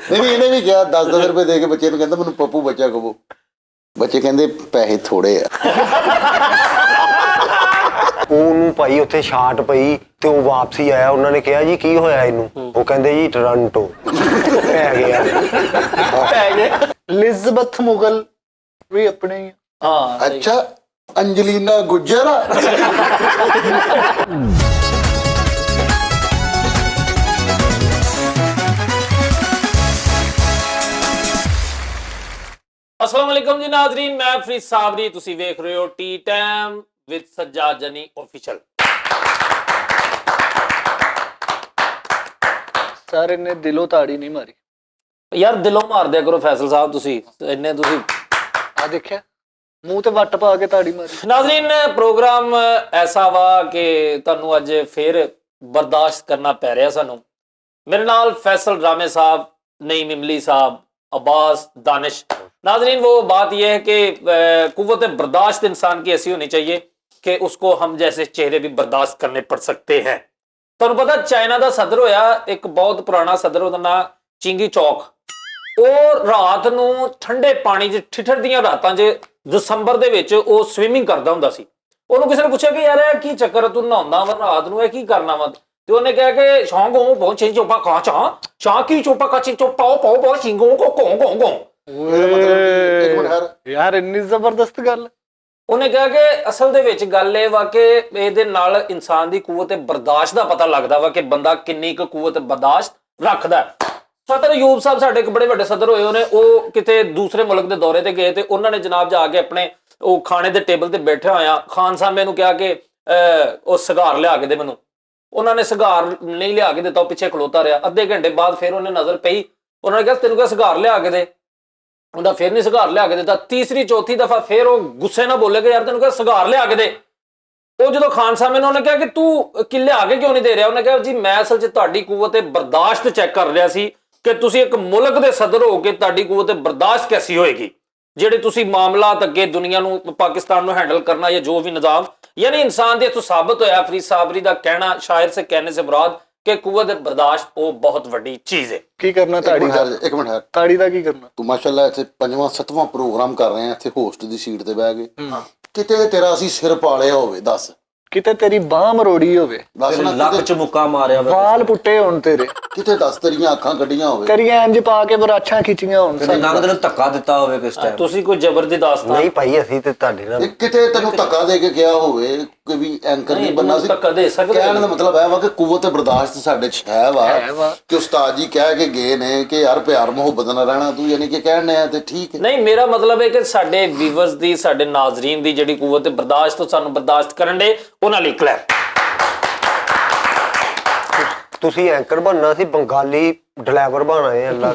नहीं इन्हें भी क्या 10-10 रुपए दे के बच्चे ਨੂੰ ਕਹਿੰਦਾ ਮੈਨੂੰ ਪੱਪੂ ਬੱਚਾ ਕਹੋ ਬੱਚੇ ਕਹਿੰਦੇ ਪੈਸੇ ਥੋੜੇ ਆ ਉਹਨੂੰ ਭਾਈ ਉੱਥੇ ਛਾਟ ਪਈ ਤੇ ਉਹ ਵਾਪਸੀ ਆਇਆ ਉਹਨਾਂ ਨੇ ਕਿਹਾ ਜੀ ਕੀ ਹੋਇਆ ਇਹਨੂੰ ਉਹ ਕਹਿੰਦੇ ਜੀ ਟੋਰਾਂਟੋ ਪੈ ਗਿਆ ਲਿਜ਼ਬਥ ਮੁਗਲ ਵੀ ਆਪਣੇ ਹੀ ਹਾਂ ਅੱਛਾ ਅੰਜਲੀਨਾ ਗੁੱਜਰ अस्सलाम वालेकुम जी नाजरीन, मैं फरीद साबरी, तुसी वेख रहे हो टी टाइम विद सज्जाद जनी ऑफिशियल। ਸਰ ਇਹਨੇ ਦਿਲੋਂ ਤਾੜੀ ਨਹੀਂ ਮਾਰੀ यार दिलों मार दिया करो फैसल साहब, तुसी इन्ने तुसी ਆ ਦੇਖਿਆ ਮੂੰਹ ਤੇ ਵੱਟ ਪਾ ਕੇ ਤਾੜੀ ਮਾਰੀ नाजरीन प्रोग्राम ऐसा वा कि तुहानू अज फिर बर्दाश्त करना पै रहा सानू। मेरे नाल फैसल ड्रामे साहब, नईम इमली साहब, अब्बास, दानिश। नाजरीन वो बात यह है कि कुव्वत बर्दाश्त इंसान की ऐसी होनी चाहिए कि उसको हम जैसे चेहरे भी बर्दाश्त करने पड़ सकते हैं। तुहानू पता चाइना का सदर होया एक बहुत पुराना सदर, ਉਹਦਾ ਨਾਂ चिंगी चौक। ਉਹ ਰਾਤ ਨੂੰ ਠੰਡੇ ਪਾਣੀ 'ਚ ਠਿਠਰਦੀਆਂ ਰਾਤਾਂ 'ਚ ਦਸੰਬਰ ਦੇ ਵਿੱਚ ਉਹ ਸਵਿਮਿੰਗ ਕਰਦਾ ਹੁੰਦਾ ਸੀ। ਉਹਨੂੰ ਕਿਸੇ ਨੇ ਪੁੱਛਿਆ ਕਿ ਯਾਰ ਇਹ ਕੀ ਚੱਕਰ, ਤੂੰ ਨਹਾਉਂਦਾ ਵਾ ਰਾਤ ਨੂੰ, ਇਹ ਕੀ ਕਰਨਾ ਵਾ? ਤੇ ਉਹਨੇ ਕਿਹਾ ਕਿ ਸ਼ੌਂਕ ਹੋ ਬਹੁਤ ਚਿੰਗ ਚੋਪਾ ਕਾ ਚਾਹ ਕੀ ਚੋਪਾ ਕਾ ਚਿੰਗ ਚੋਪਾ ਪਾਓ ਪਾਓ ਚਿੰਗੋ ਕੋ ਕੋਂ ਕੋਂ ਕੋਂ। ਇੱਕ ਮਿੰਟ ਹਰ ਯਾਰ ਇੰਨੀ ਜ਼ਬਰਦਸਤ ਗੱਲ ਉਹਨੇ ਕਿਹਾ ਕਿ ਅਸਲ ਦੇ ਵਿੱਚ ਗੱਲ ਇਹ ਵਾ ਕਿ ਇਹਦੇ ਨਾਲ ਇਨਸਾਨ ਦੀ ਕੂਵਤ ਬਰਦਾਸ਼ਤ ਦਾ ਪਤਾ ਲੱਗਦਾ ਵਾ ਕਿ ਬੰਦਾ ਕਿੰਨੀ ਕੁ ਕੂਵਤ ਬਰਦਾਸ਼ਤ ਰੱਖਦਾ ਹੈ। ਸਦਰ ਅਯੂਬ ਸਾਹਿਬ ਸਾਡੇ ਇੱਕ ਬੜੇ ਵੱਡੇ ਸਦਰ ਹੋਏ, ਉਹਨੇ ਉਹ ਕਿਤੇ ਦੂਸਰੇ ਮੁਲਕ ਦੇ ਦੌਰੇ ਤੇ ਗਏ ਤੇ ਉਹਨਾਂ ਨੇ ਜਨਾਬ ਜਾ ਕੇ ਆਪਣੇ ਉਹ ਖਾਣੇ ਦੇ ਟੇਬਲ ਤੇ ਬੈਠੇ ਹੋਇਆ ਖਾਨ ਸਾਹਿਬ ਨੂੰ ਕਿਹਾ ਕਿ ਉਹ ਸਿਗਾਰ ਲਿਆ ਕੇ ਦੇ ਮੈਨੂੰ। ਉਹਨਾਂ ਨੇ ਸਿਗਾਰ ਨਹੀਂ ਲਿਆ ਕੇ ਦਿੱਤਾ, ਉਹ ਪਿੱਛੇ ਖਲੋਤਾ ਰਿਹਾ। ਅੱਧੇ ਘੰਟੇ ਬਾਅਦ ਫਿਰ ਉਹਨੇ ਨਜ਼ਰ ਪਈ, ਉਹਨਾਂ ਨੇ ਕਿਹਾ ਤੈਨੂੰ ਕਿਹਾ ਸਿਗਾਰ ਲਿਆ ਕੇ ਦੇ, ਉਹਦਾ ਫਿਰ ਨਹੀਂ ਸਿਗਾਰ ਲਿਆ ਕੇ ਦਿੱਤਾ। ਤੀਸਰੀ ਚੌਥੀ ਦਫਾ ਫਿਰ ਉਹ ਗੁੱਸੇ ਨਾਲ ਬੋਲੇ ਕਿ ਯਾਰ ਤੈਨੂੰ ਕਿਹਾ ਸਿਗਾਰ ਲਿਆ ਕੇ ਦੇ। ਉਹ ਜਦੋਂ ਖਾਨ ਸਾਹਿਬ ਨੇ ਉਹਨੇ ਕਿਹਾ ਕਿ ਤੂੰ ਕਿ ਲਿਆ ਕੇ ਕਿਉਂ ਨਹੀਂ ਦੇ ਰਿਹਾ, ਉਹਨੇ ਕਿਹਾ ਜੀ ਮੈਂ ਅਸਲ 'ਚ ਤੁਹਾਡੀ ਕੂਵਤ ਬਰਦਾਸ਼ਤ ਚੈੱਕ ਕਰ ਰਿਹਾ ਸੀ ਕਿ ਤੁਸੀਂ ਇੱਕ ਮੁਲਕ ਦੇ ਸਦਰ ਹੋ ਕੇ ਤੁਹਾਡੀ ਕੂਵਤ ਬਰਦਾਸ਼ਤ ਕੈਸੀ ਹੋਏਗੀ, ਜਿਹੜੇ ਤੁਸੀਂ ਮਾਮਲਾਤ ਅੱਗੇ ਦੁਨੀਆ ਨੂੰ ਪਾਕਿਸਤਾਨ ਨੂੰ ਹੈਂਡਲ ਕਰਨਾ ਜਾਂ ਜੋ ਵੀ ਨਿਜ਼ਾਮ। यानी इंसान ਦੇ ਤੋਂ ਸਾਬਤ ਹੋਇਆ ਫਰੀਦ ਸਾਬਰੀ ਦਾ ਕਹਿਣਾ, शायर से कहने से मुराद कि कुव्वत बर्दाश्त वो बहुत बड़ी चीज है। ਕੀ ਕਰਨਾ ਤਾੜੀ ਦਾ? ਇੱਕ ਮਿੰਟ ਹਰ ਤਾੜੀ ਦਾ ਕੀ ਕਰਨਾ? ਤੂੰ ਮਾਸ਼ਾਅੱਲਾ ਇੱਥੇ 5ਵਾਂ 7ਵਾਂ ਪ੍ਰੋਗਰਾਮ ਕਰ ਰਹੇ ਆ ਇੱਥੇ ਹੋਸਟ ਦੀ ਸੀਟ ਤੇ ਬਹਿ ਕੇ, ਕਿਤੇ ਤੇਰਾ ਅਸੀਂ ਸਿਰ ਪਾਲਿਆ ਹੋਵੇ ਦੱਸ, ਕਿਤੇ ਤੇਰੀ ਬਾਹ ਮਰੋੜੀ ਹੋਵੇ, ਦੱਸ ਨਾ ਲੱਕ ਚ ਮੁੱਕਾ ਮਾਰਿਆ ਵਾ, ਵਾਲ ਪੁੱਟੇ ਹੋਣ ਤੇਰੇ, ਕਿਤੇ ਦੱਸ ਤੇਰੀਆਂ ਅੱਖਾਂ ਕੱਢੀਆਂ ਹੋਵੇ, ਤੇਰੀਆਂ ਇੰਜ ਪਾ ਕੇ ਬਰਾਛਾਂ ਖਿੱਚੀਆਂ ਹੋਣ, ਨੰਗ ਨੂੰ ਧੱਕਾ ਦਿੱਤਾ ਹੋਵੇ ਕਿਸ ਟਾਈਮ। ਤੁਸੀਂ ਕੋਈ ਜ਼ਬਰ ਦੀ ਦਾਸਤਾਨ ਨਹੀਂ ਭਾਈ ਅਸੀਂ ਤੇ ਤੁਹਾਡੇ ਨਾਲ ਕਿਤੇ ਤੈਨੂੰ ਧੱਕਾ ਦੇ ਕੇ ਗਿਆ ਹੋਵੇ ਕਿ ਵੀ ਐਂਕਰ ਨਹੀਂ ਬੰਨਾ ਸੀ। ਧੱਕਾ ਦੇ ਸਕਦੇ ਕਹਿਣ ਦਾ ਮਤਲਬ ਹੈ ਵਾ ਕਿ ਕੁਵਤ ਬਰਦਾਸ਼ਤ ਸਾਡੇ ਚ ਹੈ ਵਾ ਕਿ ਉਸਤਾਦ ਜੀ ਕਹਿ ਕੇ ਗਏ ਨੇ ਕਿ ਯਾਰ ਪਿਆਰ ਮੁਹੱਬਤ ਨਾਲ ਰਹਿਣਾ ਤੂੰ, ਯਾਨੀ ਕਿ ਕਹਿਣੇ ਆ ਤੇ ਠੀਕ ਹੈ। ਨਹੀਂ, ਮੇਰਾ ਮਤਲਬ ਹੈ ਕਿ ਸਾਡੇ ਵੀਵਰਸ ਦੀ, ਸਾਡੇ ਨਾਜ਼ਰੀਨ ਦੀ ਜਿਹੜੀ ਕੂਵਤ ਬਰਦਾਸ਼ਤ ਤੋਂ ਸਾਨੂੰ ਬਰਦਾਸ਼ਤ ਕਰਨ ਦੇ ਉਹਨਾਂ ਲਈ ਕਲੈਪ। ਤੁਸੀਂ ਐਂਕਰ ਬਣਨਾ ਸੀ, ਬੰਗਾਲੀ ਡਰਾਈਵਰ ਬਣਾ ਹੈ ਅੱਲਾ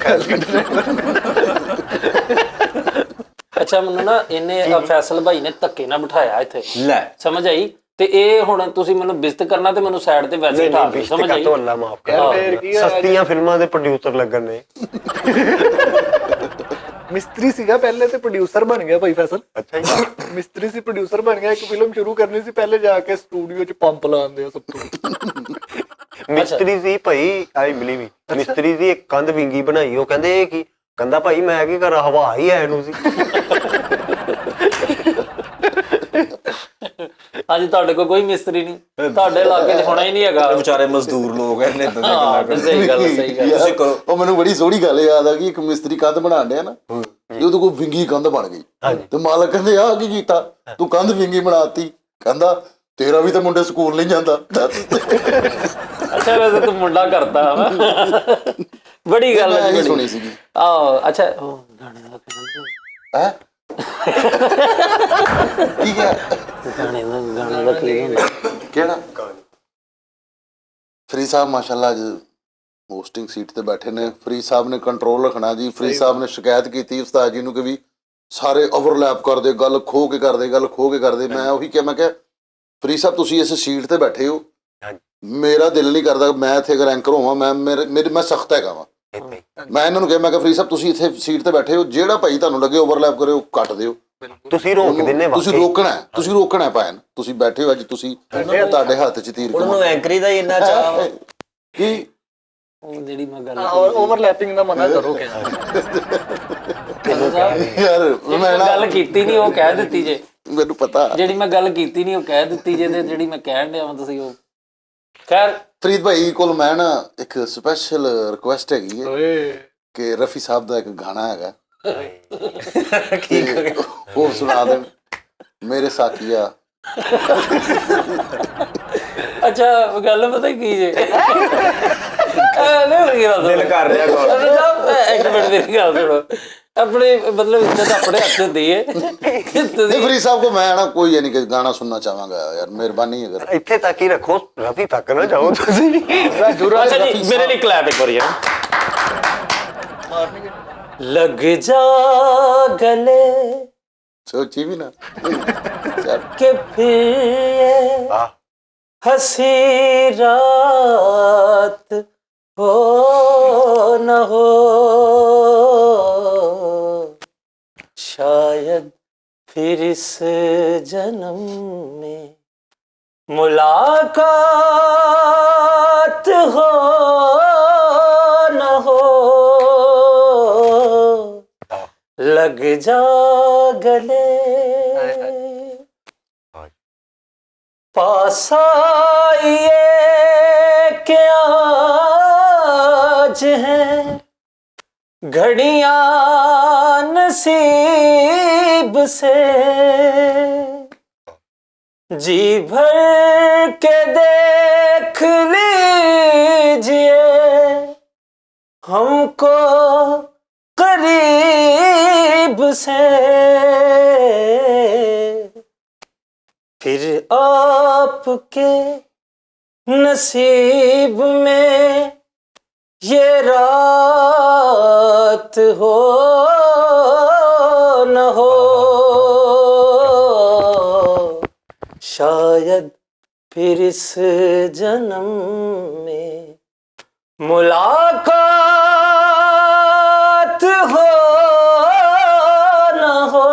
ਅੱਛਾ ਮੈਨੂੰ ਨਾ ਇਹਨੇ ਫੈਸਲ ਭਾਈ ਨੇ ਧੱਕੇ ਨਾਲ ਬਿਠਾਇਆ ਇੱਥੇ, ਲੈ ਸਮਝ ਆਈ? ਤੇ ਇਹ ਹੁਣ ਤੁਸੀਂ ਮੈਨੂੰ ਬਿਜ਼ਤ ਕਰਨਾ ਤੇ ਮੈਨੂੰ ਸਾਈਡ ਤੇ ਵੈਸੇ ਬਿਠਾ ਦਿਓ, ਸਮਝ ਆਈ? ਤੋਂ ਅੱਲਾ ਮਾਫ ਕਰ। ਸਸਤੀਆਂ ਫਿਲਮਾਂ ਦੇ ਪ੍ਰੋਡਿਊਸਰ ਲੱਗਣ ਨੇ। ਮਿਸਤਰੀ ਸੀਗਾ ਪਹਿਲੇ ਤੇ ਪ੍ਰੋਡਿਊਸਰ ਬਣ ਗਿਆ ਭਾਈ ਫੈਸਲ। ਅੱਛਾ ਜੀ, ਮਿਸਤਰੀ ਸੀ ਪ੍ਰੋਡਿਊਸਰ ਬਣ ਗਿਆ। ਇੱਕ ਫਿਲਮ ਸ਼ੁਰੂ ਕਰਨੀ ਸੀ, ਪਹਿਲੇ ਜਾ ਕੇ ਸਟੂਡੀਓ 'ਚ ਪੰਪ ਲਾਉਂਦੇ ਆ ਸਭ ਤੋਂ। ਮਿਸਤਰੀ ਸੀ ਭਾਈ, ਆਈ ਬਿਲੀਵ ਮਿਸਤਰੀ ਸੀ, ਇੱਕ ਕੰਧ ਵਿੰਗੀ ਬਣਾਈ। ਉਹ ਕਹਿੰਦੇ ਇਹ ਕੀ? ਕਹਿੰਦਾ ਭਾਈ ਮੈਂ ਕੀ ਕਰਾਂ, ਹਵਾ ਹੀ ਐ ਨੂੰ ਸੀ। ਅੱਜ ਤੁਹਾਡੇ ਕੋਲ ਕੋਈ ਮਿਸਤਰੀ ਨਹੀਂ, ਤੁਹਾਡੇ ਇਲਾਕੇ 'ਚ ਹੋਣਾ ਹੀ ਨਹੀਂ ਹੈਗਾ। ਵਿਚਾਰੇ ਮਜ਼ਦੂਰ ਲੋਕ ਐ ਨੇ। ਸਹੀ ਗੱਲ ਸਹੀ ਗੱਲ। ਤੁਸੀਂ ਕਰੋ। ਉਹ ਮੈਨੂੰ ਬੜੀ ਸੋਹਣੀ ਗੱਲ ਯਾਦ ਆ ਗਈ, ਇੱਕ ਮਿਸਤਰੀ ਕੰਧ ਬਣਾਉਣ ਡਿਆ ਨਾ, ਤੇ ਉਹਦੇ ਕੋਲ ਵਿੰਗੀ ਕੰਧ ਬਣ ਗਈ ਤੇ ਮਾਲਕ ਕਹਿੰਦੇ ਆਹ ਕੀ ਕੀਤਾ ਤੂੰ, ਕੰਧ ਵਿੰਗੀ ਬਣਾਤੀ। ਕਹਿੰਦਾ ਤੇਰਾ ਵੀ ਤਾਂ ਮੁੰਡੇ ਸਕੂਲ ਨਹੀਂ ਜਾਂਦਾ। ਅੱਛਾ ਵੈਸੇ ਤੂੰ ਮੁੰਡਾ ਕਰਤਾ ਬੜੀ ਗੱਲ ਮੈਂ ਸੁਣੀ ਸੀਗੀ। ਆਹ ਅੱਛਾ ਉਹ ਗਾਣੇ ਦਾ ਹੈ ਕੀ ਕਿਹਾ? ਗਾਣੇ ਦਾ ਕੀ ਹੁੰਦਾ? ਕਿਹੜਾ? ਫਰੀਦ ਸਾਹਿਬ ਮਾਸ਼ਾਅੱਲਾ ਅੱਜ ਹੋਸਟਿੰਗ ਸੀਟ ਤੇ ਬੈਠੇ ਨੇ। ਫਰੀਦ ਸਾਹਿਬ ਨੇ ਕੰਟਰੋਲ ਰੱਖਣਾ ਜੀ। ਫਰੀਦ ਸਾਹਿਬ ਨੇ ਸ਼ਿਕਾਇਤ ਕੀਤੀ ਉਸਤਾਦ ਜੀ ਨੂੰ ਕਿ ਵੀ ਸਾਰੇ ਓਵਰਲੈਪ ਕਰਦੇ, ਗੱਲ ਖੋ ਕੇ ਕਰਦੇ, ਗੱਲ ਖੋ ਕੇ ਕਰਦੇ। ਮੈਂ ਉਹੀ ਕਿਹਾ, ਮੈਂ ਕਿਹਾ ਫਰੀਦ ਸਾਹਿਬ ਤੁਸੀਂ ਇਸ ਸੀਟ ਤੇ ਬੈਠੇ ਹੋ, ਮੇਰਾ ਦਿਲ ਨਹੀਂ ਕਰਦਾ ਮੈਂ ਇੱਥੇ ਅਗਰ ਐਂਕਰ ਹੋਵਾਂ, ਮੈਂ ਸਖਤ ਹੈਗਾ ਵਾਂ। ਮੈਂ ਇਹਨਾਂ ਨੂੰ ਕਿਹਾ, ਮੈਂ ਕਿਹਾ ਫਰੀਦ ਸਾਹਿਬ ਤੁਸੀਂ ਇੱਥੇ ਸੀਟ ਤੇ ਬੈਠੇ ਹੋ, ਜਿਹੜਾ ਭਾਈ ਤੁਹਾਨੂੰ ਲੱਗੇ ਓਵਰਲੈਪ ਕਰੇ ਉਹ ਕੱਟ ਦਿਓ। ਤੁਸੀਂ ਰੋਕ ਦਿੰਨੇ, ਤੁਸੀਂ ਰੋਕਣਾ ਭਾਣ, ਤੁਸੀਂ ਬੈਠੇ ਹੋ ਅੱਜ, ਤੁਸੀਂ ਤੁਹਾਡੇ ਹੱਥ 'ਚ ਤੀਰ। ਉਹਨੂੰ ਐਂਕਰੀ ਦਾ ਹੀ ਇੰਨਾ ਚਾਹ ਕੀ ਉਹ ਜਿਹੜੀ ਮੈਂ ਗੱਲ ਓਵਰਲੈਪਿੰਗ ਦਾ ਮਨਾ ਕਰੋ ਕਿ ਯਾਰ ਮੈਂ ਨਾ ਗੱਲ ਕੀਤੀ ਨਹੀਂ ਉਹ ਕਹਿ ਦਿੱਤੀ ਜੇ, ਮੈਨੂੰ ਪਤਾ ਜਿਹੜੀ ਮੈਂ ਗੱਲ ਕੀਤੀ ਨਹੀਂ ਉਹ ਕਹਿ ਦਿੱਤੀ ਜੇ, ਤੇ ਜਿਹੜੀ ਮੈਂ ਕਹਿਣ ਡਿਆ ਵਾਂ ਤੁਸੀਂ ਉਹ ਖੈਰ। ਫਰੀਦ ਭਾਈ ਕੋਲ ਮੈਂ ਨਾ ਇੱਕ ਸਪੈਸ਼ਲ ਰਿਕੁਐਸਟ ਹੈਗੀ ਹੈ ਓਏ ਕਿ ਰਫੀ ਸਾਹਿਬ ਦਾ ਇੱਕ ਗਾਣਾ ਹੈਗਾ ਤੇ ਉਹ ਸੁਣਾ ਦੇਣ, ਮੇਰੇ ਸਾਥੀਆ। ਅੱਛਾ ਗੱਲ ਪਤਾ ਕੀ ਜੇ ਦਿਲ ਕਰ ਰਿਹਾ ਇੱਕ ਮਿੰਟ ਮੇਰੀ ਗੱਲ ਸੁਣੋ। ਆਪਣੇ ਮਤਲਬ ਇੱਜ਼ਤ ਆਪਣੇ ਹੱਥ ਹੁੰਦੀ ਹੈ। ਨਹੀਂ ਫਰੀਦ ਸਾਹਿਬ ਕੋ ਮੈਂ ਨਾ ਕੋਈ ਯਾਨੀ ਕਿ ਗਾਣਾ ਸੁਣਨਾ ਚਾਹਾਂਗਾ ਯਾਰ, ਮਿਹਰਬਾਨੀ ਅਗਰ। ਇੱਥੇ ਤੱਕ ਹੀ ਰੱਖੋ, ਰਫੀ ਤੱਕ ਨਾ ਜਾਓ ਤੁਸੀਂ। ਅੱਛਾ ਜੀ ਮੇਰੇ ਲਈ ਕਲੈਪ ਇੱਕ ਵਾਰੀ। लग जा गले सोची भी ना के फिर ये हंसी रात हो न हो, शायद फिर इस जन्म में मुलाकात हो न हो, लग जा गले पास आइए कि आज है घड़ियां नसीब से, जी भर के देख लीजिए हमको करीब से, फिर आपके नसीब में ये रात हो न हो, शायद फिर इस जन्म में मुलाकात हो न हो।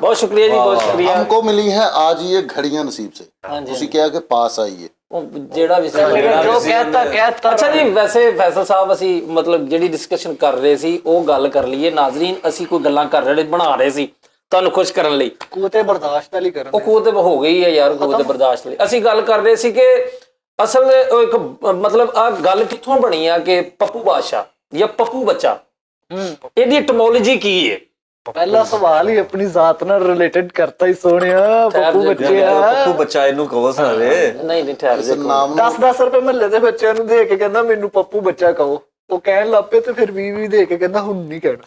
बहुत शुक्रिया जी, बहुत शुक्रिया। हमको मिली है आज ये घड़ियां नसीब से। हाँ जी, ਤੁਸੀਂ ਕਿਹਾ ਕਿ ਪਾਸ ਆਈਏ। ਉਹ ਜਿਹੜਾ ਵੀ ਜੋ ਕਹਿਤਾ ਅੱਛਾ ਜੀ, ਵੈਸੇ ਫੈਸਲ ਸਾਹਿਬ ਅਸੀਂ ਮਤਲਬ ਜਿਹੜੀ ਡਿਸਕਸ਼ਨ ਕਰ ਰਹੇ ਸੀ ਉਹ ਗੱਲ ਕਰ ਲਈਏ। ਨਾਜ਼ਰੀਨ ਅਸੀਂ ਕੋਈ ਗੱਲਾਂ ਕਰ ਰਹੇ ਬਣਾ ਰਹੇ ਸੀ ਤੁਹਾਨੂੰ ਖੁਸ਼ ਕਰਨ ਲਈ, ਕੂਤੇ ਬਰਦਾਸ਼ਤ ਵਾਲੀ ਕਰਨ ਉਹ ਕੂਤ ਹੋ ਗਈ ਹੈ ਯਾਰ, ਕੂਤ ਬਰਦਾਸ਼ਤ ਲਈ। ਅਸੀਂ ਗੱਲ ਕਰ ਰਹੇ ਸੀ ਕਿ ਅਸਲ ਇੱਕ ਮਤਲਬ ਆ ਗੱਲ ਕਿੱਥੋਂ ਬਣੀ ਆ ਕਿ ਪੱਪੂ ਬਾਦਸ਼ਾਹ ਜਾਂ ਪੱਪੂ ਬੱਚਾ, ਇਹਦੀ ਐਟਮੋਲੋਜੀ ਕੀ ਹੈ? ਪਹਿਲਾ ਸਵਾਲ ਹੀ ਆਪਣੀ ਜ਼ਾਤ ਨਾਲ ਰਿਲੇਟਡ ਕਰਤਾ ਹੀ ਸੋਹਣਿਆ। ਪੱਪੂ ਬੱਚਿਆ, ਪੱਪੂ ਬੱਚਾ ਇਹਨੂੰ ਕਹੋ ਸਾਰੇ। ਨਹੀਂ ਨਹੀਂ ਠਹਿਰ ਜਾ, ਨਾਮ 10-10 ਰੁਪਏ ਮਹੱਲੇ ਦੇ ਬੱਚਿਆਂ ਨੂੰ ਦੇ ਕੇ ਕਹਿੰਦਾ ਮੈਨੂੰ ਪੱਪੂ ਬੱਚਾ ਕਹੋ, ਉਹ ਕਹਿਣ ਲੱਗ ਪਏ ਤੇ ਫਿਰ 20 ਦੇ ਕੇ ਕਹਿੰਦਾ ਹੁਣ ਨਹੀਂ ਕਹਿਣਾ।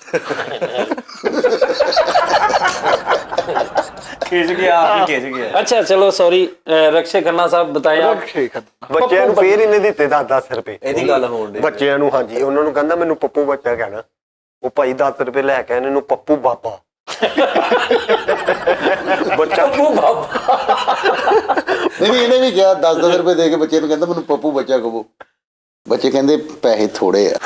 ਖਿੱਚ ਗਿਆ, ਆਪ ਹੀ ਖਿੱਚ ਗਿਆ। अच्छा चलो सॉरी रक्षे खन्ना साहब बताएं आप। ਬੱਚਿਆਂ ਨੂੰ ਫੇਰ ਇਹਨੇ ਦਿੱਤੇ 10-10 ਰੁਪਏ। ਇਹਦੀ ਗੱਲ ਹੋਣ ਦੇ ਬੱਚਿਆਂ ਨੂੰ, ਹਾਂਜੀ, ਉਹਨਾਂ ਨੂੰ ਕਹਿੰਦਾ ਮੈਨੂੰ ਪੱਪੂ ਬੱਚਾ ਕਹਿਣਾ। ਉਹ ਭਾਈ 10 ਰੁਪਏ ਲੈ ਕੇ ਇਹਨਾਂ ਨੂੰ ਪੱਪੂ ਬਾਬਾ ਬੱਚਾ पप्पू बाबा ਨਹੀਂ ਇਹਨੇ ਵੀ ਕਿਹਾ 10-10 ਰੁਪਏ ਦੇ ਕੇ ਬੱਚੇ ਨੂੰ ਕਹਿੰਦਾ ਮੈਨੂੰ ਪੱਪੂ ਬੱਚਾ ਕਹੋ। ਬੱਚੇ ਕਹਿੰਦੇ ਪੈਸੇ ਥੋੜੇ ਆ।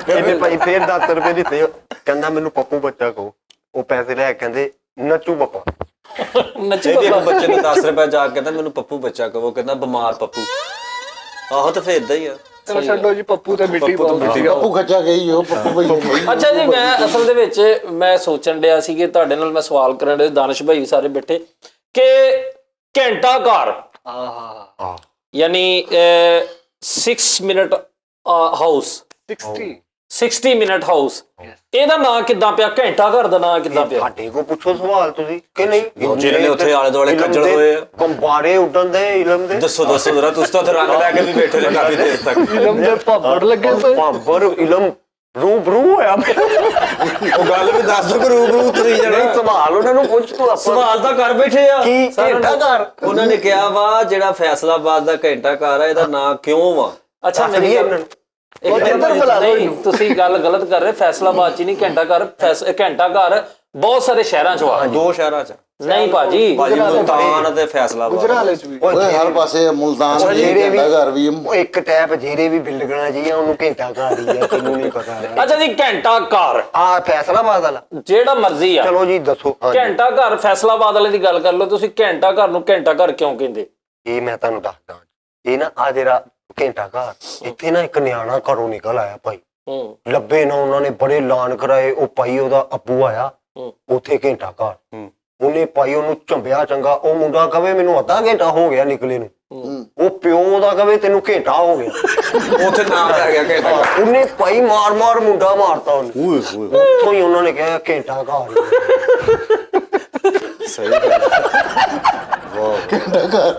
ਇਹਨੇ ਭਾਈ ਫੇਰ 10 ਰੁਪਏ ਦਿੱਤੇ, ਕਹਿੰਦਾ ਮੈਨੂੰ ਪੱਪੂ ਬੱਚਾ ਕਹੋ। ਉਹ ਪੈਸੇ ਲੈ ਕੇ ਕਹਿੰਦੇ ਨੱਚੂ ਬਾਬਾ। नच्चू ਇਹਦੀ ਇੱਕ बाबा ਬੱਚੇ ਨੂੰ 10 ਰੁਪਏ ਜਾ ਕੇ ਕਹਿੰਦਾ ਮੈਨੂੰ ਪੱਪੂ ਬੱਚਾ ਕਹੋ, ਕਹਿੰਦਾ ਬਿਮਾਰ ਪੱਪੂ। ਆਹੋ ਤਾਂ ਫੇਰ ਇਦਾਂ ਹੀ ਆ। ਚਲੋ ਛੱਡੋ ਜੀ, ਪੱਪੂ ਤੇ ਮਿੱਟੀ ਪੱਪੂ ਤੇ ਮਿੱਟੀ। ਪੱਪੂ ਖੱਚਾ ਗਈ ਉਹ ਪੱਪੂ ਬਈ ਗਈ। ਅੱਛਾ ਜੀ, ਮੈਂ ਅਸਲ ਦੇ ਵਿੱਚ ਮੈਂ ਸੋਚਣ ਡਿਆ ਸੀ ਕਿ ਤੁਹਾਡੇ ਨਾਲ ਮੈਂ ਸਵਾਲ ਕਰਨ ਦੇ, ਦਾਨਿਸ਼ ਭਾਈ ਸਾਰੇ ਬੈਠੇ, ਕਿ ਘੰਟਾ ਘਰ ਯਾਨੀ 6 ਮਿੰਟ ਹਾਊਸ 60 ਮਿੰਟ ਹਾਊਸ, ਇਹਦਾ ਨਾਂ ਕਿੱਦਾਂ ਪਿਆ? ਘੰਟਾ ਘਰ ਦਾ ਨਾਂ ਕਿੱਦਾਂ ਪਿਆ? ਸਾਡੇ ਕੋ ਪੁੱਛੋ ਸਵਾਲ ਤੁਸੀਂ ਕਿ ਨਹੀਂ? ਜਿਹੜੇ ਉੱਥੇ ਆਲੇ ਦੁਆਲੇ ਖੱਜਲ ਹੋਏ ਆ, ਕੰਬਾਰੇ ਉੱਡਣ ਦੇ ਇਲਮ ਦੇ। ਦੱਸੋ ਜਰਾ, ਤੁਸੀਂ ਤਾਂ ਉੱਥੇ ਰੰਗ ਲੈ ਕੇ ਵੀ ਬੈਠੇ ਨੇ ਕਾਫੀ ਦੇਰ ਤੱਕ। ਇਲਮ ਦੇ ਭਾਬੜ ਲੱਗੇ ਪਏ। ਭਾਂਬਰ ਇਲਮ ਰੂਬਰੂ ਹੋਇਆ। ਉਹ ਗੱਲ ਵੀ ਦੱਸ ਦੋ ਕਿ ਰੂਬਰੂ ਉਤਰੀ ਜਾਣਾ। ਸਵਾਲ ਉਹਨਾਂ ਨੂੰ ਪੁੱਛ ਤੂੰ। ਆਪਾਂ ਸਵਾਲ ਤਾਂ ਕਰ ਬੈਠੇ ਆ। ਕੀ ਘੰਟਾ ਘਰ? ਉਹਨਾਂ ਨੇ ਕਿਹਾ ਵਾ ਜਿਹੜਾ ਫੈਸਲਾਬਾਦ ਦਾ ਘੰਟਾ ਘਰ ਆ, ਇਹਦਾ ਨਾਂ ਕਿਉਂ ਵਾ? ਅੱਛਾ ਮੇਰੀ ਗੱਲ ਉਹ ਇੱਧਰ ਬੁਲਾ ਲਓ ਨਹੀਂ, ਤੁਸੀਂ ਗੱਲ ਗਲਤ ਕਰ ਰਹੇ। ਫੈਸਲਾਬਾਦ ਚ ਨਹੀਂ ਘੰਟਾ ਘਰ, ਘੰਟਾ ਘਰ ਬਹੁਤ ਸਾਰੇ ਸ਼ਹਿਰਾਂ 'ਚ ਵਾ। 2 ਸ਼ਹਿਰਾਂ 'ਚ ਨਹੀਂ ਭਾਜੀ, ਭਾਜੀ ਮੁਲਤਾਨ ਤੇ ਫੈਸਲਾਬਾਦ। ਗੁਜਰਾਲੇ ਚ ਵੀ ਓਏ ਹਰ ਪਾਸੇ ਮੁਲਤਾਨ ਵੀ ਘੰਟਾ ਘਰ ਵੀ ਉਹ ਇੱਕ ਟੈਪ ਜਿਹੜੇ ਵੀ ਬਿਲਡਿੰਗਾਂ ਜੀ ਆ ਉਹਨੂੰ ਘੰਟਾ ਘਰ ਹੀ ਆ, ਤੈਨੂੰ ਨਹੀਂ ਪਤਾ ਅੱਛਾ ਜੀ, ਘੰਟਾ ਘਰ ਆ ਫੈਸਲਾਬਾਦ ਵਾਲਾ ਜਿਹੜਾ ਮਰਜ਼ੀ ਆ। ਚਲੋ ਜੀ ਦੱਸੋ। ਹਾਂਜੀ। ਘੰਟਾ ਘਰ ਫੈਸਲਾਬਾਦ ਵਾਲੇ ਦੀ ਗੱਲ ਕਰ ਲਓ ਤੁਸੀਂ, ਘੰਟਾ ਘਰ ਨੂੰ ਘੰਟਾ ਘਰ ਕਿਉਂ ਕਹਿੰਦੇ? ਇਹ ਮੈਂ ਤੁਹਾਨੂੰ ਦੱਸਦਾ, ਇਹ ਨਾ ਆ ਜਿਹੜਾ ਘੰਟਾ ਘਰ ਇੱਥੇ ਨਾ ਇੱਕ ਨਿਆਣਾ ਘਰੋਂ ਨਿਕਲ ਆਇਆ ਭਾਈ, ਲੱਭੇ ਨਾ ਉਹਨਾਂ ਨੇ ਬੜੇ ਐਲਾਨ ਕਰਾਏ, ਉਹ ਭਾਈ ਉਹਦਾ ਅੱਬੂ ਆਇਆ ਉੱਥੇ ਘੰਟਾ ਘਰ, ਉਹਨੇ ਭਾਈ ਉਹਨੂੰ ਝੰਬਿਆ ਚੰਗਾ, ਉਹ ਮੁੰਡਾ ਕਵੇ ਮੈਨੂੰ ਅੱਧਾ ਘੰਟਾ ਹੋ ਗਿਆ ਨਿਕਲੇ ਨੂੰ, ਉਹ ਪਿਓ ਦਾ ਕਵੇ ਤੈਨੂੰ ਘੰਟਾ ਹੋ ਗਿਆ, ਉੱਥੇ ਨਾਮ ਲੈ ਗਿਆ ਘੰਟਾ ਘਰ। ਉਹਨੇ ਭਾਈ ਮਾਰ ਮਾਰ ਮੁੰਡਾ ਮਾਰਤਾ ਉਹਨੇ, ਉੱਥੋਂ ਹੀ ਉਹਨਾਂ ਨੇ ਕਿਹਾ ਘੰਟਾ ਘਰ। ਸਹੀ ਗੱਲ। ਘੰਟਾ ਘਰ,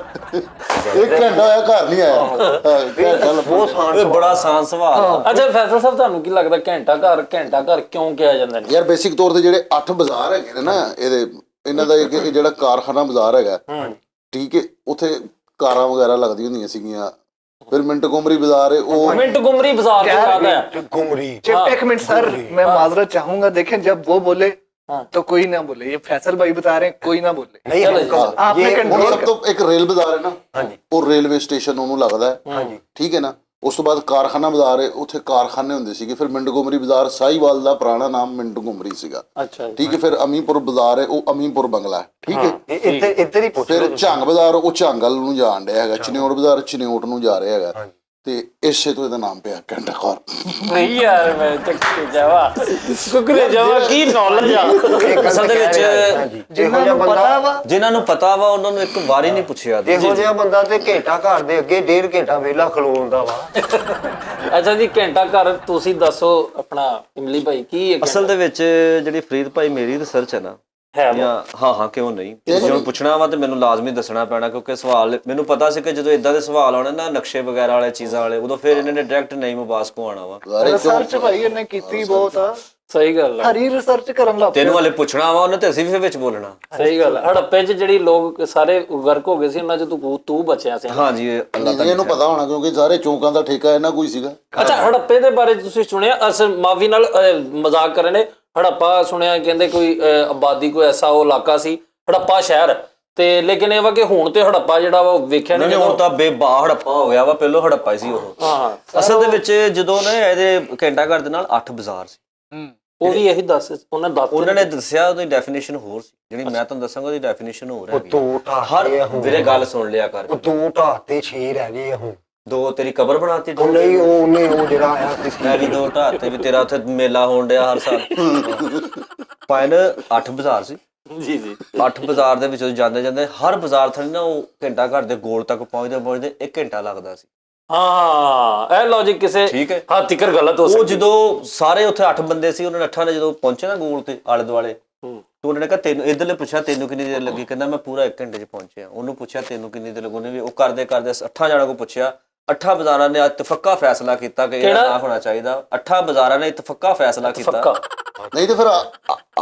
ਇੱਕ ਘੰਟਾ ਹੋਇਆ ਘਰ ਨਹੀਂ ਆਇਆ। ਘੰਟਾ ਬਹੁਤ ਸ਼ਾਨ ਇਹ ਬੜਾ ਆਸਾਨ ਸਵਾਲ ਆ। ਅੱਛਾ ਫੈਸਲਾ ਸਾਹਿਬ, ਤੁਹਾਨੂੰ ਕੀ ਲੱਗਦਾ ਘੰਟਾ ਘਰ ਕਿਉਂ ਕਿਹਾ ਜਾਂਦਾ ਨੇ? ਯਾਰ ਬੇਸਿਕ ਤੌਰ ਤੇ ਜਿਹੜੇ 8 ਬਾਜ਼ਾਰ ਹੈਗੇ ਨੇ ਨਾ ਇਹਨਾਂ ਦਾ ਇੱਕ ਜਿਹੜਾ ਕਾਰਖਾਨਾ ਬਾਜ਼ਾਰ ਹੈਗਾ, ਠੀਕ ਹੈ, ਉੱਥੇ ਕਾਰਾਂ ਵਗੈਰਾ ਲੱਗਦੀਆਂ ਹੁੰਦੀਆਂ ਸੀਗੀਆਂ। ਫਿਰ ਮਿੰਟ ਗੁਮਰੀ ਬਾਜ਼ਾਰ ਹੈ, ਉਹ ਮਿੰਟ ਗੁਮਰੀ ਬਾਜ਼ਾਰ ਦੀ ਬਾਤ ਹੈ। ਗੁਮਰੀ। एक मिनट सर, मैं माजरत चाहूंगा, देखें जब वो बोले तो कोई ना बोले, ये फैसल भाई बता रहे हैं, कोई ना बोले। ਨਹੀਂ आपने ਹੁਣ कंट्रोल ਸਭ ਤੋਂ ਇੱਕ ਰੇਲ ਬਾਜ਼ਾਰ ਹੈ ਨਾ, ਹਾਂਜੀ ਉਹ ਰੇਲਵੇ ਸਟੇਸ਼ਨ ਉਹਨੂੰ ਲੱਗਦਾ ਹੈ, ਹਾਂਜੀ ਠੀਕ ਹੈ ਨਾ। ਉਸ ਤੋਂ ਬਾਅਦ ਕਾਰਖਾਨਾ ਬਾਜ਼ਾਰ ਹੈ, ਉੱਥੇ ਕਾਰਖਾਨੇ ਹੁੰਦੇ ਸੀਗੇ। ਫਿਰ ਮਿੰਟ ਗੁਮਰੀ ਬਾਜ਼ਾਰ ਸਾਹੀਵਾਲ ਦਾ ਪੁਰਾਣਾ ਨਾਮ ਮਿੰਟ ਗੁਮਰੀ ਸੀਗਾ, ਅੱਛਾ ਜੀ। ਠੀਕ ਹੈ। ਫਿਰ ਅਮੀਪੁਰ ਬਾਜ਼ਾਰ ਹੈ, ਉਹ ਅਮੀਪੁਰ ਬੰਗਲਾ ਹੈ, ਠੀਕ ਹੈ। ਇਹ ਇੱਧਰ ਹੀ ਪੁੱਛ ਫਿਰ ਝੰਗ ਬਾਜ਼ਾਰ, ਉਹ ਝੰਗਲ ਨੂੰ ਜਾਣ ਡਿਆ ਹੈਗਾ। ਚਨਿਓਟ ਬਾਜ਼ਾਰ ਚਨਿਓਟ ਨੂੰ ਜਾ ਰਿਹਾ ਹੈਗਾ, ਤੇ ਇਸੇ ਤੋਂ ਇਹਦਾ ਨਾਮ ਪਿਆ ਘੰਟਾ ਘਰ। ਨਹੀਂ ਯਾਰ, ਮੈਂ ਕੁਕਰੇ ਜਾਵਾ ਕੀ ਨੌਲੇਜ ਆ। ਅਸਲ ਦੇ ਵਿੱਚ ਜਿਹੋ ਜਿਹਾ ਬੰਦਾ ਜਿਨ੍ਹਾਂ ਨੂੰ ਪਤਾ ਵਾ ਉਹਨਾਂ ਨੂੰ ਇੱਕ ਵਾਰੀ ਨਹੀਂ ਪੁੱਛਿਆ। ਜਿਹੋ ਜਿਹਾ ਬੰਦਾ ਤੇ ਘੰਟਾ ਘਰ ਦੇ ਅੱਗੇ 1.5 ਘੰਟਾ ਵਿਹਲਾ ਖਲੋਂਦਾ ਵਾ। ਅੱਛਾ ਜੀ, ਘੰਟਾ ਘਰ ਤੁਸੀਂ ਦੱਸੋ ਆਪਣਾ ਇਮਲੀ ਭਾਈ ਕੀ ਹੈ? ਅਸਲ ਦੇ ਵਿੱਚ ਜਿਹੜੀ ਫਰੀਦ ਭਾਈ ਮੇਰੀ ਰਿਸਰਚ ਹੈ ਨਾ, ਹੈ ਹਾਂ ਕਿਉਂ ਨਹੀਂ, ਜੇ ਹੁਣ ਪੁੱਛਣਾ ਵਾ ਤੇ ਮੈਨੂੰ ਲਾਜ਼ਮੀ ਦੱਸਣਾ ਪੈਣਾ, ਕਿਉਂਕਿ ਸਵਾਲ ਮੈਨੂੰ ਪਤਾ ਸੀ ਕਿ ਜਦੋਂ ਇਦਾਂ ਦੇ ਸਵਾਲ ਆਉਣੇ ਨਾ ਨਕਸ਼ੇ ਵਗੈਰਾ ਵਾਲੇ ਚੀਜ਼ਾਂ ਵਾਲੇ, ਉਦੋਂ ਫਿਰ ਇਹਨਾਂ ਨੇ ਡਾਇਰੈਕਟ ਨਹੀਂ ਮੁਬਾਸ ਕੋ ਆਣਾ ਵਾ। रिसर्च भाई इन्हें कीती बहुत आ, ਸਹੀ ਗੱਲ ਹੈ। हरी रिसर्च करन लग ਤੈਨੂੰ ਵਾਲੇ ਪੁੱਛਣਾ ਵਾ ਉਹਨੇ ਤੇ ਅਸੀਂ ਵੀ ਵਿੱਚ ਬੋਲਣਾ। ਸਹੀ ਗੱਲ ਹੈ। ਹੜੱਪੇ 'ਚ ਜਿਹੜੀ ਲੋਕ ਸਾਰੇ ਗਰਕ ਹੋ ਗਏ ਸੀ, ਉਹਨਾਂ 'ਚ ਤੂੰ ਬਚਿਆ ਸੀ। ਹਾਂਜੀ ਇਹਨੂੰ ਪਤਾ ਹੋਣਾ, ਕਿਉਂਕਿ ਸਾਰੇ ਚੌਂਕਾਂ ਦਾ ਠੇਕਾ ਇਹਨਾਂ ਕੋਈ ਸੀਗਾ। ਅੱਛਾ, ਹੜੱਪੇ ਦੇ ਬਾਰੇ ਤੁਸੀਂ ਸੁਣਿਆ? ਅਸਲ ਮਾਫੀ ਨਾਲ ਮਜ਼ਾਕ ਕਰ ਰਹੇ ਨੇ। ਹੜੱਪਾ ਸੁਣਿਆ ਕਹਿੰਦੇ ਕੋਈ ਆਬਾਦੀ ਕੋਈ ਐਸਾ ਉਹ ਇਲਾਕਾ ਸੀ ਹੜੱਪਾ ਸ਼ਹਿਰ, ਤੇ ਲੇਕਿਨ ਇਹ ਵਾ ਕਿ ਹੁਣ ਤੇ ਹੜੱਪਾ ਜਿਹੜਾ ਵਾ ਉਹ ਵੇਖਿਆ ਨਹੀਂ, ਹੁਣ ਤਾਂ ਬੇਬਾ ਹੜੱਪਾ ਹੋ ਗਿਆ ਵਾ, ਪਹਿਲੋਂ ਹੜੱਪਾ ਹੀ ਸੀ ਉਹ। ਹਾਂ, ਅਸਲ ਦੇ ਵਿੱਚ ਜਦੋਂ ਨਾ ਇਹਦੇ ਘੰਟਾ ਘਰ ਦੇ ਨਾਲ 8 ਬਾਜ਼ਾਰ ਸੀ, ਉਹ ਵੀ ਇਹੀ ਦੱਸ ਉਹਨਾਂ ਨੇ ਦੱਸਿਆ ਉਹਦੀ ਡੈਫੀਨੇਸ਼ਨ ਹੋਰ ਸੀ, ਜਿਹੜੀ ਮੈਂ ਤੁਹਾਨੂੰ ਦੱਸਾਂਗਾ ਉਹਦੀ ਡੈਫੀਨੇਸ਼ਨ ਹੋਰ ਹੈ। ਦੋ ਹਰ ਵੀਰੇ ਗੱਲ ਸੁਣ ਲਿਆ ਕਰ। ਉਹ 2 ਢਾਹ ਤੇ 6 ਰਹਿ ਗਏ ਆ ਹੁਣ। 2 ਤੇਰੀ ਕਬਰ ਬਣਾਤੀ, ਉਹ ਨਹੀਂ, ਉਹਨੇ ਉਹ ਜਿਹੜਾ ਆਇਆ ਮੈਂ ਵੀ 2 ਢਾਹ ਤੇ ਵੀ ਤੇਰਾ ਉੱਥੇ ਮੇਲਾ ਹੋਣ ਡਿਆ ਹਰ ਸਾਲ। ਪਾਇਨ 8 ਬਾਜ਼ਾਰ ਸੀ ਜੀ ਜੀ। 8 ਬਾਜ਼ਾਰ ਦੇ ਵਿੱਚੋਂ ਜਾਂਦੇ ਜਾਂਦੇ ਹਰ ਬਾਜ਼ਾਰ ਥਾਂ ਨਾ ਉਹ ਘੰਟਾ ਘਰ ਦੇ ਗੋਲ ਤੱਕ ਪਹੁੰਚਦੇ 1 ਘੰਟਾ ਲੱਗਦਾ ਸੀ। ਹਾਂ, ਇਹ ਲੌਜਿਕ ਕਿਸੇ ਠੀਕ ਹੈ, ਹੱਦ ਤੱਕ ਗਲਤ ਹੋ ਸਕਦਾ। ਉਹ ਜਦੋਂ ਸਾਰੇ ਉੱਥੇ 8 ਬੰਦੇ ਸੀ, ਉਹਨਾਂ ਨੇ 8 ਨੇ ਜਦੋਂ ਪਹੁੰਚੇ ਨਾ ਗੋਲ ਤੇ ਆਲੇ ਦੁਆਲੇ, ਤੇ ਉਹਨਾਂ ਨੇ ਕਿਹਾ ਤੈਨੂੰ ਇਧਰਲੇ ਪੁੱਛਿਆ ਤੈਨੂੰ ਕਿੰਨੀ ਦੇਰ ਲੱਗੀ, ਕਹਿੰਦਾ ਮੈਂ ਪੂਰਾ 1 ਘੰਟੇ 'ਚ ਪਹੁੰਚਿਆ। ਉਹਨੂੰ ਪੁੱਛਿਆ ਤੈਨੂੰ ਕਿੰਨੀ ਦੇਰ ਲੱਗੀ, ਉਹਨੇ ਵੀ ਉਹ ਕਰਦੇ 8 ਜਣਾਂ ਕੋ ਪੁੱਛਿਆ। 8 ਬਾਜ਼ਾਰਾਂ ਨੇ ਇਤਫਾਕਾ ਫੈਸਲਾ ਕੀਤਾ ਕਿ ਇਹ ਨਾ ਹੋਣਾ ਚਾਹੀਦਾ। 8 ਬਾਜ਼ਾਰਾਂ ਨੇ ਇਤਫਾਕਾ ਫੈਸਲਾ ਕੀਤਾ। ਨਹੀਂ ਤੇ ਫਿਰ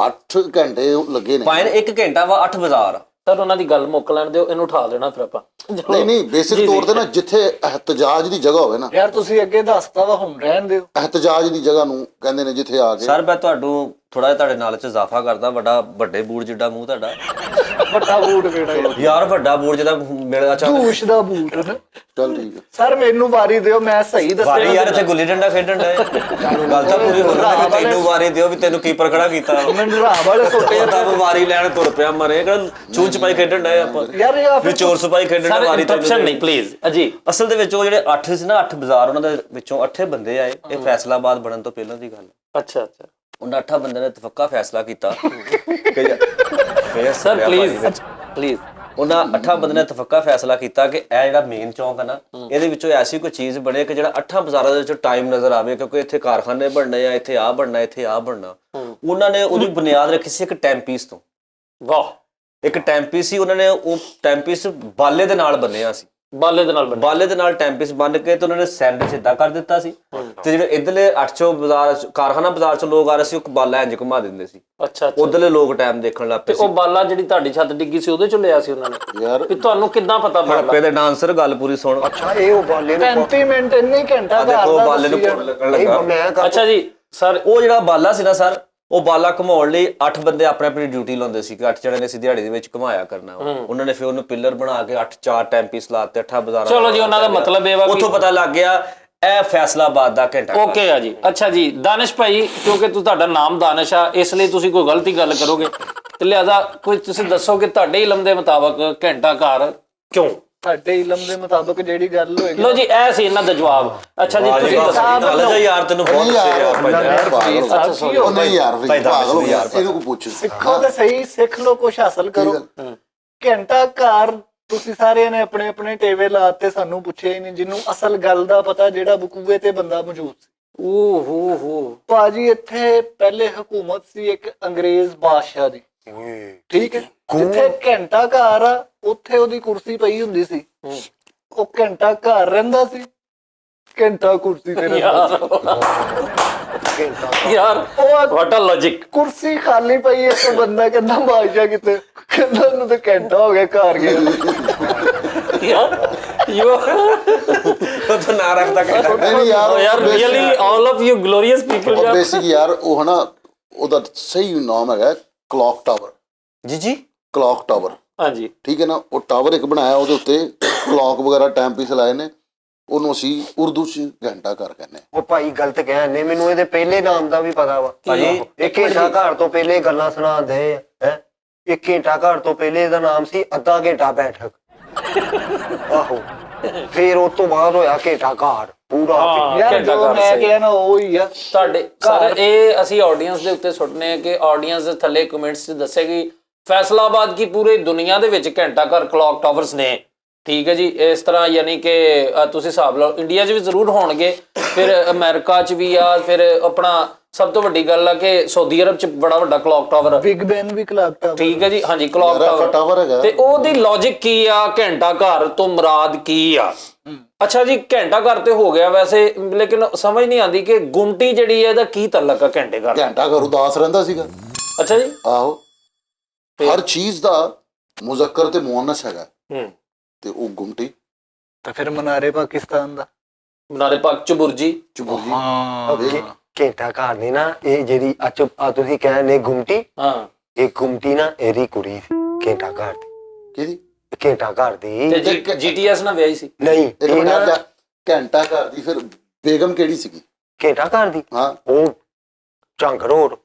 8 ਘੰਟੇ ਲੱਗੇ ਨੇ। ਪਾਇਨ 1 ਘੰਟਾ ਵਾ 8 ਬਾਜ਼ਾਰ। ਸਰ ਉਹਨਾਂ ਦੀ ਗੱਲ ਮੁੱਕ ਲੈਣ ਦਿਓ, ਇਹਨੂੰ ਉਠਾ ਲੈਣਾ ਫਿਰ ਆਪਾਂ। ਨਹੀਂ ਬੇਸਿਕ ਤੌਰ ਤੇ ਨਾ ਜਿੱਥੇ ਇhtਜਾਜ ਦੀ ਜਗ੍ਹਾ ਹੋਵੇ ਨਾ, यार तुसी अगे दसता वा हुण रहन दिओ। ਇhtਜਾਜ ਦੀ ਜਗ੍ਹਾ ਨੂੰ ਕਹਿੰਦੇ ਨੇ, ਜਿੱਥੇ ਆ ਕੇ। ਸਰ ਮੈਂ ਤੁਹਾਨੂੰ ਥੋੜਾ ਜਿਹਾ ਤੁਹਾਡੇ ਨਾਲ ਚ ਇਜ਼ਾਫਾ ਕਰਦਾ। ਵੱਡੇ ਬੂਟ ਜਿੱਡਾ ਮੂੰਹ ਤੁਹਾਡਾ। ਵੱਡਾ ਬੂਟ ਕਿਹੜਾ ਯਾਰ ਵੱਡਾ ਬੂਟ ਜਿਹਦਾ ਮਿਲਦਾ ਚਾਹ ਧੂਸ਼ ਦਾ ਬੂਟ ਨਾ। ਚੱਲ ਠੀਕ ਹੈ ਸਰ ਮੈਨੂੰ ਵਾਰੀ ਦਿਓ, ਮੈਂ ਸਹੀ ਦੱਸਿਆ। ਵਾਰੀ ਯਾਰ ਇੱਥੇ ਗੁੱਲੀ ਡੰਡਾ ਖੇਡਣ ਡਏ। ਗੱਲ ਤਾਂ ਪੂਰੀ ਹੋ ਰਹੀ ਹੈ, ਤੈਨੂੰ ਵਾਰੀ ਦਿਓ ਵੀ ਤੈਨੂੰ ਕੀਪਰ ਖੜਾ ਕੀਤਾ। ਮੈਨੂੰ ਰਾਹ ਵਾਲੇ ਸੋਟੇ ਉਹਦਾ ਵਾਰੀ ਲੈਣ ਤੁਰ ਪਿਆ ਮਰੇ, ਕਿਹੜਾ ਚੂਨ ਛਪਾਈ ਖੇਡਣ ਡਏ ਆਪਾਂ ਯਾਰ ਇਹ ਵੀ ਚੋਰ ਛਪਾਈ ਖੇਡਣ ਡਏ ਵਾਰੀ ਇੰਟਰਪਸ਼ਨ ਨਹੀਂ ਪਲੀਜ਼। ਅਜੀ ਅਸਲ ਦੇ ਵਿੱਚ ਉਹ ਜਿਹੜੇ 8 ਸੀ ਨਾ, 8 ਬਾਜ਼ਾਰ, ਉਹਨਾਂ ਦੇ ਵਿੱਚੋਂ 8 ਬੰਦੇ ਆਏ। ਇਹ ਫੈਸਲਾਬਾਦ ਬਣਨ ਤੋਂ ਪਹਿਲਾਂ ਦੀ ਗੱਲ। ਅੱਛਾ ਅੱਛਾ ਉਹਨਾਂ 8 ਬੰਦਿਆਂ ਨੇ ਇਤਫਾਕਾ ਫੈਸਲਾ ਕੀਤਾ ਕਿ ਸਰ ਪਲੀਜ਼ ਉਹਨਾਂ 8 ਬੰਦਿਆਂ ਨੇ ਇਤਫਾਕਾ ਫੈਸਲਾ ਕੀਤਾ ਕਿ ਇਹ ਜਿਹੜਾ ਮੇਨ ਚੌਂਕ ਹੈ ਨਾ, ਇਹਦੇ ਵਿੱਚੋਂ ਐਸੀ ਕੋਈ ਚੀਜ਼ ਬਣੇ ਕਿ ਜਿਹੜਾ 8 ਬਾਜ਼ਾਰਾਂ ਦੇ ਵਿੱਚੋਂ ਟਾਈਮ ਨਜ਼ਰ ਆਵੇ, ਕਿਉਂਕਿ ਇੱਥੇ ਕਾਰਖਾਨੇ ਬਣਨੇ ਆ, ਇੱਥੇ ਆ ਬਣਨਾ, ਇੱਥੇ ਆ ਬਣਨਾ। ਉਹਨਾਂ ਨੇ ਉਹਦੀ ਬੁਨਿਆਦ ਰੱਖੀ ਸੀ ਇੱਕ ਟੈਂਪੀਸ ਤੋਂ। ਵਾਹ, ਇੱਕ ਟੈਂਪੀਸ ਸੀ, ਉਹਨਾਂ ਨੇ ਉਹ ਟੈਂਪੀਸ ਬਾਲੇ ਦੇ ਨਾਲ ਬੰਨਿਆ ਸੀ। ਬਾਲੇ ਦੇ ਨਾਲ ਟੈਂਪੀਸ ਬੰਨ ਕੇ ਤੇ ਉਹਨਾਂ ਨੇ ਸੈਂਡ ਸਿੱਧਾ ਕਰ ਦਿੱਤਾ ਸੀ, ਤੇ ਜਿਹੜੇ ਇਧਰਲੇ 800 ਬਾਜ਼ਾਰ ਕਾਰਖਾਨਾ ਬਾਜ਼ਾਰ ਚੋਂ ਲੋਕ ਆ ਰਹੇ ਸੀ, ਉਹ ਬਾਲਾ ਇੰਜ ਘੁਮਾ ਦਿੰਦੇ ਸੀ। ਅੱਛਾ, ਉਧਰਲੇ ਲੋਕ ਟਾਈਮ ਦੇਖਣ ਲੱਗ ਪਏ ਤੇ ਉਹ ਬਾਲਾ ਜਿਹੜੀ ਤੁਹਾਡੀ ਛੱਤ ਡਿੱਗੀ ਸੀ ਉਹਦੇ ਚੋਂ ਲਿਆ ਸੀ ਉਹਨਾਂ ਨੇ ਯਾਰ। ਵੀ ਤੁਹਾਨੂੰ ਕਿੱਦਾਂ ਪਤਾ ਹੜੱਪੇ ਦੇ ਡਾਂਸਰ ਗੱਲ ਪੂਰੀ ਸੁਣ। ਅੱਛਾ, ਇਹ ਉਹ ਬਾਲੇ ਨੂੰ 35 ਮਿੰਟ ਇੰਨੇ ਘੰਟਾ ਦੇਖੋ ਘਰ ਦਾ ਬਾਲੇ ਨੂੰ ਦੱਸੀ ਪੁੱਟ ਲੱਗਣ ਲੱਗਾ। ਮੈਂ ਅੱਛਾ ਜੀ ਸਰ, ਉਹ ਜਿਹੜਾ ਬਾਲਾ ਸੀ ਨਾ ਸਰ, ਉਹ ਬਾਲਾ ਘੁਮਾਉਣ ਲਈ 8 ਬੰਦੇ ਆਪਣੇ ਆਪਣੀ ਡਿਊਟੀ ਲਾਉਂਦੇ ਸੀ ਕਿ 8 ਜਣੇ ਨੇ ਅਸੀਂ ਦਿਹਾੜੀ ਦੇ ਵਿੱਚ ਘੁਮਾਇਆ ਕਰਨਾ ਉਹਨਾਂ ਨੇ ਫਿਰ ਉਹਨੂੰ ਪਿੱਲਰ ਬਣਾ ਕੇ 4 ਟਾਈਮ ਪੀਸ ਲਾਤੇ 8 ਬਾਜ਼ਾਰਾਂ ਚਲੋ ਜੀ, ਉਹਨਾਂ ਦਾ ਮਤਲਬ ਇਹ ਵਾ ਉੱਥੋਂ ਪਤਾ ਲੱਗ ਗਿਆ ਇਹ ਫੈਸਲਾਬਾਦ ਦਾ ਘੰਟਾ ਓਕੇ ਆ ਜੀ। ਅੱਛਾ ਜੀ ਦਾਨਿਸ਼ ਭਾਈ, ਕਿਉਂਕਿ ਤੁਹਾਡਾ ਨਾਮ ਦਾਨਿਸ਼ ਆ ਇਸ ਲਈ ਤੁਸੀਂ ਕੋਈ ਗਲਤੀ ਗੱਲ ਕਰੋਗੇ ਤੇ ਲਿਆਦਾ ਕੋਈ ਤੁਸੀਂ ਦੱਸੋ ਕਿ ਤੁਹਾਡੇ ਇਲਮ ਦੇ ਮੁਤਾਬਕ ਘੰਟਾ ਘਰ ਕਿਉਂ? ਸਾਡੇ ਇਲਮ ਦੇ ਮੁਤਾਬਕ ਜਿਹੜੀ ਗੱਲ ਹੋਏਗੀ ਲੋ ਜੀ ਇਹ ਸੀ ਇਹਨਾਂ ਦਾ ਜਵਾਬ। ਅੱਛਾ ਜੀ ਤੁਸੀਂ ਦੱਸੋ। ਯਾਰ ਤੈਨੂੰ ਬਹੁਤ ਨਹੀਂ ਯਾਰ, ਸਾਥੀ ਉਹ ਨਹੀਂ ਯਾਰ ਵੀ ਭਾਈ ਦਾਨਿਸ਼ ਪਾਗਲ ਹੋ ਗਿਆ, ਯਾਰ, ਇਹਨੂੰ ਕੋ ਪੁੱਛ। ਸਿੱਖੋ ਤੇ ਸਹੀ, ਸਿੱਖ ਲੋ, ਕੁਛ ਹਾਸਲ ਕਰੋ। ਘੰਟਾ ਘਰ ਤੁਸੀਂ ਸਾਰਿਆਂ ਨੇ ਆਪਣੇ ਆਪਣੇ ਟੇਵੇ ਲਾਤੇ, ਸਾਨੂੰ ਪੁੱਛਿਆ ਹੀ ਨਹੀਂ। ਜਿਹਨੂੰ ਅਸਲ ਗੱਲ ਦਾ ਪਤਾ, ਜਿਹੜਾ ਬਕੂਵੇ ਤੇ ਬੰਦਾ ਮੌਜੂਦ ਸੀ। ਓ ਹੋ ਭਾਜੀ ਇੱਥੇ ਪਹਿਲੇ ਹਕੂਮਤ ਸੀ ਇੱਕ ਅੰਗਰੇਜ਼ ਬਾਦਸ਼ਾਹ ਦੀ, ਠੀਕ ਹੈ। ਜਿੱਥੇ ਘੰਟਾ ਘਰ ਆ ਉੱਥੇ ਉਹਦੀ ਕੁਰਸੀ ਪਈ ਹੁੰਦੀ ਸੀ। ਉਹ ਘੰਟਾ ਘਰ ਰਹਿੰਦਾ ਸੀ, ਘੰਟਾ ਕੁਰਸੀ ਤੇ ਰਹਿੰਦਾ ਸੀ। ਯਾਰ ਉਹ ਵਾਟ ਅ ਲੌਜਿਕ। ਕੁਰਸੀ ਖਾਲੀ ਪਈ ਹੈ ਤੇ ਬੰਦਾ ਕਹਿੰਦਾ ਬਾਦਸ਼ਾਹ ਕਿਤੇ, ਕਹਿੰਦਾ ਉਹਨੂੰ ਤੇ ਘੰਟਾ ਹੋ ਗਿਆ ਘਰ ਗਿਆ। ਯਾਰ ਯੂ ਉਹ ਤਾਂ ਨਾ ਰੱਖਦਾ ਘੰਟਾ। ਨਹੀਂ ਯਾਰ really all of you glorious people ਯਾਰ। ਬੇਸਿਕ ਯਾਰ ਉਹ ਹਨਾ ਉਹਦਾ ਸਹੀ ਨਾਮ ਹੈਗਾ ਕਲੌਕ ਟਾਵਰ। ਜੀ ਕਲੌਕ ਟਾਵਰ, ਹਾਂਜੀ ਠੀਕ ਹੈ ਨਾ। ਉਹ ਟਾਵਰ ਇੱਕ ਬਣਾਇਆ, ਉਹਦੇ ਉੱਤੇ ਕਲੌਕ ਵਗੈਰਾ ਟਾਈਮ ਪੀਸ ਲਾਏ ਨੇ, ਉਹਨੂੰ ਅਸੀਂ ਉਰਦੂ ਚ ਘੰਟਾ ਘਰ ਕਹਿੰਦੇ ਹਾਂ। ਉਹ ਭਾਈ ਗਲਤ ਕਹਿੰਦੇ, ਮੈਨੂੰ ਇਹਦੇ ਪਹਿਲੇ ਨਾਮ ਦਾ ਵੀ ਪਤਾ ਵਾ ਭਾਜੀ। ਇਹ ਘੰਟਾ ਘਰ ਤੋਂ ਪਹਿਲੇ ਗੱਲਾਂ ਸੁਣਾਉਂਦੇ ਹੈ। ਇਹ ਘੰਟਾ ਘਰ ਤੋਂ ਪਹਿਲੇ ਇਹਦਾ ਨਾਮ ਸੀ ਅੱਧਾ ਘੰਟਾ ਬੈਠਕ। ਆਹੋ, ਫਿਰ ਉਸ ਤੋਂ ਬਾਅਦ ਹੋਇਆ ਘੰਟਾ ਘਰ ਪੂਰਾ। ਯਾਰ ਘੰਟਾ ਜੋ ਘਰ ਮੈਂ ਸਹੀ। ਕਿਹਾ ਨਾ ਉਹ ਹੀ ਆ। ਤੁਹਾਡੇ ਸਰ ਇਹ ਅਸੀਂ ਆਡੀਅנס ਦੇ ਉੱਤੇ ਸੁੱਟਨੇ ਆ ਕਿ ਆਡੀਅנס ਦੇ ਥੱਲੇ ਕਮੈਂਟਸ 'ਚ ਦੱਸੇ ਕਿ ਫੈਸਲਾਬਾਦ ਕੀ ਪੂਰੀ ਦੁਨੀਆ ਦੇ ਵਿੱਚ ਘੰਟਾ ਘਰ ਕਲੌਕ ਟਾਵਰਸ ਨੇ, ਠੀਕ ਹੈ ਜੀ। ਇਸ ਤਰ੍ਹਾਂ ਯਾਨੀ ਕਿ ਤੁਸੀਂ ਹਿਸਾਬ ਲਓ ਇੰਡੀਆ 'ਚ ਵੀ ਜ਼ਰੂਰ ਹੋਣਗੇ, ਫਿਰ ਅਮਰੀਕਾ 'ਚ ਵੀ ਆ, ਫਿਰ ਆਪਣਾ ਸਭ ਤੋਂ ਵੱਡੀ ਗੱਲ ਆ ਕਿ ਸਾਊਦੀ ਅਰਬ 'ਚ ਬੜਾ ਵੱਡਾ ਕਲੌਕ ਟਾਵਰ, ਬਿਗ ਬੈਨ ਵੀ ਕਲੌਕ ਟਾਵਰ, ਠੀਕ ਹੈ ਜੀ। ਹਾਂਜੀ ਕਲੌਕ ਟਾਵਰ ਟਾਵਰ ਹੈਗਾ। ਤੇ ਉਹਦੀ ਲੌਜਿਕ ਕੀ ਆ, ਘੰਟਾ ਘਰ ਤੋਂ ਮੁਰਾਦ ਕੀ ਆ? ਅੱਛਾ ਜੀ ਘੰਟਾ ਘਰ ਤੇ ਹੋ ਗਿਆ ਵੈਸੇ, ਲੇਕਿਨ ਸਮਝ ਨਹੀਂ ਆਉਂਦੀ ਕਿ ਗੁੰਮਟੀ ਜਿਹੜੀ ਹੈ ਇਹਦਾ ਕੀ ਤਾਲੁਕ ਆ ਘੰਟੇ ਘਰ? ਘੰਟਾ ਘਰ ਉਦਾਸ ਰਹਿੰਦਾ ਸੀਗਾ। ਅੱਛਾ ਜੀ। ਆਹੋ, ਹਰ ਚੀਜ਼ ਦਾ ਮੁਜ਼ੱਕਰ ਤੇ ਮੁਅੰਨਸ ਹੈਗਾ, ਤੇ ਉਹ ਗੁੰਮਟੀ ਤਾਂ ਫਿਰ ਮਨਾਰੇ ਪਾਕਿਸਤਾਨ ਦਾ ਮਨਾਰੇ ਪਾਕ ਚ ਬੁਰਜੀ ਚੁਬੁਰਜੀ। ਘੰਟਾ ਘਰ ਨੇ ਨਾ ਇਹ ਜਿਹੜੀ ਆ ਤੁਸੀਂ ਕਹਿੰਦੇ ਗੁੰਮਟੀ, ਹਾਂ ਇਹ ਗੁੰਮਟੀ ਨਾ ਇਹਦੀ ਕੁੜੀ ਸੀ ਘੰਟਾ ਘਰ ਦੀ। ਕਿਹਦੀ? ਘੰਟਾ ਘਰ ਦੀ ਤੇ ਜੀਟੀਐਸ ਨਾਲ ਵਿਆਹੀ ਸੀ। ਨਹੀਂ, ਇੱਕ ਇਹ ਮਿੰਟ ਨਾ ਆ, ਘੰਟਾ ਘਰ ਦੀ ਫਿਰ ਬੇਗਮ ਕਿਹੜੀ ਸੀਗੀ? ਘੰਟਾ ਘਰ ਦੀ ਹਾਂ, ਉਹ ਝੰਗ ਰੋਡ।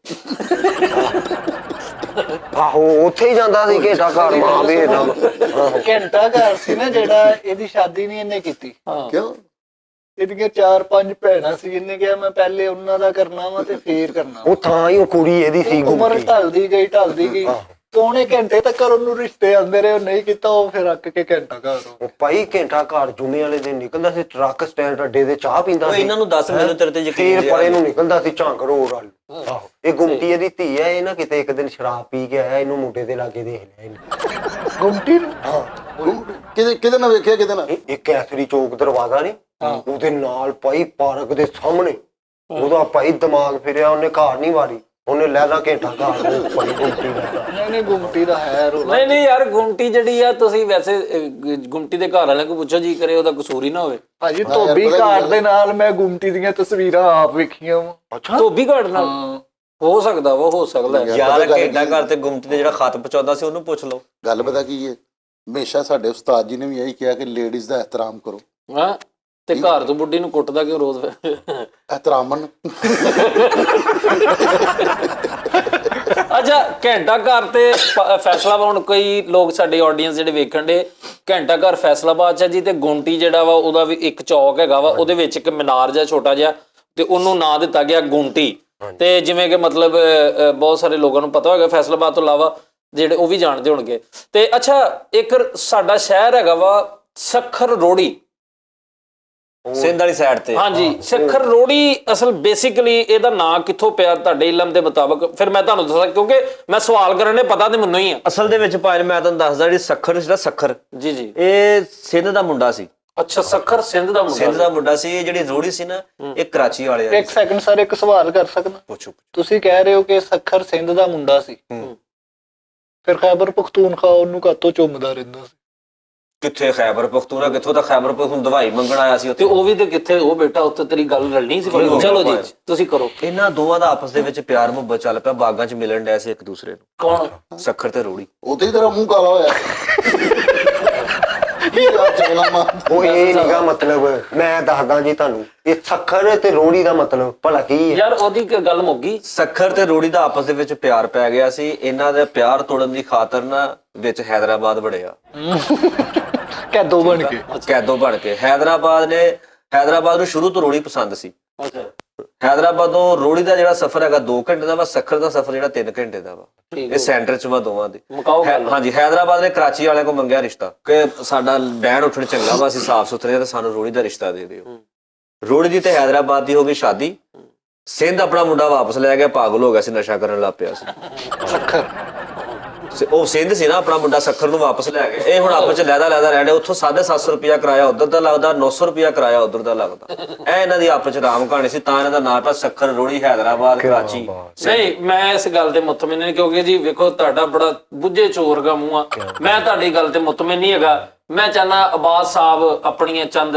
ਆਹੋ ਉੱਥੇ ਹੀ ਜਾਂਦਾ ਸੀ ਘੰਟਾ ਘਰ ਮਾਂ ਵੀ ਘੰਟਾ ਘਰ ਸੀ ਨਾ ਜਿਹੜਾ, ਇਹਦੀ ਸ਼ਾਦੀ ਨਹੀਂ ਇਹਨੇ ਕੀਤੀ। ਕਿਉਂ? ਇਹਦੀਆਂ 4-5 ਭੈਣਾਂ ਸੀ, ਇਹਨੇ ਕਿਹਾ ਮੈਂ ਪਹਿਲੇ ਉਹਨਾਂ ਦਾ ਕਰਨਾ ਵਾ ਤੇ ਫੇਰ ਕਰਨਾ। ਉਹ ਥਾਂ ਹੀ ਉਹ ਕੁੜੀ ਇਹਦੀ ਸੀ ਉਮਰ ਗੁੰਮਟੀ। ਢਲਦੀ ਗਈ। ਪੌਣੇ ਘੰਟੇ ਤੱਕ ਉਹਨੂੰ ਰਿਸ਼ਤੇ ਆਉਂਦੇ ਰਹੇ, ਉਹ ਨਹੀਂ ਕੀਤਾ, ਉਹ ਫਿਰ ਅੱਕ ਕੇ ਘੰਟਾ ਘਰ ਹੋ ਉਹ ਭਾਈ ਘੰਟਾ ਘਰ ਜੁਮੇ ਵਾਲੇ ਦਿਨ ਨਿਕਲਦਾ ਸੀ ਟਰੱਕ ਸਟੈਂਡ ਅੱਡੇ ਦੇ ਚਾਹ ਪੀਂਦਾ ਸੀ। ਇਹਨਾਂ ਨੂੰ ਦੱਸ, ਮੈਨੂੰ ਤੇਰੇ ਤੇ ਯਕੀਨ ਫੇਰ ਪਰੇ ਨੂੰ ਨਿਕਲਦਾ ਸੀ ਝੰਗ ਰੋਡ ਵੱਲ। ਆਹੋ, ਇਹ ਗੁੰਮਟੀ ਇਹਦੀ ਧੀ ਹੈ। ਇਹ ਨਾ ਕਿਤੇ ਇੱਕ ਦਿਨ ਸ਼ਰਾਬ ਪੀ ਕੇ ਆਇਆ, ਇਹਨੂੰ ਮੁੰਡੇ ਦੇ ਲਾਗੇ ਦੇਖ ਲਿਆ ਇਹਨੇ। ਗੁੰਮਟੀ ਨੂੰ ਕਿਹਦੇ ਨਾਲ ਵੇਖਿਆ, ਕਿਹਦੇ ਨਾਲ? ਇਹ ਕੈਸਰੀ ਚੌਕ ਦਰਵਾਜ਼ਾ ਨਹੀਂ, ਉਹਦੇ ਨਾਲ ਭਾਈ ਪਾਰਕ ਦੇ ਸਾਹਮਣੇ। ਉਹਦਾ ਭਾਈ ਦਿਮਾਗ ਫਿਰਿਆ, ਉਹਨੇ ਘਰ ਨਹੀਂ ਵਾਰੀ, ਉਹਨੇ ਲੈ ਲਾ ਘੰਟਾ ਘਰ ਨੂੰ ਭਾਈ ਗੁੰਮਟੀ ਦਾ। ਨਹੀਂ ਗੁੰਮਟੀ ਦਾ ਹੈ ਰੋਲਾ। ਨਹੀਂ ਯਾਰ ਗੁੰਮਟੀ ਜਿਹੜੀ ਆ, ਤੁਸੀਂ ਵੈਸੇ ਗੁੰਮਟੀ ਦੇ ਘਰ ਵਾਲਿਆਂ ਕੋਲ ਪੁੱਛੋ ਜੀ ਕਰੇ, ਉਹਦਾ ਕਸੂਰ ਹੀ ਨਾ ਹੋਵੇ। ਭਾਜੀ ਧੋਬੀ ਘਾਟ ਦੇ ਨਾਲ ਮੈਂ ਗੁੰਮਟੀ ਦੀਆਂ ਤਸਵੀਰਾਂ ਆਪ ਵੇਖੀਆਂ ਵਾ। ਧੋਬੀ ਘਾਟ ਨਾਲ ਹੋ ਸਕਦਾ ਵਾ, ਹੋ ਸਕਦਾ ਹੈ। ਯਾਰ ਘੰਟਾ ਘਰ ਤੇ ਗੁੰਮਟੀ ਦੇ ਜਿਹੜਾ ਖਤ ਪਹੁੰਚਾਉਂਦਾ ਸੀ ਉਹਨੂੰ ਪੁੱਛ ਲਓ। ਗੱਲ ਪਤਾ ਕੀ ਹੈ, ਹਮੇਸ਼ਾ ਸਾਡੇ ਉਸਤਾਦ ਜੀ ਨੇ ਵੀ ਇਹੀ ਕਿਹਾ ਕਿ ਲੇਡੀਜ਼ ਦਾ ਇਹਤਰਾਮ ਕਰੋ। ਹਾਂ ਤੇ ਘਰ ਤੋਂ ਬੁੱਢੀ ਨੂੰ ਕੁੱਟਦਾ ਕਿਉਂ ਰੋਜ਼? ਇਹਤਰਾਮਨ। ਅੱਛਾ ਘੰਟਾ ਘਰ ਤੇ ਫੈਸਲਾਬਾਦ, ਹੁਣ ਕਈ ਲੋਕ ਸਾਡੇ ਆਡੀਅנס ਜਿਹੜੇ ਵੇਖਣ ਦੇ, ਘੰਟਾ ਘਰ ਫੈਸਲਾਬਾਦ ਚ ਜੀ, ਤੇ ਗੁੰਮਟੀ ਜਿਹੜਾ ਵਾ ਉਹਦਾ ਵੀ ਇੱਕ ਚੌਕ ਹੈਗਾ ਵਾ, ਉਹਦੇ ਵਿੱਚ ਇੱਕ ਮੀਨਾਰ ਜਿਹਾ ਛੋਟਾ ਜਿਹਾ, ਤੇ ਉਹਨੂੰ ਨਾਂ ਦਿੱਤਾ ਗਿਆ ਗੁੰਮਟੀ। ਤੇ ਜਿਵੇਂ ਕਿ ਮਤਲਬ ਬਹੁਤ ਸਾਰੇ ਲੋਕਾਂ ਨੂੰ ਪਤਾ ਹੋਏਗਾ, ਫੈਸਲਾਬਾਦ ਤੋਂ ਇਲਾਵਾ ਜਿਹੜੇ ਉਹ ਵੀ ਜਾਣਦੇ ਹੋਣਗੇ। ਤੇ ਅੱਛਾ ਇੱਕ ਸਾਡਾ ਸ਼ਹਿਰ ਹੈਗਾ ਵਾ ਸੱਖਰ ਰੋੜੀ, ਸਿੰਧ ਵਾਲੀ ਸਾਈਡ ਤੇ। ਹਾਂਜੀ ਸੱਖਰ ਰੋੜੀ, ਅਸਲ ਬੇਸਿਕਲੀ ਇਹਦਾ ਨਾਂ ਕਿੱਥੋਂ ਪਿਆ ਤੁਹਾਡੇ ਇਲਮ ਦੇ ਮੁਤਾਬਕ? ਫਿਰ ਮੈਂ ਤੁਹਾਨੂੰ ਦੱਸਾਂ, ਕਿਉਂਕਿ ਮੈਂ ਸਵਾਲ ਕਰਨ ਦੇ ਪਤਾ ਤੇ ਮੈਨੂੰ ਹੀ ਆ। ਅਸਲ ਦੇ ਵਿੱਚ ਭਾਈ ਮੈਂ ਤੁਹਾਨੂੰ ਦੱਸਦਾ, ਜਿਹੜੀ ਸੱਖਰ ਸੀ ਨਾ, ਸੱਖਰ ਜੀ ਇਹ ਸਿੰਧ ਦਾ ਮੁੰਡਾ ਸੀ। ਅੱਛਾ ਸੱਖਰ ਸਿੰਧ ਦਾ ਮੁੰਡਾ? ਸਿੰਧ ਦਾ ਮੁੰਡਾ ਸੀ। ਇਹ ਜਿਹੜੀ ਰੋੜੀ ਸੀ ਨਾ, ਇਹ ਕਰਾਚੀ ਵਾਲੇ ਇੱਕ ਸੈਕਿੰਡ ਸਰ, ਇੱਕ ਸਵਾਲ ਕਰ ਸਕਦਾ? ਪੁੱਛੋ। ਤੁਸੀਂ ਕਹਿ ਰਹੇ ਹੋ ਕਿ ਸੱਖਰ ਸਿੰਧ ਦਾ ਮੁੰਡਾ ਸੀ, ਫਿਰ ਖੈਬਰ ਪਖਤੂਨਖਵਾ ਉਹਨੂੰ ਕਾਤੋਂ ਚੁੰਮਦਾ ਰਹਿੰਦਾ ਸੀ? ਕਿੱਥੇ ਖੈਬਰ ਪਖਤੂਰਾ, ਕਿੱਥੋਂ ਦਾ ਖੈਬਰ ਪਖਤੂਨ ਦਵਾਈ ਮੰਗਣ ਆਇਆ ਸੀ ਤੇ ਉੱਥੇ। ਉਹ ਵੀ ਤੇ ਕਿੱਥੇ ਉਹ ਬੇਟਾ ਉੱਥੇ ਤੇਰੀ ਗੱਲ ਰਲਣੀ ਸੀ। ਕੋਈ ਚਲੋ ਜੀ ਹੋਇਆ। ਤੁਸੀਂ ਕਰੋ। ਇਹਨਾਂ ਦੋਵਾਂ ਦਾ ਆਪਸ ਦੇ ਵਿੱਚ ਪਿਆਰ ਮੁਹੱਬਤ ਚੱਲ ਪਿਆ, ਬਾਗਾਂ 'ਚ ਮਿਲਣ ਡਿਆ ਸੀ ਇੱਕ ਦੂਸਰੇ ਨੂੰ, ਕੌਣ? ਸੱਖਰ ਤੇ ਰੋੜੀ। ਉਤੇ ਹੀ ਤੇਰਾ ਮੂੰਹ ਕਾਲਾ ਹੋਇਆ ਕੀ ਯਾਰ ਚਗਲਾ ਮਾਰ ਉਹ ਇਹ ਨੀਗਾ ਮਤਲਬ, ਮੈਂ ਦੱਸਦਾ ਜੀ ਤੁਹਾਨੂੰ, ਇਹ ਸੱਖਰ ਤੇ ਰੋੜੀ ਦਾ ਮਤਲਬ ਭਲਾ ਕੀ ਹੈ? ਯਾਰ ਉਹਦੀ ਗੱਲ ਮੁੱਕ ਗਈ। ਸੱਖਰ ਤੇ ਰੋੜੀ ਦਾ ਆਪਸ ਦੇ ਵਿੱਚ ਪਿਆਰ ਪੈ ਗਿਆ ਸੀ। ਇਹਨਾਂ ਦਾ ਪਿਆਰ ਤੋੜਨ ਦੀ ਖਾਤਰ ਨਾ ਵਿੱਚ ਹੈਦਰਾਬਾਦ ਵੜਿਆ, ਕੈਦੋ ਬਣ ਕੇ। ਕੈਦੋਂ ਬਣ ਕੇ। ਹੈਦਰਾਬਾਦ ਨੂੰ ਸ਼ੁਰੂ ਤੋਂ ਰੋੜੀ ਪਸੰਦ ਸੀ। ਅੱਛਾ ਹੈਦਰਾਬਾਦੋਂ ਰੋੜੀ ਦਾ ਜਿਹੜਾ ਸਫ਼ਰ ਹੈਗਾ 2 ਘੰਟੇ ਦਾ ਵਾ, ਸੱਖਰ ਦਾ ਸਫ਼ਰ ਜਿਹੜਾ 3 ਘੰਟੇ ਦਾ ਵਾ। ਠੀਕ ਇਹ ਸੈਂਟਰ 'ਚ ਵਾ ਦੋਵਾਂ ਦੇ। ਮੁਕਾਓ ਗੱਲ। ਹਾਂਜੀ, ਹੈਦਰਾਬਾਦ ਨੇ ਕਰਾਚੀ ਵਾਲਿਆਂ ਕੋਲ ਮੰਗਿਆ ਰਿਸ਼ਤਾ ਕਿ ਸਾਡਾ ਬੈਣ ਉੱਠਣ ਚੰਗਾ ਵਾ, ਅਸੀਂ ਸਾਫ਼ ਸੁਥਰੇ ਆ ਤੇ ਸਾਨੂੰ ਰੋੜੀ ਦਾ ਰਿਸ਼ਤਾ ਦੇ ਦਿਓ। ਰੋੜੀ ਦੀ ਤੇ ਹੈਦਰਾਬਾਦ ਦੀ ਹੋ ਗਈ ਸ਼ਾਦੀ। ਸਿੰਧ ਆਪਣਾ ਮੁੰਡਾ ਵਾਪਸ ਲੈ ਗਿਆ, ਪਾਗਲ ਹੋ ਗਿਆ ਸੀ, ਨਸ਼ਾ ਕਰਨ ਲੱਗ ਪਿਆ ਸੀ। ਉਹ ਸਿੰਧ ਸੀ ਨਾ, ਆਪਣਾ ਮੁੰਡਾ ਸੱਖਰ ਨੂੰ ਵਾਪਸ ਲੈ ਗਏ। ਇਹ ਹੁਣ ਆਪਸ ਚ ਲੈਦਾ ਰਹਿੰਦੇ। ਉੱਥੋਂ 750 ਰੁਪਇਆ ਕਿਰਾਇਆ ਉਧਰ ਦਾ ਲੱਗਦਾ, 900 ਰੁਪਇਆ ਕਿਰਾਇਆ ਉਧਰ ਦਾ ਲੱਗਦਾ। ਇਹ ਇਹਨਾਂ ਦੀ ਆਪਸ ਚ ਰਾਮ ਕਹਾਣੀ ਸੀ, ਤਾਂ ਇਹਨਾਂ ਦਾ ਨਾਂ ਪਿਆ ਸੱਖਰ ਰੋੜੀ ਹੈਦਰਾਬਾਦ ਕਰਾਚੀ। ਨਹੀਂ, ਮੈਂ ਇਸ ਗੱਲ ਤੇ ਮੁਤਮਿਨ ਨਹੀਂ, ਕਿਉਂਕਿ ਜੀ ਵੇਖੋ ਤੁਹਾਡਾ ਬੜਾ ਬੁੱਝੇ ਚੋਰ ਦਾ ਮੂੰਹ ਆ। ਮੈਂ ਤੁਹਾਡੀ ਗੱਲ ਤੇ ਮੁਤਮਿਨ ਨਹੀਂ ਹੈਗਾ। ਮੈਂ ਚਾਹਨਾ ਅਬਾਸ ਸਾਹਿਬ ਆਪਣੀਆਂ ਚੰਦ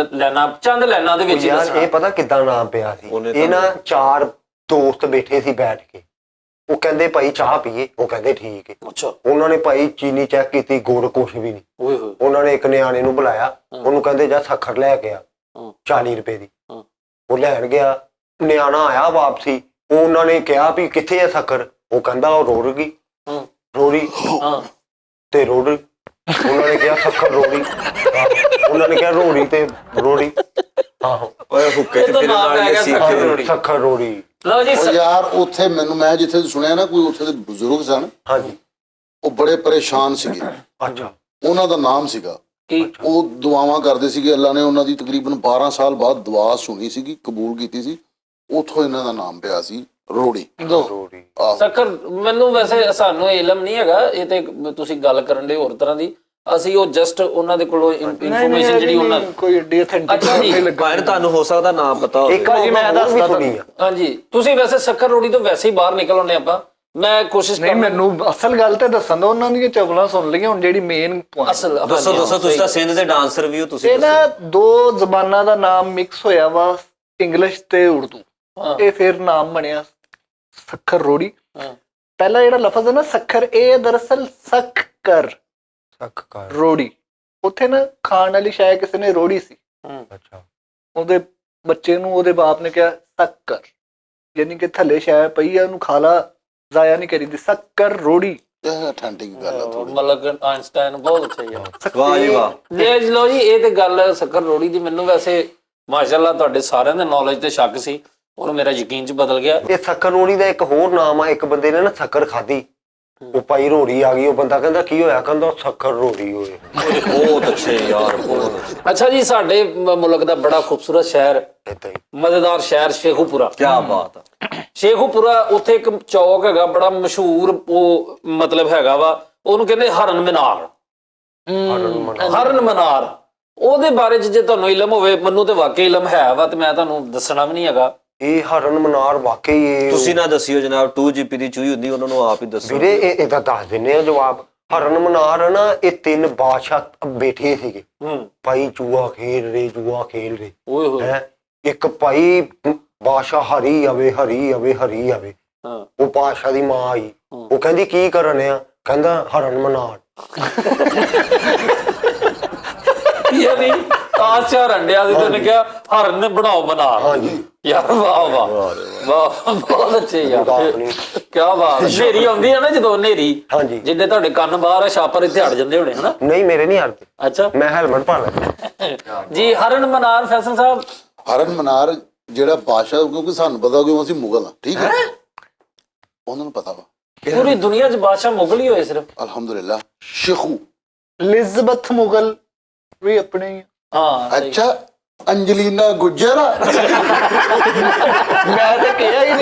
ਲੈਣਾ ਦੇ ਵਿੱਚ ਹੀ ਯਾਰ ਦੱਸਣਾ। ਇਹ ਪਤਾ ਕਿੱਦਾਂ ਨਾਮ ਪਿਆ ਸੀ? ਉਹਨੇ ਇਹ ਨਾ 4 ਦੋਸਤ ਬੈਠੇ ਸੀ ਬੈਠ ਕੇ, ਉਹ ਕਹਿੰਦੇ ਭਾਈ ਚਾਹ ਪੀਏ, ਉਹ ਕਹਿੰਦੇ ਠੀਕ ਹੈ। ਅੱਛਾ। ਉਹਨਾਂ ਨੇ ਭਾਈ ਚੀਨੀ ਚੈੱਕ ਕੀਤੀ, ਗੁੜ ਕੁਛ ਵੀ ਨਹੀਂ। ਓਏ ਹੋਏ। ਉਹਨਾਂ ਨੇ ਇੱਕ ਨਿਆਣੇ ਨੂੰ ਬੁਲਾਇਆ, ਉਹਨੂੰ ਕਹਿੰਦੇ ਜਾ ਸੱਖਰ ਲੈ ਕੇ ਆ 40 ਰੁਪਏ ਦੀ। ਉਹ ਲੈਣ ਗਿਆ, ਨਿਆਣਾ ਆਇਆ ਵਾਪਸੀ, ਉਹਨਾਂ ਨੇ ਕਿਹਾ ਵੀ ਕਿੱਥੇ ਆ ਸੱਖਰ? ਉਹ ਕਹਿੰਦਾ ਉਹ ਰੋੜ ਗਈ ਰੋੜੀ ਤੇ ਰੋੜ। ਉਹਨਾਂ ਨੇ ਕਿਹਾ ਸੱਖਰ ਰੋੜੀ, ਉਹਨਾਂ ਨੇ ਕਿਹਾ ਰੋੜੀ ਤੇ ਰੋੜੀ। ਆਹੋ ਓਏ ਹੁੱਕੇ ਚ ਫਿਰਨ ਵਾਲੀ ਸੀ ਰੋੜੀ। ਸੱਖਰ ਰੋੜੀ। ਲਓ ਜੀ ਉਹ ਯਾਰ ਉੱਥੇ ਮੈਂ ਜਿੱਥੇ ਸੁਣਿਆ ਨਾ, ਕੋਈ ਉੱਥੇ ਦੇ ਬਜ਼ੁਰਗ ਸਨ, ਹਾਂਜੀ। ਉਹ ਬੜੇ ਪਰੇਸ਼ਾਨ ਸੀਗੇ। ਅੱਛਾ। ਉਹਨਾਂ ਦਾ ਨਾਮ ਸੀਗਾ, ਕੀ? ਉਹ ਦੁਆਵਾਂ ਕਰਦੇ ਸੀਗੇ, ਅੱਲਾ ਨੇ ਉਹਨਾਂ ਦੀ ਤਕਰੀਬਨ 12 ਸਾਲ ਬਾਅਦ ਦੁਆ ਸੁਣੀ ਸੀਗੀ, ਕਬੂਲ ਕੀਤੀ ਸੀ। ਉੱਥੋਂ ਇਹਨਾਂ ਦਾ ਨਾਮ ਪਿਆ ਸੀ ਰੋੜੀ। ਰੋੜੀ। ਆਹੋ। ਸੱਖਰ ਮੈਨੂੰ ਵੈਸੇ ਸਾਨੂੰ ਇਲਮ ਨਹੀਂ ਹੈਗਾ, ਇਹ ਤੇ ਤੁਸੀਂ ਗੱਲ ਕਰਨ ਦੇ ਹੋਰ ਤਰ੍ਹਾਂ ਦੀ। ਅਸੀਂ ਉਹ ਜਸਟ ਉਹਨਾਂ ਦੇ ਕੋਲੋਂ ਇਨਫੋਰਮੇਸ਼ਨ ਜਿਹੜੀ ਉਹਨਾਂ ਕੋਈ ਏਡੀ ਅਥੈਂਟਿਕ ਅੱਛਾ ਜੀ। ਨਹੀਂ ਲੱਗਾ। ਭਾਵੇਂ ਤੁਹਾਨੂੰ ਹੋ ਸਕਦਾ ਨਾਮ ਪਤਾ ਹੋਵੇ। ਇੱਕ ਵਾਰੀ ਮੈਂ ਦੱਸਦਾ ਤੁਹਾਨੂੰ। ਹਾਂਜੀ, ਤੁਸੀਂ ਵੈਸੇ ਸੱਖਰ ਰੋੜੀ ਤੋਂ ਵੈਸੇ ਹੀ ਬਾਹਰ ਨਿਕਲ ਆਉਂਦੇ ਆਪਾਂ। ਮੈਂ ਕੋਸ਼ਿਸ਼ ਨਹੀਂ, ਕਰਦਾ ਮੈਨੂੰ ਅਸਲ ਗੱਲ ਤੇ ਦੱਸਣ ਦਾ, ਉਹਨਾਂ ਦੀਆਂ ਚਵਲਾਂ ਸੁਣ ਲਈਆਂ। ਹੁਣ ਜਿਹੜੀ ਮੇਨ ਪੁਆਇੰਟ, ਅਸਲ ਦੱਸੋ ਤੁਸੀਂ ਤਾਂ ਸਿੰਧ ਦੇ ਡਾਂਸਰ ਵੀ ਹੋ ਤੁਸੀਂ। ਇਹ ਨਾ 2 ਜ਼ਬਾਨਾਂ ਦਾ ਨਾਮ ਮਿਕਸ ਹੋਇਆ ਵਾ, ਇੰਗਲਿਸ਼ ਤੇ ਉਰਦੂ। ਇਹ ਫਿਰ ਨਾਮ ਬਣਿਆ ਸੱਖਰ ਰੋੜੀ। ਪਹਿਲਾ ਜਿਹੜਾ ਲਫ਼ਜ਼ ਹੈ ਨਾ ਸੱਖਰ, ਇਹ ਦਰਅਸਲ ਸੱਖਰ ਰੋੜੀ। ਉੱਥੇ ਨਾ ਖਾਣ ਵਾਲੀ ਸ਼ਾਇਦ ਕਿਸੇ ਨੇ ਰੋੜੀ ਸੀ। ਅੱਛਾ। ਉਹਦੇ ਬੱਚੇ ਨੂੰ ਉਹਦੇ ਬਾਪ ਨੇ ਕਿਹਾ ਸੱਕਰ, ਯਾਨੀ ਕਿ ਥੱਲੇ ਸ਼ਾਇਦ ਪਈ ਆ, ਉਹਨੂੰ ਖਾ ਲਾ, ਜ਼ਾਇਆ ਨਹੀਂ ਕਰੀਦੀ। ਸੱਕਰ ਰੋੜੀ। ਇਹ ਅਥੈਂਟਿਕ ਗੱਲ ਆ ਥੋੜੀ। ਮਤਲਬ ਆਇਨਸਟਾਈਨ ਬਹੁਤ ਅੱਛਾ ਯਾਰ। ਵਾਹ ਜੀ ਵਾਹ। ਲਓ ਜੀ, ਇਹ ਤੇ ਗੱਲ ਸੱਖਰ ਰੋੜੀ ਦੀ ਮੈਨੂੰ ਵੈਸੇ ਮਾਸ਼ਾਅੱਲਾ ਤੁਹਾਡੇ ਸਾਰਿਆਂ ਦੇ ਨੌਲੇਜ ਤੇ ਸ਼ੱਕ ਸੀ, ਔਰ ਮੇਰਾ ਯਕੀਨ ਚ ਬਦਲ ਗਿਆ। ਇਹ ਸੱਕਰ ਰੋੜੀ ਦਾ ਇੱਕ ਹੋਰ ਨਾਮ ਆ। ਇੱਕ ਬੰਦੇ ਨੇ ਨਾ ਸੱਕਰ ਖਾਧੀ, ਉਹ ਭਾਈ ਰੋੜੀ ਆ ਗਈ। ਉਹ ਬੰਦਾ ਕਹਿੰਦਾ ਕੀ ਹੋਇਆ? ਕਹਿੰਦਾ ਸੱਕਰ ਰੋੜੀ ਹੋਏ। ਬਹੁਤ ਅੱਛੇ ਯਾਰ, ਬਹੁਤ ਅੱਛੇ। ਅੱਛਾ ਜੀ, ਸਾਡੇ ਮੁਲਕ ਦਾ ਬੜਾ ਖੂਬਸੂਰਤ ਸ਼ਹਿਰ, ਏਦਾਂ ਹੀ। ਮਜ਼ੇਦਾਰ ਸ਼ਹਿਰ ਸ਼ੇਖੂਪੁਰਾ। ਕੀ ਬਾਤ ਆ। ਸ਼ੇਖੂਪੁਰਾ ਉੱਥੇ ਇੱਕ ਚੌਕ ਹੈਗਾ ਬੜਾ ਮਸ਼ਹੂਰ, ਉਹ ਮਤਲਬ ਹੈਗਾ ਵਾ, ਉਹਨੂੰ ਕਹਿੰਦੇ ਹਰਨ ਮਨਾਰ। ਹਰਨ ਮਨਾਰ, ਉਹਦੇ ਬਾਰੇ ਚ ਜੇ ਤੁਹਾਨੂੰ ਇਲਮ ਹੋਵੇ, ਮੈਨੂੰ ਤੇ ਵਾਕਈ ਇਲਮ ਹੈ ਵਾ, ਤੇ ਮੈਂ ਤੁਹਾਨੂੰ ਦੱਸਣਾ ਵੀ ਨਹੀਂ ਹੈਗਾ। ਇਹ ਹਰਨ ਮਨਾਰ ਵਾਕਈ ਇਹ ਤੁਸੀਂ ਨਾ ਦੱਸਿਓ ਜਨਾਬ, 2GB ਦੀ ਚੂਹੀ ਹੁੰਦੀ, ਉਹਨਾਂ ਨੂੰ ਆਪ ਹੀ ਦੱਸੋ। ਵੀਰੇ ਇਹਦਾ ਦੱਸ ਦਿੰਨੇ ਆ ਜਵਾਬ। ਹਰਨ ਮਨਾਰ ਨਾ, ਇਹ 3 ਬਾਦਸ਼ਾਹ ਬੈਠੇ ਸੀਗੇ। ਭਾਈ ਜੂਆ ਖੇਲ ਰਹੇ ਓਏ ਹੋਏ। ਹੈ। ਇੱਕ ਭਾਈ ਬਾਦਸ਼ਾਹ ਹਰੀ ਆਵੇ ਹਰੀ ਆਵੇ ਹਰੀ ਆਵੇ। ਉਹ ਬਾਦਸ਼ਾਹ ਦੀ ਮਾਂ ਆਈ, ਉਹ ਕਹਿੰਦੀ ਕੀ ਕਰਨ ਆ? ਕਹਿੰਦਾ ਹਰਨ ਮਨਾਰ। ਯਾਨੀ ਆਸ਼ਾ ਰੰਡਿਆ ਸੀ, ਤੇ ਕਿਹਾ ਹਰਨ ਬਣਾਓ ਮਨਾਰ। ਹਾਂਜੀ। ਯਾਰ ਵਾਹ ਵਾਹ ਵਾਹ, ਬਹੁਤ ਅੱਛੇ ਯਾਰ, ਕੀ ਬਾਤ। ਹਨੇਰੀ ਆਉਂਦੀ ਹੈ ਨਾ ਜਦੋਂ, ਹਨੇਰੀ ਹਾਂਜੀ। ਜਿੱਡੇ ਤੁਹਾਡੇ ਕੰਨ ਬਾਹਰ ਆ, ਛਾਪਰ ਇੱਥੇ ਹਟ ਜਾਂਦੇ ਹੋਣੇ ਹਨਾ? ਨਹੀਂ ਮੇਰੇ ਨਹੀਂ ਹਰਦੇ, ਅੱਛਾ ਮੈਂ ਹੈਲਮਟ ਪਾ ਲਿਆ ਜੀ। ਹਰਨ ਮਨਾਰ ਫੈਸਲ ਸਾਹਿਬ, ਹਰਨ ਮਨਾਰ ਜਿਹੜਾ ਬਾਦਸ਼ਾਹ, ਕਿਉਂਕਿ ਸਾਨੂੰ ਪਤਾ ਕਿ ਅਸੀਂ ਮੁਗਲ ਆ, ਠੀਕ ਹੈ, ਉਹਨਾਂ ਨੂੰ ਪਤਾ ਵਾ। ਪੂਰੀ ਦੁਨੀਆ 'ਚ ਬਾਦਸ਼ਾਹ ਮੁਗਲ ਹੀ ਹੋਏ ਸਿਰਫ। ਅਲਹਮਦੁਲਿਲਾ। ਸ਼ੇਖੂ ਲਿਜ਼ਬਤ ਮੁਗਲ ਵੀ ਆਪਣੇ ਹੀ ਆ। ਹਾਂ ਸਹੀ। ਅੱਛਾ, ਅੰਜਲੀਨਾ ਗੁੱਜਰ ਮੈਂ ਤਾਂ ਕਿਹਾ ਹੀ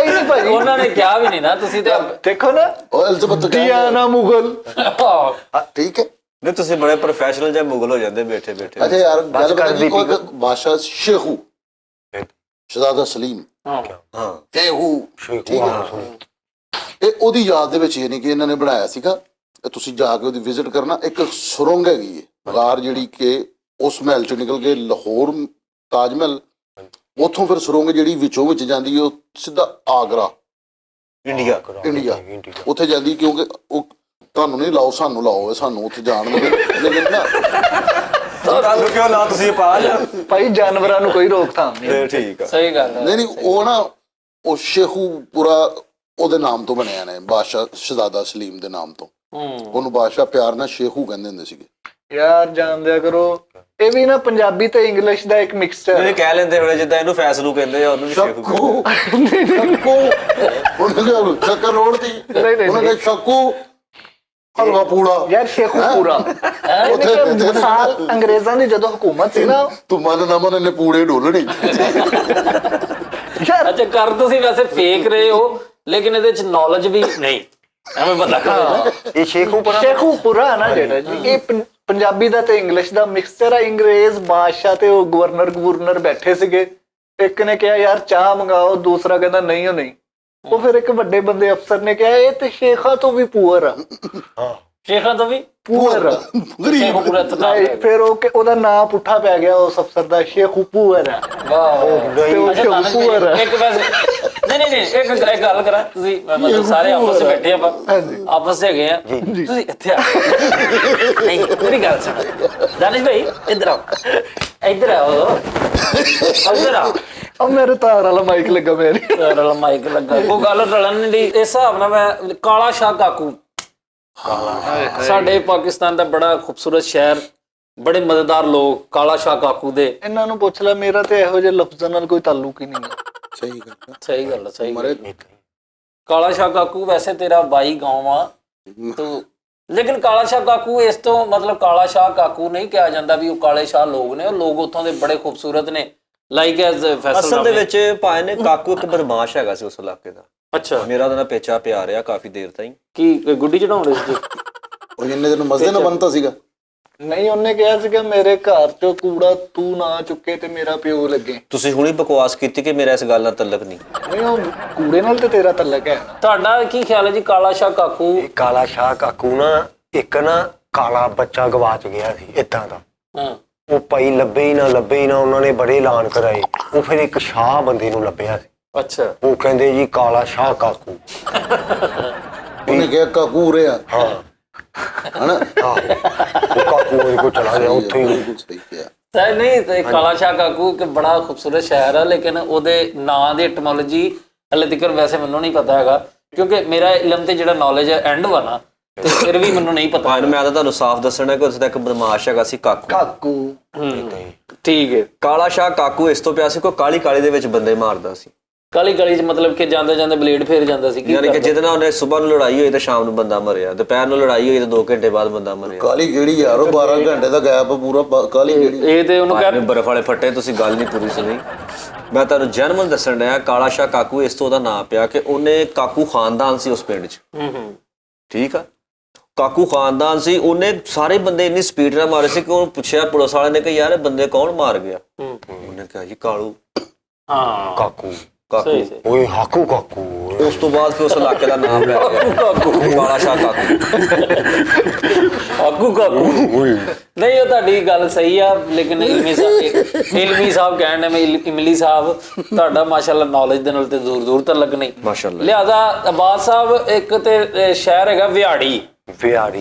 ਨਹੀਂ ਭਾਜੀ। ਉਹਨਾਂ ਨੇ ਕਿਹਾ ਵੀ ਨਹੀਂ ਨਾ, ਤੁਸੀਂ ਤੇ ਦੇਖੋ ਨਾ, ਉਹ ਇਲਜ਼ਬਤ ਡਿਆਨਾ ਮੁਗਲ। ਠੀਕ ਹੈ। ਨਹੀਂ, ਤੁਸੀਂ ਬੜੇ ਪ੍ਰੋਫੈਸ਼ਨਲ ਜਿਹਾ ਮੁਗਲ ਹੋ ਜਾਂਦੇ ਬੈਠੇ ਬੈਠੇ। ਅੱਛਾ ਯਾਰ, ਗੱਲ ਪਤਾ ਕੀ, ਕੋਈ ਬਾਦਸ਼ਾਹ ਸ਼ੇਖੂ ਸ਼ਹਜ਼ਾਦਾ ਸਲੀਮ ਹਾਂ ਸ਼ੇਖੂ, ਠੀਕ ਹੈ, ਸ਼ੇਖੂ। ਇਹ ਉਹਦੀ ਯਾਦ ਦੇ ਵਿੱਚ, ਯਾਨੀ ਕਿ ਇਹਨਾਂ ਨੇ ਬਣਾਇਆ ਸੀਗਾ ਇਹ ਤੁਸੀਂ ਜਾ ਕੇ ਉਹਦੀ ਵਿਜ਼ਿਟ ਕਰਨਾ। ਇੱਕ ਸੁਰੰਗ ਹੈਗੀ ਹੈ ਗਾਰ ਜਿਹੜੀ ਕਿ ਉਸ ਮਹਿਲ ਚੋਂ ਨਿਕਲ ਕੇ ਲਾਹੌਰ ਤਾਜ ਮਹਿਲ, ਉੱਥੋਂ ਫਿਰ ਸੁਰੰਗ ਜਿਹੜੀ ਵਿੱਚੋਂ ਵਿੱਚ ਜਾਂਦੀ ਹੈ ਉਹ ਸਿੱਧਾ ਆਗਰਾ ਇੰਡੀਆ ਉੱਥੇ ਜਾਂਦੀ, ਕਿਉਂਕਿ ਉਹ ਤੁਹਾਨੂੰ ਨਹੀਂ ਲਾਓ ਸਾਨੂੰ ਲਾਓ, ਸਾਨੂੰ ਉੱਥੇ ਜਾਣ ਦੇ ਲੇਕਿਨ ਨਾ ਦੱਸ ਕਿਉਂ ਨਾ ਤੁਸੀਂ ਪਾ ਲਿਆ ਭਾਈ ਜਾਨਵਰਾਂ ਨੂੰ ਕੋਈ ਰੋਕਥਾਮ ਨਹੀਂ। ਠੀਕ ਆ। ਸਹੀ ਗੱਲ ਹੈ। ਨਹੀਂ ਉਹ ਨਾ ਉਹ ਸ਼ੇਖੂਪੁਰਾ ਉਹਦੇ ਨਾਮ ਤੋਂ ਬਣਿਆ ਨੇ, ਬਾਦਸ਼ਾਹ ਸ਼ਹਜ਼ਾਦਾ ਸਲੀਮ ਦੇ ਨਾਮ ਤੋਂ। ਉਹਨੂੰ ਬਾਦਸ਼ਾਹ ਪਿਆਰ ਨਾਲ ਸ਼ੇਖੂ ਕਹਿੰਦੇ ਹੁੰਦੇ ਸੀਗੇ। ਯਾਰ ਜਾਣਦਿਆ ਕਰੋ, ਇਹ ਵੀ ਨਾ ਪੰਜਾਬੀ ਤੇ ਇੰਗਲਿਸ਼ ਦਾ ਇੱਕ ਮਿਕਸਚਰ ਇਹ ਕਹਿ ਲੈਂਦੇ ਹੋਣੇ ਜਿੱਦਾਂ ਇਹਨੂੰ ਫੈਸਲੂ ਕਹਿੰਦੇ ਆ, ਉਹਨੂੰ ਵੀ ਸ਼ੇਖੂ ਸ਼ੱਕੂ ਉਹਨੇ ਕਿਹਾ ਸ਼ੱਕਰ ਰੋਡ ਦੀ, ਉਹਨੇ ਕਿਹਾ ਸ਼ੱਕੂ ਹਲਵਾ ਪੂੜਾ। ਯਾਰ ਸ਼ੇਖੂਪੁਰਾ ਮਿਸਾਲ ਅੰਗਰੇਜ਼ਾਂ ਦੀ ਜਦੋਂ ਹਕੂਮਤ ਸੀ ਨਾ, ਤੂੰ ਮੰਨ ਨਾ ਮੰਨ, ਇਹਨੇ ਪੂੜੇ ਡੋਲਣੀ। ਯਾਰ ਅੱਛਾ ਕਰ ਤੁਸੀਂ ਵੈਸੇ ਫੇਕ ਰਹੇ ਹੋ, ਲੇਕਿਨ ਇਹਦੇ ਚ ਨੌਲੇਜ ਵੀ ਨਹੀਂ, ਐਵੇਂ ਬੰਦਾ ਕਰੇ। ਇਹ ਸ਼ੇਖੂਪੁਰਾ ਨਾ ਜਿਹੜਾ ਜੀ, ਇਹ ਪੰਜਾਬੀ ਦਾ ਤੇ ਇੰਗਲਿਸ਼ ਦਾ ਮਿਕਸਚਰ ਆ। ਅੰਗਰੇਜ਼ ਬਾਦਸ਼ਾਹ ਤੇ ਉਹ ਗਵਰਨਰ ਬੈਠੇ ਸੀਗੇ, ਇੱਕ ਨੇ ਕਿਹਾ ਯਾਰ ਚਾਹ ਮੰਗਾਓ, ਦੂਸਰਾ ਕਹਿੰਦਾ ਨਹੀਂ ਉਹ ਨਹੀਂ। ਉਹ ਫਿਰ ਇੱਕ ਵੱਡੇ ਬੰਦੇ ਅਫਸਰ ਨੇ ਕਿਹਾ ਇਹ ਤੇ ਸ਼ੇਖਾਂ ਤੋਂ ਵੀ ਪੂਅਰ ਆ। ਸ਼ੇਖਾਂ ਤੋਂ ਵੀ ਪੂਅਰ ਸ਼ੇਖੂਪੁਰਾ ਫਿਰ ਉਹਦਾ ਨਾਂ ਪੁੱਠਾ ਪੈ ਗਿਆ ਉਸ ਅਫਸਰ ਦਾ, ਸ਼ੇਖੂਪੁਰ ਆ। ਵਾਹ ਸ਼ੇਖੂਪੁਰ ਇੱਕ ਵੈਸੇ ਨਹੀਂ ਇੱਕ ਗੱਲ ਕਰਾਂ, ਤੁਸੀਂ ਮਤਲਬ ਸਾਰੇ ਆਪਸ ਵਿੱਚ ਬੈਠੇ ਆਪਾਂ, ਆਪਸ ਵਿੱਚ ਹੈਗੇ ਆ, ਤੁਸੀਂ ਇੱਥੇ ਆ ਨਹੀਂ ਮੇਰੀ ਗੱਲ ਸੁਣੋ ਦਾਨਿਸ਼ ਭਾਈ, ਇੱਧਰ ਆਓ ਇੱਧਰ ਆਓ। ਉਹ ਮੇਰੇ ਤਾਰ ਵਾਲਾ ਮਾਈਕ ਲੱਗਾ, ਮੇਰੇ ਮਾਈਕ ਲੱਗਾ, ਉਹ ਗੱਲ ਰਲਣ ਦੀ। ਇਸ ਹਿਸਾਬ ਨਾਲ ਮੈਂ ਕਾਲਾ ਸ਼ਾਹ ਕਾਕੂ ਸਾਡੇ ਪਾਕਿਸਤਾਨ ਦਾ ਬੜਾ ਖੂਬਸੂਰਤ ਸ਼ਹਿਰ, ਬੜੇ ਮਜ਼ੇਦਾਰ ਲੋਕ, ਕਾਲਾ ਸ਼ਾਹ ਕਾਕੂ ਦੇ। ਇਹਨਾਂ ਨੂੰ ਪੁੱਛ ਲੈ, ਮੇਰਾ ਤੇ ਇਹੋ ਜਿਹੇ ਲਫ਼ਜ਼ਾਂ ਨਾਲ ਕੋਈ ਤਾਲੁਕ ਹੀ ਨਹੀਂ। ਸਹੀ ਗੱਲ ਸਹੀ ਗੱਲ। ਕਾਲਾ ਸ਼ਾਹ ਕਾਕੂ ਵੈਸੇ ਤੇਰਾ ਬਾਈ ਗਾँव ਆ ਤੂੰ, ਲੇਕਿਨ ਕਾਲਾ ਸ਼ਾਹ ਕਾਕੂ ਇਸ ਤੋਂ ਮਤਲਬ ਕਾਲਾ ਸ਼ਾਹ ਕਾਕੂ ਨਹੀਂ ਕਿਹਾ ਜਾਂਦਾ ਵੀ ਉਹ ਕਾਲੇ ਸ਼ਾਹ ਲੋਕ ਨੇ, ਉਹ ਲੋਕ ਉੱਥੋਂ ਦੇ ਬੜੇ ਖੂਬਸੂਰਤ ਨੇ। ਲਾਈਕ ਐਸ ਫੈਸਲ ਅਸਲ ਦੇ ਵਿੱਚ ਭਾਏ ਨੇ ਕਾਕੂ ਇੱਕ ਬਦਮਾਸ਼ ਹੈਗਾ ਸੀ ਉਸ ਇਲਾਕੇ ਦਾ। ਅੱਛਾ, ਮੇਰਾ ਉਹਦਾ ਨਾਲ ਪੇਚਾ ਪਿਆ ਰਿਹਾ ਕਾਫੀ ਦੇਰ ਤਾਈਂ। ਕੀ ਗੁੱਡੀ ਚੜਾਉਂਦੇ ਸੀ? ਉਹ ਜਿੰਨੇ ਦਿਨ ਮਸਜਿਦ ਨਾ ਬਣਤਾ ਸੀਗਾ। ਨਹੀਂ, ਉਹਨੇ ਕਿਹਾ ਸੀਗਾ ਮੇਰੇ ਘਰ ਚੋਂ ਕੂੜਾ ਤੂੰ ਨਾ ਚੁੱਕੇ ਤੇ ਮੇਰਾ ਪਿਓ ਲੱਗੇ। ਤੁਸੀਂ ਹੁਣੀ ਬਕਵਾਸ ਕੀਤੀ ਕਿ ਮੇਰਾ ਇਸ ਗੱਲ ਨਾਲ ਤਲਕ ਨਹੀਂ। ਨਹੀਂ, ਉਹ ਕੂੜੇ ਨਾਲ ਤੇ ਤੇਰਾ ਤਲਕ ਹੈ। ਤੁਹਾਡਾ ਕੀ ਖਿਆਲ ਹੈ ਜੀ ਕਾਲਾ ਸ਼ਾਹ ਕਾਕੂ? ਕਾਲਾ ਸ਼ਾਹ ਕਾਕੂ ਨਾ ਇੱਕ ਨਾ ਕਾਲਾ ਬੱਚਾ ਗਵਾਚ ਗਿਆ ਸੀ ਏਦਾਂ ਦਾ। ਉਹ ਭਾਈ ਲੱਭੇ ਹੀ ਨਾ ਉਹਨਾਂ ਨੇ ਬੜੇ ਐਲਾਨ ਕਰਾਏ। ਉਹ ਫਿਰ ਇੱਕ ਸ਼ਾਹ ਬੰਦੇ ਨੂੰ ਲੱਭਿਆ ਸੀ। ਅੱਛਾ, ਉਹ ਕਹਿੰਦੇ ਜੀ ਕਾਲਾ ਸ਼ਾਹ ਕਾਕੂ। ਉਹਨੇ ਕਿਹਾ ਕਾਕੂ ਰਿਆ ਹਾਂ ਹਨਾ, ਉਹ ਕਾਕੂ ਉਹਦੇ ਕੋਲ ਚਲਾ ਗਿਆ ਉੱਥੇ ਹੀ। ਸਹੀ ਕਿਹਾ। ਤਾਂ ਨਹੀਂ ਤੇ ਕਾਲਾ ਸ਼ਾਹ ਕਾਕੂ ਇੱਕ ਬੜਾ ਖੂਬਸੂਰਤ ਸ਼ਹਿਰ ਆ, ਲੇਕਿਨ ਉਹਦੇ ਨਾਂ ਦੀ ਐਟਮੋਲੋਜੀ ਹਲੇ ਤੱਕ ਵੈਸੇ ਮੈਨੂੰ ਨਹੀਂ ਪਤਾ ਹੈਗਾ, ਕਿਉਂਕਿ ਮੇਰਾ ਇਲਮ ਤੇ ਜਿਹੜਾ ਨੌਲੇਜ ਹੈ ਐਂਡ ਵਾ ਨਾ, ਤੇ ਫਿਰ ਵੀ ਮੈਨੂੰ ਨਹੀਂ ਪਤਾ। ਮੈਂ ਤਾਂ ਤੁਹਾਨੂੰ ਸਾਫ਼ ਦੱਸਣਾ ਕਿ ਉਸ ਦਾ ਇੱਕ ਬਦਮਾਸ਼ ਹੈਗਾ ਸੀ ਕਾਕੂ। ਠੀਕ ਹੈ। ਕਾਲਾ ਸ਼ਾਹ ਕਾਕੂ ਇਸ ਤੋਂ ਪਿਆ ਸੀ ਕੋਈ ਕਾਲੀ ਦੇ ਵਿੱਚ ਬੰਦੇ ਮਾਰਦਾ ਸੀ। ਕਾਲੀ ਚ ਮਤਲਬ ਕਿ ਜਾਂਦੇ ਬਲੇਡ ਫੇਰ ਜਾਂਦਾ ਸੀ? ਯਾਨੀ ਕਿ ਜਿਹਦੇ ਨਾਲ ਉਹਨੇ ਸਵੇਰ ਨੂੰ ਲੜਾਈ ਹੋਈ ਤੇ ਸ਼ਾਮ ਨੂੰ ਬੰਦਾ ਮਰਿਆ, ਦੁਪਹਿਰ ਨੂੰ ਲੜਾਈ ਹੋਈ ਤੇ 2 ਘੰਟੇ ਬਾਅਦ ਬੰਦਾ ਮਰਿਆ। ਕਾਲੀ ਕਿਹੜੀ ਯਾਰ, ਉਹ 12 ਘੰਟੇ ਦਾ ਗੈਪ ਪੂਰਾ। ਕਾਲੀ ਕਿਹੜੀ? ਇਹ ਤੇ ਉਹਨੂੰ ਕਹਿੰਦੇ ਬਰਫ਼ ਵਾਲੇ ਫੱਟੇ, ਤੁਸੀਂ ਗੱਲ ਨਹੀਂ ਪੂਰੀ ਸੁਣੀ। ਮੈਂ ਤੁਹਾਨੂੰ ਜਨਮਨ ਦੱਸਣ ਡਿਆ, ਕਾਲਾ ਸ਼ਾਹ ਕਾਕੂ ਇਸ ਤੋਂ ਉਹਦਾ ਨਾਂ ਪਿਆ ਕਿ ਉਹਨੇ ਕਾਕੂ ਖਾਨਦਾਨ ਸੀ ਉਸ ਪਿੰਡ 'ਚ। ਠੀਕ ਆ, ਕਾਕੂ ਖਾਨਦਾਨ ਸੀ। ਉਹਨੇ ਸਾਰੇ ਬੰਦੇ ਇੰਨੀ ਸਪੀਡ ਨਾਲ ਮਾਰੇ ਸੀ ਕਿ ਉਹਨੂੰ ਪੁੱਛਿਆ ਪੁਲਿਸ ਵਾਲੇ ਨੇ ਕਿ ਯਾਰ ਇਹ ਬੰਦੇ ਕੌਣ ਮਾਰ ਗਿਆ? ਉਹਨੇ ਕਿਹਾ ਜੀ ਕਾਲੂ। ਹਾਂ, ਕਾਕੂ ਓਏ ਹਾਕੂ ਕਾਕੂ। ਉਸ ਤੋਂ ਬਾਅਦ ਫਿਰ ਉਸ ਇਲਾਕੇ ਦਾ ਨਾਮ ਲੈ ਗਿਆ ਕਾਲਾ ਸ਼ਾਹ ਕਾਕੂ। ਕਾਕੂ ਨਹੀਂ, ਉਹ ਤੁਹਾਡੀ ਗੱਲ ਸਹੀ ਆ, ਲੇਕਿਨ ਇਲਮੀ ਸਾਹਿਬ ਕਹਿਣ ਨੇ, ਇਮਲੀ ਸਾਹਿਬ ਤੁਹਾਡਾ ਮਾਸ਼ਾਅੱਲਾ ਨੌਲੇਜ ਦੇ ਨਾਲ ਤੇ ਦੂਰ ਤੱਕ ਨਹੀਂ ਮਾਸ਼ਾਅੱਲਾ। ਲਿਹਾਜ਼ਾ ਅਬਾਦ ਸਾਹਿਬ ਇੱਕ ਤੇ ਸ਼ਹਿਰ ਹੈਗਾ ਵਿਹਾੜੀ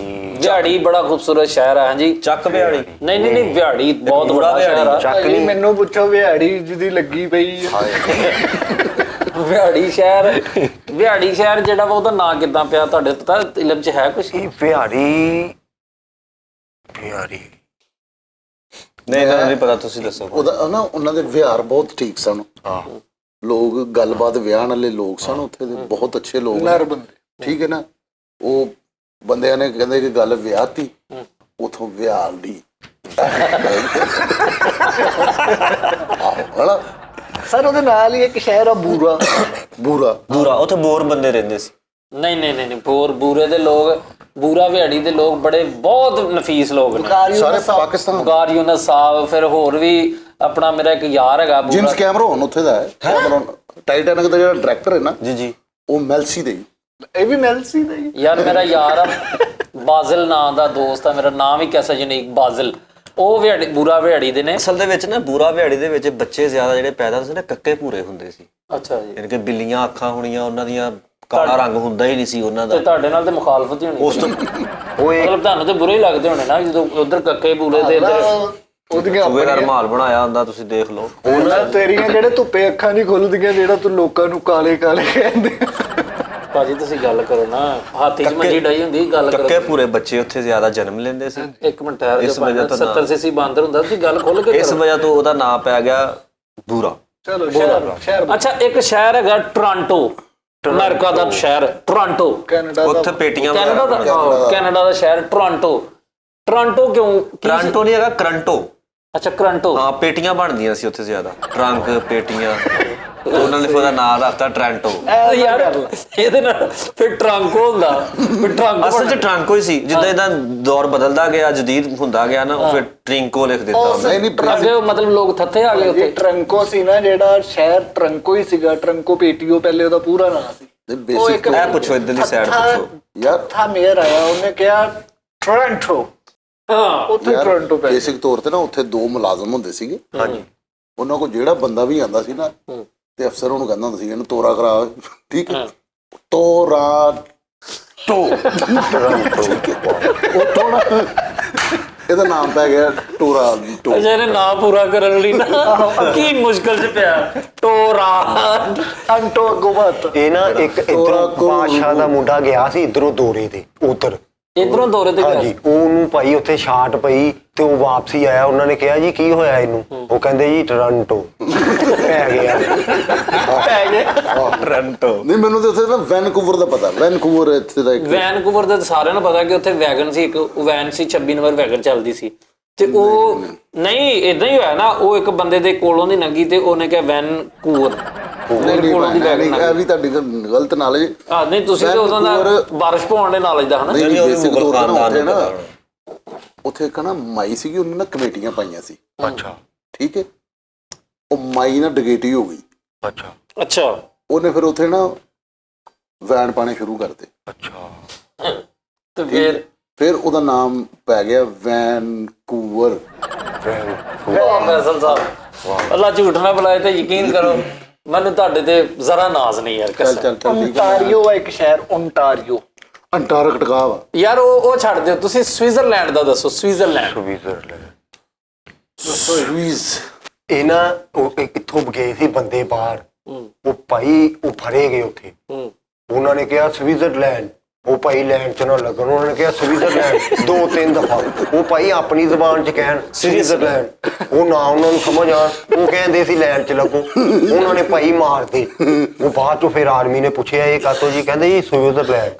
ਬੜਾ ਖੂਬਸੂਰਤ ਸ਼ਹਿਰ ਹੈ। ਹਾਂਜੀ, ਚੱਕ ਵਿਹਾੜੀ? ਨਹੀਂ ਵਿਹਾੜੀ ਬਹੁਤ ਬੜਾ ਸ਼ਹਿਰ ਆ। ਚੱਕ ਨਹੀਂ, ਮੈਨੂੰ ਪੁੱਛੋ ਵਿਹਾੜੀ ਜਿਹਦੀ ਲੱਗੀ ਪਈ ਵਿਹਾੜੀ ਸ਼ਹਿਰ ਜਿਹੜਾ ਵਾ ਉਹਦਾ ਨਾਂ ਕਿੱਦਾਂ ਪਿਆ ਤੁਹਾਡੇ ਪਤਾ ਇਲਮ ਚ ਹੈ ਕੁਛ? ਵਿਹਾੜੀ ਨਹੀਂ ਤਾਂ ਨਹੀਂ ਪਤਾ, ਤੁਸੀਂ ਦੱਸੋ। ਉਹਦਾ ਨਾ ਉਹਨਾਂ ਦੇ ਵਿਹਾਰ ਬਹੁਤ ਠੀਕ ਸਨ। ਲੋਕ ਗੱਲਬਾਤ ਵਿਆਹਣ ਵਾਲੇ ਲੋਕ ਸਨ ਉੱਥੇ ਦੇ, ਬਹੁਤ ਅੱਛੇ ਲੋਕ ਨਰ ਬੰਦੇ। ਠੀਕ ਹੈ ਨਾ। ਉਹ ਬੰਦਿਆਂ ਨੇ ਕਹਿੰਦੇ ਕਿ ਗੱਲ ਵਿਆਹਤੀ, ਉਥੋਂ ਵਿਆਹ ਦੀ ਹਨਾ। ਸਰ ਉਹਦੇ ਨਾਲ ਹੀ ਇੱਕ ਸ਼ਹਿਰ ਆ ਬੂਰਾ। ਉੱਥੇ ਬੋਰ ਬੰਦੇ ਰਹਿੰਦੇ ਸੀ। ਨਹੀਂ ਬੂਰੇ ਦੇ ਲੋਕ, ਬੂਰਾ ਵਿਹਾੜੀ ਦੇ ਲੋਕ ਬਹੁਤ ਨਫੀਸ ਲੋਕ ਨੇ ਸਾਰੇ ਪਾਕਿਸਤਾਨ। ਬੁਕਾਰ ਯੂਨਸ ਸਾਹਿਬ, ਫਿਰ ਹੋਰ ਵੀ ਆਪਣਾ ਮੇਰਾ ਇੱਕ ਯਾਰ ਹੈਗਾ ਜੇਮਸ ਕੈਮਰੋਨ ਉੱਥੇ ਦਾ ਹੈ। ਟਾਈਟੈਨਿਕ ਦਾ ਜਿਹੜਾ ਡਾਇਰੈਕਟਰ ਹੈ ਨਾ ਜੀ, ਉਹ ਮੈਲਸੀ ਦੇ। ਇਹ ਵੀ ਮੈਲਸੀ ਦਾ ਹੀ ਯਾਰ ਮੇਰਾ ਯਾਰ ਆ ਬਾਜ਼ਲ ਨਾਂ ਦਾ ਦੋਸਤ ਆ ਮੇਰਾ, ਨਾਮ ਹੀ ਕੈਸਾ ਯੂਨੀਕ ਬਾਜ਼ਲ, ਉਹ ਬੂਰਾ ਵਿਹਾੜੀ ਦੇ ਨੇ। ਅਸਲ ਦੇ ਵਿੱਚ ਨਾ ਬੂਰਾ ਵਿਹਾੜੀ ਦੇ ਵਿੱਚ ਬੱਚੇ ਜ਼ਿਆਦਾ ਜਿਹੜੇ ਪੈਦਾ ਹੁੰਦੇ ਸੀ ਨਾ ਕੱਕੇ ਭੂਰੇ ਹੁੰਦੇ ਸੀ, ਅੱਛਾ ਜੀ। ਯਾਨੀ ਕਿ ਬਿੱਲੀਆਂ ਅੱਖਾਂ ਹੋਣੀਆਂ ਉਹਨਾਂ ਦੀਆਂ, ਕਾਲਾ ਰੰਗ ਹੁੰਦਾ ਹੀ ਨਹੀਂ ਸੀ ਉਹਨਾਂ ਦਾ। ਤੇ ਤੁਹਾਡੇ ਨਾਲ ਤੇ ਮੁਖਾਲਫਤ ਹੀ ਹੋਣੀ ਉਸ ਤੋਂ ਉਹ ਮਤਲਬ ਤੁਹਾਨੂੰ ਤੇ ਬੁਰੇ ਹੀ ਲੱਗਦੇ ਹੋਣੇ ਨਾ ਜਦੋਂ ਉਧਰ ਕੱਕੇ ਬੂਰੇ ਤੇ ਇੱਧਰ ਉਹਦੀਆਂ ਸੂਬੇ ਦਾ ਰਮਾਲ ਬਣਾਇਆ ਹੁੰਦਾ, ਤੁਸੀਂ ਦੇਖ ਲਓ। ਉਹਨਾਂ ਤੇਰੀਆਂ ਜਿਹੜੇ ਧੁੱਪੇ ਅੱਖਾਂ ਨਹੀਂ ਖੁੱਲਦੀਆਂ, ਜਿਹੜਾ ਤੂੰ ਲੋਕਾਂ ਨੂੰ ਕਾਲੇ ਕਾਲੇ ਕਹਿੰਦੇ। ਭਾਜੀ ਤੁਸੀਂ ਗੱਲ ਕਰੋ ਨਾ, ਹਾਥੀ 'ਚ ਮੰਜੀ ਡਾਈ ਹੁੰਦੀ, ਗੱਲ ਕਰੋ। ਕੱਕੇ ਭੂਰੇ ਬੱਚੇ ਉੱਥੇ ਜ਼ਿਆਦਾ ਜਨਮ ਲੈਂਦੇ ਸੀ, ਇੱਕ ਮਿੰਟ ਠਹਿਰ ਇਸ ਵਜ੍ਹਾ ਜਾ, ਤੋਂ 70 ਸੀਸੀ ਬਾਂਦਰ ਹੁੰਦਾ, ਤੁਸੀਂ ਗੱਲ ਖੋਲ ਕੇ ਇਸ ਕਰੋ। ਵਜ੍ਹਾ ਤੋਂ ਉਹਦਾ ਨਾਂ ਪੈ ਗਿਆ ਬੂਰਾ। ਚਲੋ ਸ਼ਹਿਰ ਅੱਛਾ, ਇੱਕ ਸ਼ਹਿਰ ਹੈਗਾ ਟੋਰਾਂਟੋ, ਅਮਰੀਕਾ ਦਾ ਸ਼ਹਿਰ ਟੋਰਾਂਟੋ, ਕੈਨੇਡਾ ਦਾ ਉੱਥੇ ਪੇਟੀਆਂ ਕੈਨੇਡਾ ਦਾ ਸ਼ਹਿਰ ਟੋਰਾਂਟੋ। ਟੋਰਾਂਟੋ ਕਿਉਂ? ਟੋਰਾਂਟੋ ਨਹੀਂ ਹੈਗਾ, ਕਰੰਟੋ। ਅੱਛਾ ਕਰੰਟੋ। ਹਾਂ, ਪੇਟੀਆਂ ਬਣਦੀਆਂ ਸੀ ਉੱਥੇ ਜ਼ਿਆਦਾ, ਟਰੰਕ ਪੇਟੀਆਂ, ਉਹਨਾਂ ਨੇ ਫਿਰ ਉਹਦਾ ਨਾਂ ਰੱਖਤਾ ਟੋਰਾਂਟੋ। ਯਾਰ ਇਹਦੇ ਨਾਲ ਫਿਰ ਟਰਾਂਕੋ ਹੁੰਦਾ, ਫਿਰ ਟਰਾਂਕੋ ਅਸਲ 'ਚ ਟਰੰਕੋ ਹੀ ਸੀ, ਜਿੱਦਾਂ ਇਹਦਾ ਦੌਰ ਬਦਲਦਾ ਗਿਆ, ਜਦੀਦ ਹੁੰਦਾ ਗਿਆ ਨਾ, ਉਹ ਫਿਰ ਟ੍ਰਿੰਕੋ ਲਿਖ ਦਿੱਤਾ ਉਹਨੇ। ਨਹੀਂ ਅੱਗੇ ਮਤਲਬ ਲੋਕ ਥੱਥੇ ਆ ਗਏ ਉੱਥੇ। ਟਰੰਕੋ ਸੀ ਨਾ ਜਿਹੜਾ ਸ਼ਹਿਰ, ਟਰੰਕੋ ਹੀ ਸੀਗਾ, ਟਰੰਕੋ ਪੇਟੀਓ ਪਹਿਲੇ ਉਹਦਾ ਪੂਰਾ ਨਾਮ ਸੀ। ਬੇਸਿਕ ਇਹ ਪੁੱਛੋ ਇੱਧਰਲੀ ਸਾਈਡ ਪੁੱਛੋ ਯਾਰ, ਥਾ ਮੇਅਰ ਆਇਆ, ਉਹਨੇ ਕਿਹਾ ਟੋਰਾਂਟੋ, ਹਾਂ ਉੱਥੇ ਟੋਰਾਂਟੋ ਪੈ ਬੇਸਿਕ ਤੌਰ ਤੇ ਨਾ ਉੱਥੇ 2 ਮੁਲਾਜ਼ਮ ਹੁੰਦੇ ਸੀਗੇ। ਹਾਂਜੀ ਉਹਨਾਂ ਕੋਲ ਜਿਹੜਾ ਬੰਦਾ ਵੀ ਆਂਦਾ ਸੀ ਨਾ, ਤੇ ਅਫਸਰ ਉਹਨੂੰ ਕਹਿੰਦਾ ਹੁੰਦਾ ਸੀ ਇਹਨੂੰ ਤੋਰਾ ਕਰਾ, ਠੀਕ ਹੈ, ਤੋਰਾ ਟੋ, ਉਹ ਥੋੜਾ ਇਹਦਾ ਨਾਮ ਪੈ ਗਿਆ ਟੋਰਾ ਟੋ। ਅਜੇ ਨੇ ਨਾਂ ਪੂਰਾ ਕਰਨ ਲਈ ਨਾ ਕੀ ਮੁਸ਼ਕਲ 'ਚ ਪਿਆ, ਟੋਰਾ ਅੰਟੋ ਅੱਗੋਂ ਬਾਤ। ਇਹ ਨਾ ਇੱਕ ਇਧਰੋਂ ਬਾਦਸ਼ਾਹ ਦਾ ਮੁੰਡਾ ਗਿਆ ਸੀ ਇਧਰੋਂ ਦੌਰੇ ਤੇ, ਉਧਰ ਇਧਰੋਂ ਦੌਰੇ ਤੇ ਗਿਆ ਹਾਂਜੀ, ਉਹਨੂੰ ਭਾਈ ਉੱਥੇ ਛਾਟ ਪਈ ਤੇ ਉਹ ਵਾਪਸੀ ਆਇਆ। ਉਹਨਾਂ ਨੇ ਕਿਹਾ ਜੀ ਕੀ ਹੋਇਆ ਇਹਨੂੰ? ਉਹ ਕਹਿੰਦੇ ਜੀ ਟੋਰਾਂਟੋ ਪੈ ਗਿਆ। ਟੋਰਾਂਟੋ ਨਹੀਂ, ਮੈਨੂੰ ਤੇ ਉੱਥੇ ਨਾ ਵੈਨਕੂਵਰ ਦਾ ਪਤਾ, ਵੈਨਕੂਵਰ ਇੱਥੇ ਦਾ ਇੱਕ ਵੈਨਕੂਵਰ ਦੇ ਸਾਰਿਆਂ ਨੂੰ ਪਤਾ ਕਿ ਉੱਥੇ ਵੈਗਨ ਸੀ, ਇੱਕ ਵੈਨ ਸੀ 26 ਨੰਬਰ ਵੈਗਨ ਚੱਲਦੀ ਸੀ, ਤੇ ਉਹ ਨਹੀਂ ਇਦਾਂ ਹੀ ਹੋਇਆ ਨਾ, ਉਹ ਇੱਕ ਬੰਦੇ ਦੇ ਕੋਲੋਂ ਦੀ ਲੰਘੀ ਤੇ ਉਹਨੇ ਕਿਹਾ ਵੈਨਕੂਵਰ, ਨਹੀਂ ਕੋਲੋਂ ਦੀ ਵੈਗਨ ਇਹ ਵੀ ਤੁਹਾਡੀ ਗਲਤ ਨਾਲੇਜ। ਨਹੀਂ ਤੁਸੀਂ ਤੇ ਉਦੋਂ ਦਾ ਬਾਰਿਸ਼ ਪਾਉਣ ਦੇ ਨਾਲੇਜ ਦਾ ਹਨਾ। ਨਹੀਂ ਉਹਨੂੰ ਬੇਸਿਕ ਮੁਗਲ ਤੌਰ ਤੇ ਨਾ ਖਾਨਦਾਨ ਉੱਥੇ ਨੂੰ ਨਾ, ਪਤਾ ਉੱਥੇ ਇੱਕ ਨਾ ਮਾਈ ਸੀਗੀ, ਉਹਨੇ ਨਾ ਕਮੇਟੀਆਂ ਪਾਈਆਂ ਸੀ, ਅੱਛਾ ਠੀਕ ਹੈ। ਉਹ ਮਾਈ ਨਾ ਡਿਗੇਟੀ ਹੋ ਗਈ, ਅੱਛਾ ਅੱਛਾ ਉਹਨੇ ਫਿਰ ਉੱਥੇ ਨਾ ਵੈਨ ਪਾਣੇ ਸ਼ੁਰੂ ਕਰਤੇ, ਅੱਛਾ ਤੇ ਫਿਰ ਉਹਦਾ ਨਾਮ ਪੈ ਗਿਆ ਵੈਨਕੂਵਰ। ਵਾਹ ਫੈਸਲ ਸਾਹਿਬ, ਅੱਲਾ ਝੂਠ ਨਾ ਬੁਲਾਏ ਤੇ ਯਕੀਨ ਕਰੋ ਮੈਨੂੰ ਤੁਹਾਡੇ ਤੇ ਜ਼ਰਾ ਨਾਜ਼ ਨਹੀਂ ਯਾਰ। ਚੱਲ ਚੱਲ ਚੱਲ ਠੀਕ ਹੈ। ਓਨਟਾਰੀਓ ਆ ਇੱਕ ਸ਼ਹਿਰ, ਓਨਟਾਰੀਓ। ਅੰਟਾਰਕਟਿਕਾ ਵਾ ਯਾਰ ਉਹ ਛੱਡ ਦਿਓ, ਤੁਸੀਂ ਸਵਿਟਜ਼ਰਲੈਂਡ ਦਾ ਦੱਸੋ। ਸਵਿਟਜ਼ਰਲੈਂਡ ਸਵੀਜ਼। ਇਹ ਨਾ ਉਹ ਇੱਥੋਂ ਗਏ ਸੀ ਬੰਦੇ ਬਾਹਰ, ਉਹ ਭਾਈ ਉਹ ਫੜੇ ਗਏ ਉੱਥੇ। ਉਹਨਾਂ ਨੇ ਕਿਹਾ ਸਵਿਟਜ਼ਰਲੈਂਡ, ਉਹ ਭਾਈ ਲੈਂਡ ਚ ਨਾ ਲੱਗਣ, ਉਹਨਾਂ ਨੇ ਕਿਹਾ ਸਵਿਟਜ਼ਰਲੈਂਡ 2-3 ਦਫਾ। ਉਹ ਭਾਈ ਆਪਣੀ ਜ਼ਬਾਨ ਚ ਕਹਿਣ ਸਵਿਟਜ਼ਰਲੈਂਡ, ਉਹ ਨਾ ਉਹਨਾਂ ਨੂੰ ਸਮਝ ਆਣ, ਉਹ ਕਹਿੰਦੇ ਸੀ ਲੈਂਡ ਚ ਲੱਗੋ, ਉਹਨਾਂ ਨੇ ਭਾਈ ਮਾਰਦੇ। ਉਹ ਬਾਅਦ ਚੋਂ ਫਿਰ ਆਰਮੀ ਨੇ ਪੁੱਛਿਆ ਇਹ ਕਾਤੋਂ ਜੀ? ਕਹਿੰਦੇ ਜੀ ਸਵਿਟਜ਼ਰਲੈਂਡ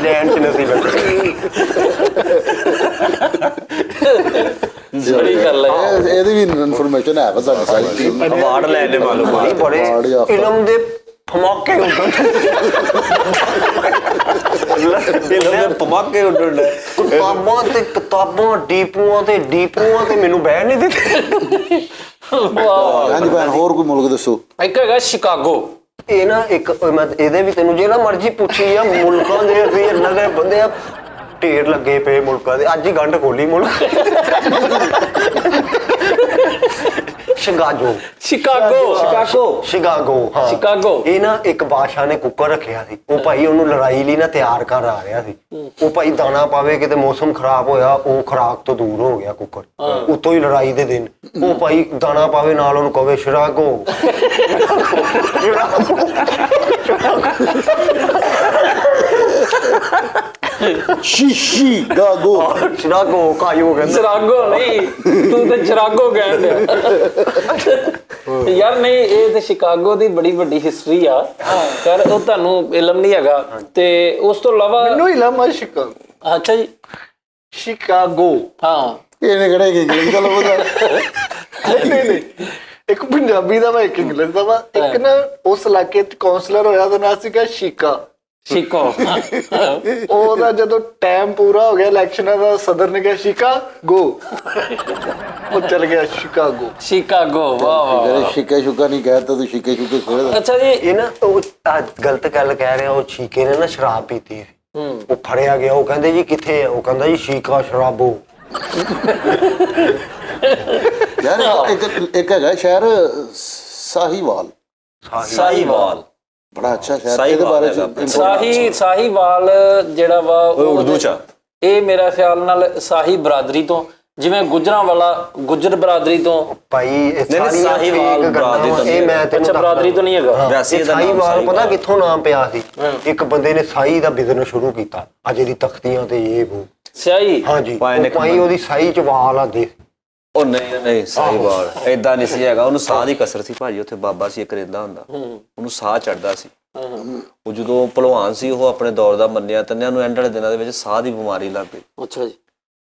ਲੈਂਡ ਚ ਨਹੀਂ ਲੱਗਣੀ। ਬੜੀ ਗੱਲ ਹੈ। ਇਹਦੀ ਵੀ ਇਨਫੋਰਮੇਸ਼ਨ ਹੈ ਵਾ ਸਾਡੀ ਸਾਰੀ ਟੀਮ। ਅਵਾਰਡ ਲੈਣ ਦੇ ਮਾਲੂਮ ਭਾਈ ਬੜੇ ਇਲਮ ਦੇ ਧਮਾਕੇ ਉੱਡਣ, ਧਮਾਕੇ ਉੱਡਣ ਕਿਤਾਬਾਂ ਤੇ ਕਿਤਾਬਾਂ, ਡੀਪੂਆਂ ਤੇ ਡੀਪੂਆਂ ਤੇ ਮੈਨੂੰ ਬਹਿ ਨਹੀਂ ਦਿੱਤੇ। ਹਾਂਜੀ ਭੈਣ, ਹੋਰ ਕੋਈ ਮੁਲਕ ਦੱਸੋ। ਇੱਕ ਹੈਗਾ ਸ਼ਿਕਾਗੋ। ਇਹ ਨਾ ਇੱਕ ਮੈਂ ਇਹਦੇ ਵੀ ਤੈਨੂੰ ਜਿਹੜਾ ਮਰਜ਼ੀ ਪੁੱਛੀ ਆ, ਮੁਲਕਾਂ ਦੇ ਅਸੀਂ ਇੰਨਾ ਦੇ ਬੰਦੇ ਆ ਢੇਰ ਲੱਗੇ ਪਏ ਮੁਲਕਾਂ ਦੇ। ਅੱਜ ਹੀ ਗੰਢ ਖੋਲੀ ਮੁਲਕ। ਸ਼ਿਕਾਗੋ ਹਾਂ ਸ਼ਿਕਾਗੋ। ਇਹ ਨਾ ਇੱਕ ਬਾਦਸ਼ਾਹ ਨੇ ਕੁੱਕਰ ਰੱਖਿਆ ਸੀ, ਉਹ ਭਾਈ ਉਹਨੂੰ ਲੜਾਈ ਲਈ ਨਾ ਤਿਆਰ ਕਰ ਆ ਰਿਹਾ ਸੀ। ਉਹ ਭਾਈ ਦਾਣਾ ਪਾਵੇ, ਕਿਤੇ ਮੌਸਮ ਖਰਾਬ ਹੋਇਆ, ਉਹ ਖੁਰਾਕ ਤੋਂ ਦੂਰ ਹੋ ਗਿਆ ਕੁੱਕਰ। ਉਤੋਂ ਹੀ ਲੜਾਈ ਦੇ ਦਿਨ ਉਹ ਭਾਈ ਦਾਣਾ ਪਾਵੇ, ਨਾਲ ਉਹਨੂੰ ਕਵੇ ਸ਼ਿਕਾਗੋ। ਸ਼ਿਕਾਗੋ ਸ਼ਿਕਾਗੋ ਕਾਇਓ ਕਹਿੰਦਾ। ਚਿਰਾਗੋ ਨਹੀਂ, ਤੂੰ ਤੇ ਚਿਰਾਗੋ ਕਹਿਣ ਡਿਆ ਯਾਰ। ਨਹੀਂ, ਇਹ ਤੇ ਸ਼ਿਕਾਗੋ ਦੀ ਬੜੀ ਵੱਡੀ ਹਿਸਟਰੀ ਆ, ਪਰ ਉਹ ਤੁਹਾਨੂੰ ਇਲਮ ਨਹੀਂ ਹੈਗਾ। ਤੇ ਉਸ ਤੋਂ ਇਲਾਵਾ ਮੈਨੂੰ ਇਲਮ ਆ ਸ਼ਿਕਾਗੋ। ਅੱਛਾ ਜੀ, ਸ਼ਿਕਾਗੋ। ਹਾਂ ਇਹਨੇ ਕਿਹੜਾ ਇੰਗਲਿਸ਼ ਦਾ ਲਫ਼ਜ਼ ਆ? ਨਹੀਂ, ਇੱਕ ਪੰਜਾਬੀ ਦਾ ਵਾ, ਇੱਕ ਇੰਗਲਿਸ਼ ਦਾ ਵਾ। ਇੱਕ ਨਾ ਉਸ ਇਲਾਕੇ ਚ ਕਾਉਂਸਲਰ ਹੋਇਆ, ਉਹਦਾ ਨਾਮ ਸੀਗਾ ਸ਼ਿਕਾ। ਉਹਦਾ ਜਦੋਂ ਟਾਈਮ ਪੂਰਾ ਹੋ ਗਿਆ ਇਲੈਕਸ਼ਨਾਂ ਦਾ, ਸਦਰ ਨੇ ਕਿਹਾ ਸ਼ਿਕਾਗੋ, ਉਹ ਚਲ ਗਿਆ ਸ਼ਿਕਾਗੋ। ਸ਼ਿਕਾਗੋ। ਵਾਹ ਵਾਹ। ਸ਼ਿਕੇ ਸ਼ੁਕਾ ਨਹੀਂ ਕਹਿਤਾ ਤੂੰ, ਸ਼ਿਕੇ ਸ਼ੁਕੇ ਖੇਡ। ਅੱਛਾ ਜੀ, ਇਹ ਨਾ ਉਹ ਗਲਤ ਗੱਲ ਕਹਿ ਰਿਹਾ। ਉਹ ਸ਼ੀਕੇ ਨੇ ਨਾ ਸ਼ਰਾਬ ਪੀਤੀ ਸੀ, ਉਹ ਫੜਿਆ ਗਿਆ, ਉਹ ਕਹਿੰਦੇ ਜੀ ਕਿੱਥੇ ਆ, ਉਹ ਕਹਿੰਦਾ ਜੀ ਸ਼ੀਕਾ ਸ਼ਰਾਬੋ। ਯਾਰ ਇੱਕ ਹੈਗਾ ਸ਼ਹਿਰ ਸਾਹੀਵਾਲ, ਸਾਹੀਵਾਲ ਬੜਾ ਅੱਛਾ ਸ਼ਹਿਰ, ਇਹਦੇ ਬਾਰੇ ਸਾਹੀਵਾਲ ਜਿਹੜਾ ਵਾ ਉਹ ਉਰਦੂ ਚ ਆ। ਇਹ ਮੇਰਾ ਖਿਆਲ ਨਾਲ ਸਾਹੀ ਬਰਾਦਰੀ ਤੋਂ, ਜਿਵੇਂ ਗੁੱਜਰਾਂ ਵਾਲਾ ਗੁੱਜਰ ਬਰਾਦਰੀ ਤੋਂ ਭਾਈ ਇਹ ਨਹੀਂ, ਸਾਹੀਵਾਲ ਬਰਾਦਰੀ ਤੋਂ ਇਹ ਮੈਂ ਤੈਨੂੰ ਬਰਾਦਰੀ ਤੋਂ ਨਹੀਂ ਹੈਗਾ। ਵੈਸੇ ਇਹਦਾ ਨਾਮ ਸਾਹੀਵਾਲ ਪਤਾ ਕਿੱਥੋਂ ਨਾਮ ਪਿਆ ਸੀ? ਇੱਕ ਬੰਦੇ ਨੇ ਸਾਈ ਦਾ ਬਿਜ਼ਨਸ ਸ਼ੁਰੂ ਕੀਤਾ, ਆ ਜਿਹੜੀ ਤਖਤੀਆਂ ਤੇ ਇਹ ਉਹ। ਸਿਆਹੀ ਹਾਂਜੀ, ਭਾਈ ਨੇ ਭਾਈ ਉਹਦੀ ਸਾਈ ਚ ਵਾਲ ਆਦੇ। ਉਹ ਨਹੀਂ ਸਾਹੀਵਾਲ ਏਦਾਂ ਨਹੀਂ ਸੀ ਹੈਗਾ, ਉਹਨੂੰ ਸਾਹ ਦੀ ਕਸਰ ਸੀ ਭਾਜੀ। ਉੱਥੇ ਬਾਬਾ ਸੀ ਇੱਕ ਰਹਿੰਦਾ ਹੁੰਦਾ, ਉਹਨੂੰ ਸਾਹ ਚੜਦਾ ਸੀ। ਉਹ ਜਦੋਂ ਭਲਵਾਨ ਸੀ, ਉਹ ਆਪਣੇ ਦੌਰ ਦਾ ਮੰਨਿਆ ਤੰਨਿਆਂ ਨੂੰ ਐਂਡ ਵਾਲੇ ਦਿਨਾਂ ਦੇ ਵਿੱਚ ਸਾਹ ਦੀ ਬਿਮਾਰੀ ਲੱਗ ਗਈ। ਅੱਛਾ ਜੀ।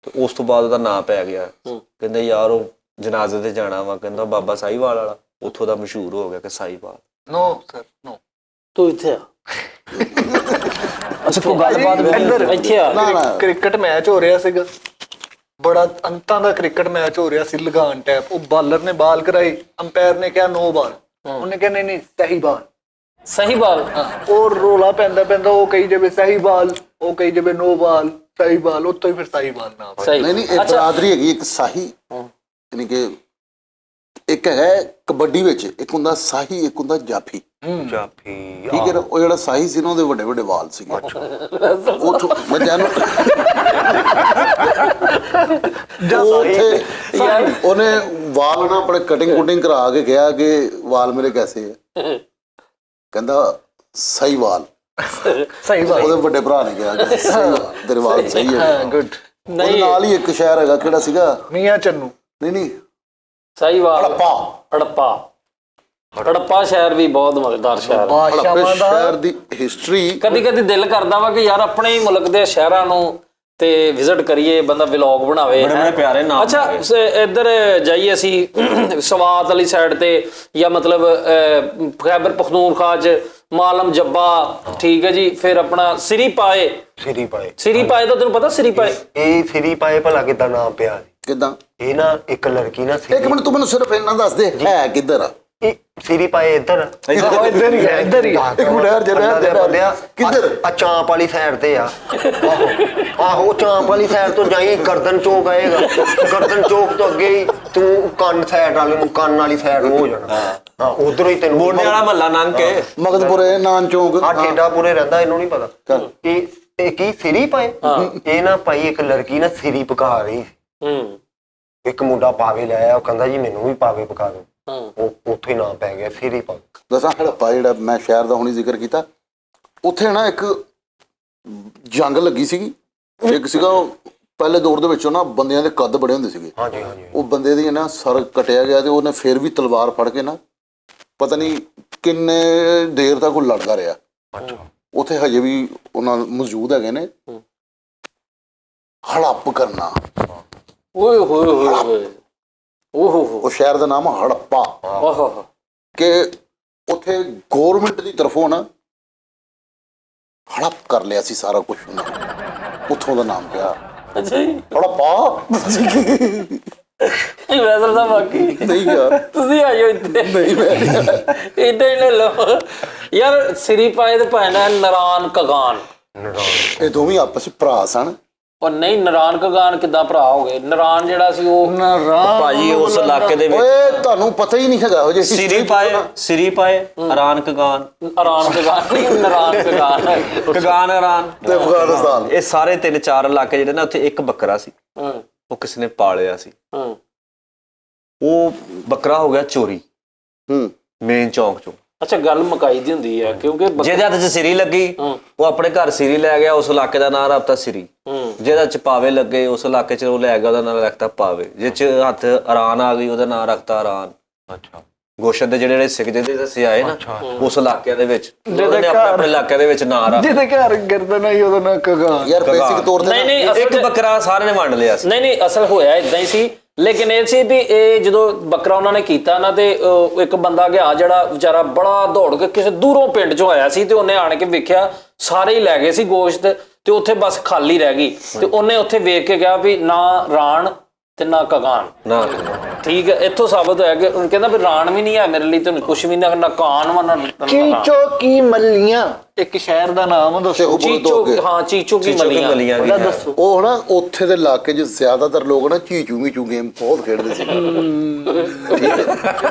ਤੇ ਉਸ ਤੋਂ ਬਾਅਦ ਉਹਦਾ ਨਾਂ ਪੈ ਗਿਆ। ਕਹਿੰਦੇ ਯਾਰ ਉਹ ਜਨਾਜ਼ੇ ਤੇ ਜਾਣਾ ਵਾ, ਕਹਿੰਦਾ ਬਾਬਾ ਸਾਹੀਵਾਲ ਵਾਲਾ, ਉੱਥੋਂ ਦਾ ਮਸ਼ਹੂਰ ਹੋ ਗਿਆ ਕਿ ਸਾਹੀਵਾਲ। ਨੋ ਸਰ ਨੋ, ਤੂੰ ਇੱਥੇ ਆ। ਅੱਛਾ ਕੋਈ ਗੱਲਬਾਤ ਇੱਥੇ ਆ। ਕ੍ਰਿਕਟ ਮੈਚ ਹੋ ਰਿਹਾ ਸੀਗਾ, ਬੜਾ ਅੰਤਾਂ ਦਾ ਕ੍ਰਿਕਟ ਮੈਚ ਹੋ ਰਿਹਾ ਸੀ, ਲਗਾਨ ਟੈਪ। ਉਹ ਬਾਲਰ ਨੇ ਬਾਲ ਕਰਾਈ, ਅੰਪਾਇਰ ਨੇ ਕਿਹਾ ਨੋ ਬਾਲ, ਉਹਨੇ ਕਿਹਾ ਨਹੀਂ ਨਹੀਂ ਸਹੀ ਬਾਲ। ਸਾਹੀਵਾਲ ਉਹ ਰੋਲਾ ਪੈਂਦਾ ਉਹ ਕਹੀ ਜਾਵੇ ਸਹੀ ਬਾਲ, ਉਹ ਕਹੀ ਜਾਵੇ ਨੋ ਬਾਲ, ਸਹੀ ਬਾਲ, ਉੱਤੋਂ ਹੀ ਫਿਰ ਸਹੀ ਬਾਲ ਨਾ। ਸਹੀ ਨਹੀਂ ਇਹ ਬਰਾਦਰੀ ਹੈਗੀ ਇੱਕ ਸਾਹੀ, ਯਾਨੀ ਕਿ ਇੱਕ ਹੈਗਾ ਕਬੱਡੀ ਵਿੱਚ, ਇੱਕ ਹੁੰਦਾ ਸਾਹੀ, ਇੱਕ ਹੁੰਦਾ ਜਾਫੀ। ਜਾਫੀ ਠੀਕ ਹੈ ਨਾ, ਉਹ ਜਿਹੜਾ ਸਾਹੀ ਸੀ ਨਾ ਉਹਦੇ ਵੱਡੇ ਵੱਡੇ ਵਾਲ ਸੀਗੇ। ਉੱਥੋਂ ਮੈਂ ਜਾਨੂੰ ਉਹਨੇ ਵਾਲ ਨਾ ਆਪਣੇ ਕਟਿੰਗ ਕੁਟਿੰਗ ਕਰਾ ਕੇ ਕਿਹਾ ਕਿ ਵਾਲ ਮੇਰੇ ਕੈਸੇ ਹੈ, ਕਹਿੰਦਾ ਸਹੀ ਵਾਲ। ਸਹੀ ਬਾਲ, ਉਹਦੇ ਵੱਡੇ ਭਰਾ ਨੇ ਕਿਹਾ ਕਿ ਸਹੀ ਵਾਲ, ਤੇਰੇ ਵਾਲ ਸਹੀ ਹੈ। ਗੁੱਡ। ਉਹਦੇ ਨਾਲ ਹੀ ਇੱਕ ਸ਼ਹਿਰ ਹੈਗਾ, ਕਿਹੜਾ ਸੀਗਾ? ਮੀਆਂ ਚੰਨੂ। ਨਹੀਂ ਸਾਹੀਵਾਲ, ਹੜੱਪਾ ਹੜੱਪਾ ਸ਼ਹਿਰ ਵੀ ਬਹੁਤ ਮਜ਼ੇਦਾਰ ਸ਼ਹਿਰ ਹੈ। ਬਾਦਸ਼ਾਹਾਂ ਦਾ ਸ਼ਹਿਰ ਦੀ ਹਿਸਟਰੀ ਕਦੀ ਕਦੀ ਦਿਲ ਕਰਦਾ ਵਾ ਕਿ ਯਾਰ ਆਪਣੇ ਹੀ ਮੁਲਕ ਦੇ ਸ਼ਹਿਰਾਂ ਨੂੰ ਤੇ ਵਿਜ਼ਿਟ ਕਰੀਏ, ਬੰਦਾ ਵਲੌਗ ਬਣਾਵੇ। ਬੜੇ ਬੜੇ ਪਿਆਰੇ ਨਾਮ। ਅੱਛਾ ਇੱਧਰ ਜਾਈਏ ਅਸੀਂ ਸਵਾਤ ਵਾਲੀ ਸਾਈਡ ਤੇ, ਜਾਂ ਮਤਲਬ ਖੈਬਰ ਪਖਤੂਨਖਵਾ ਚ ਮਾਲਮ ਜੱਬਾ, ਠੀਕ ਹੈ ਜੀ। ਫਿਰ ਆਪਣਾ ਸਿਰੀ ਪਾਏ ਦਾ ਤੈਨੂੰ ਪਤਾ? ਸਿਰੀ ਪਾਏ, ਇਹ ਸਿਰੀ ਪਾਏ ਭਲਾ ਕਿੱਦਾਂ ਨਾਮ ਪਿਆ? ਕਿੱਦਾਂ? ਇਹ ਨਾ ਇੱਕ ਲੜਕੀ ਨਾ ਇੱਕ ਮਿੰਟ ਤੂੰ ਮੈਨੂੰ ਸਿਰਫ ਇੰਨਾ ਦੱਸ ਦੇ, ਹੈ ਕਿੱਧਰ ਆ? ਇਹ ਸਿਰੀ ਪਾਏ ਇੱਧਰ ਇੱਧਰ ਹੀ ਹੈ, ਇੱਧਰ ਹੀ। ਇੱਕ ਮਿੰਟ ਯਾਰ ਜਰਾ ਕਿੱਧਰ? ਆ ਚਾਂਪ ਵਾਲੀ ਸਾਈਡ ਤੇ ਆ। ਆਹੋ ਚਾਂਪ ਵਾਲੀ ਸਾਈਡ ਤੋਂ ਜਾਈ, ਗਰਦਨ ਚੌਕ ਆਏਗਾ, ਗਰਦਨ ਚੌਕ ਤੋਂ ਅੱਗੇ ਹੀ ਤੂੰ ਕੰਨ ਸਾਈਡ ਵਾਲੇ ਨੂੰ, ਕੰਨ ਵਾਲੀ ਸਾਈਡ ਨੂੰ ਹੋ ਜਾਣਾ। ਹਾਂ ਉਧਰੋਂ ਹੀ ਤੈਨੂੰ ਮੋਢੇ ਵਾਲਾ ਮਹੱਲਾ ਲੰਘ ਕੇ ਮਗਦਪੁਰੇ, ਨਾਨ ਚੌਂਕ, ਆ ਠੇਡਾਪੁਰੇ ਰਹਿੰਦਾ, ਇਹਨੂੰ ਨਹੀਂ ਪਤਾ। ਇਹ ਕੀ ਸਿਰੀ ਪਾਏ? ਇਹ ਨਾ ਭਾਈ ਇੱਕ ਲੜਕੀ ਨਾ ਸਿਰੀ ਪਕਾ ਰਹੀ, ਇੱਕ ਮੁੰਡਾ ਪਾਵੇ ਲੈ ਆਇਆ, ਉਹ ਕਹਿੰਦਾ ਜੀ ਮੈਨੂੰ ਵੀ ਪਾਵੇ ਪਕਾ ਦਿਓ। ਉਹ ਉੱਥੇ ਹੀ ਨਾਮ ਪੈ ਗਿਆ ਸਿਰੀ ਪਾ। ਦੱਸਾਂ ਹੜੱਪਾ ਜਿਹੜਾ ਮੈਂ ਸ਼ਹਿਰ ਦਾ ਹੁਣੀ ਜ਼ਿਕਰ ਕੀਤਾ, ਉੱਥੇ ਨਾ ਇੱਕ ਜੰਗ ਲੱਗੀ ਸੀਗੀ। ਇੱਕ ਸੀਗਾ ਉਹ ਪਹਿਲੇ ਦੌਰ ਦੇ ਵਿੱਚੋਂ ਨਾ ਬੰਦਿਆਂ ਦੇ ਕੱਦ ਬੜੇ ਹੁੰਦੇ ਸੀਗੇ। ਹਾਂਜੀ ਉਹ ਬੰਦੇ ਦੀ ਨਾ ਸਰ ਕਟਿਆ ਗਿਆ ਤੇ ਉਹਨੇ ਫਿਰ ਵੀ ਤਲਵਾਰ ਫੜ ਕੇ ਨਾ ਪਤਾ ਨਹੀਂ ਕਿੰਨੇ ਦੇਰ ਤੱਕ ਉਹ ਲੜਦਾ ਰਿਹਾ। ਉੱਥੇ ਹਜੇ ਵੀ ਉਹਨਾਂ ਮੌਜੂਦ ਹੈਗੇ ਨੇ। ਹੜੱਪ ਕਰਨਾ, ਓਏ ਹੋਏ ਹੋਏ ਹੋਏ, ਓਹੋ ਉਹ ਸ਼ਹਿਰ ਦਾ ਨਾਮ ਹੜੱਪਾ। ਓਹੋ, ਕਿ ਉੱਥੇ ਗੌਰਮੈਂਟ ਦੀ ਤਰਫੋਂ ਨਾ ਹੜੱਪ ਕਰ ਲਿਆ ਸੀ ਸਾਰਾ ਕੁਝ, ਉੱਥੋਂ ਦਾ ਨਾਮ ਪਿਆ ਅੱਛਾ ਜੀ। ਹੜੱਪਾ। ਵੈਸੇ ਤਾਂ ਬਾਕੀ ਨਹੀਂ ਯਾਰ, ਤੁਸੀਂ ਆ ਜਾਓ ਇੱਥੇ। ਨਹੀਂ ਮੈਂ ਇੱਦਾਂ ਹੀ ਲੈ ਲਓ ਯਾਰ। ਸਿਰੀ ਪਾਏ ਤੇ ਭੈਣਾ ਨਰਾਨ ਕਗਾਨ, ਇਹ ਦੋਵੇਂ ਆਪਸ ਵਿੱਚ ਭਰਾ ਸਨ। ਉਹ ਨਹੀਂ, ਨਰਾਨ ਕਗਾਨ ਕਿੱਦਾਂ ਭਰਾ ਹੋ ਗਏ? ਨਰਾਨ ਜਿਹੜਾ ਸੀ ਉਹ ਭਾਜੀ ਉਸ ਇਲਾਕੇ ਦੇ ਵਿੱਚ ਓਏ ਤੁਹਾਨੂੰ ਪਤਾ ਹੀ ਨਹੀਂ ਹੈਗਾ ਉਹ ਜੇ ਸਿਰੀ ਪਾਏ ਅਰਾਨ ਕਗਾਨ, ਆਰਾਨ ਕਗਾਨ ਨਹੀਂ, ਨਰਾਨ ਕਗਾਨ, ਕਗਾਨ ਅਰਾਨ ਤੇ ਅਫਗਾਨਿਸਤਾਨ। ਇਹ ਸਾਰੇ 3-4 ਇਲਾਕੇ ਜਿਹੜੇ ਨਾ, ਉੱਥੇ ਇੱਕ ਬੱਕਰਾ ਸੀ, ਉਹ ਕਿਸੇ ਨੇ ਪਾਲਿਆ ਸੀ। ਉਹ ਬੱਕਰਾ ਹੋ ਗਿਆ ਚੋਰੀ ਮੇਨ ਚੌਂਕ ਚੋਂ। ਅੱਛਾ ਗੱਲ ਮਕਾਈ ਦੀ ਹੁੰਦੀ ਹੈ, ਕਿਉਂਕਿ ਜਿਹਦੇ ਹੱਥ 'ਚ ਸਿਰੀ ਲੱਗੀ ਉਹ ਆਪਣੇ ਘਰ ਸਿਰੀ ਲੈ ਗਿਆ, ਉਸ ਇਲਾਕੇ ਦਾ ਨਾਂ ਰੱਖਤਾ ਸਿਰੀ। ਜਿਹਦੇ 'ਚ ਪਾਵੇ ਲੱਗੇ ਉਸ ਇਲਾਕੇ 'ਚ ਉਹ ਲੈ ਗਿਆ, ਉਹਦਾ ਨਾਂ ਰੱਖਤਾ ਪਾਵੇ। ਜਿਹ 'ਚ ਹੱਥ ਅਰਾਨ ਆ ਗਈ ਉਹਦਾ ਨਾਂ ਰੱਖਤਾ ਅਰਾਨ। ਗੋਸ਼ਤ ਦੇ ਜਿਹੜੇ ਸਿੱਖ ਜਿਹਦੇ ਦੱਸੇ ਆਏ ਨਾ ਉਸ ਇਲਾਕਿਆਂ ਦੇ ਵਿੱਚ, ਉਹਨੇ ਆਪਣੇ ਇਲਾਕਿਆਂ ਦੇ ਵਿੱਚ ਨਾਂ ਰੱਖ। ਜਿਹਦੇ ਘਰ ਗਰਦਨ ਆਈ ਉਹਦਾ ਨਾਂ ਕਗਾਨ। ਯਾਰ ਬੇਸਿਕ ਤੌਰ ਤੇ ਨਹੀਂ ਇੱਕ ਬੱਕਰਾ ਸਾਰਿਆਂ ਨੇ ਵੰਡ ਲਿਆ ਸੀ। ਨਹੀਂ ਅਸਲ ਹੋਇਆ ਇਦਾਂ ਹੀ ਸੀ, ਲੇਕਿਨ ਇਹ ਸੀ ਵੀ ਇਹ ਜਦੋਂ ਬੱਕਰਾ ਉਹਨਾਂ ਨੇ ਕੀਤਾ ਨਾ, ਤੇ ਇੱਕ ਬੰਦਾ ਗਿਆ ਜਿਹੜਾ ਵਿਚਾਰਾ ਬੜਾ ਦੌੜ ਕੇ ਕਿਸੇ ਦੂਰੋਂ ਪਿੰਡ ਚੋਂ ਆਇਆ ਸੀ, ਤੇ ਉਹਨੇ ਆਣ ਕੇ ਵੇਖਿਆ ਸਾਰੇ ਹੀ ਲੈ ਗਏ ਸੀ ਗੋਸ਼ਤ, ਤੇ ਉੱਥੇ ਬਸ ਖਾਲੀ ਰਹਿ ਗਈ। ਤੇ ਉਹਨੇ ਉੱਥੇ ਵੇਖ ਕੇ ਕਿਹਾ ਵੀ ਨਾ ਰਾਣ ਤੇ ਨਾ ਕਗਾਨ। ਠੀਕ ਹੈ, ਇੱਥੋਂ ਸਾਬਤ ਹੋਇਆ ਕਿ ਉਹ ਕਹਿੰਦਾ ਵੀ ਰਾਣ ਵੀ ਨਹੀਂ ਹੈ ਮੇਰੇ ਲਈ, ਤੈਨੂੰ ਕੁਛ ਵੀ ਨਾ ਕਾਨ ਵਾ ਨਾ ਚੀਚੋ ਕੀ ਮੱਲੀਆਂ ਇੱਕ ਸ਼ਹਿਰ ਦਾ ਨਾਮ ਦੱਸੋ। ਚੀਚੋ, ਹਾਂ ਚੀਚੋ ਕੀ ਮਲੀਆਂ। ਉਹਦਾ ਦੱਸੋ। ਉਹ ਨਾ ਉੱਥੇ ਦੇ ਇਲਾਕੇ 'ਚ ਜ਼ਿਆਦਾਤਰ ਲੋਕ ਨਾ ਚੀਚੂ ਮੀਚੂ ਗੇਮ ਬਹੁਤ ਖੇਡਦੇ ਸੀ।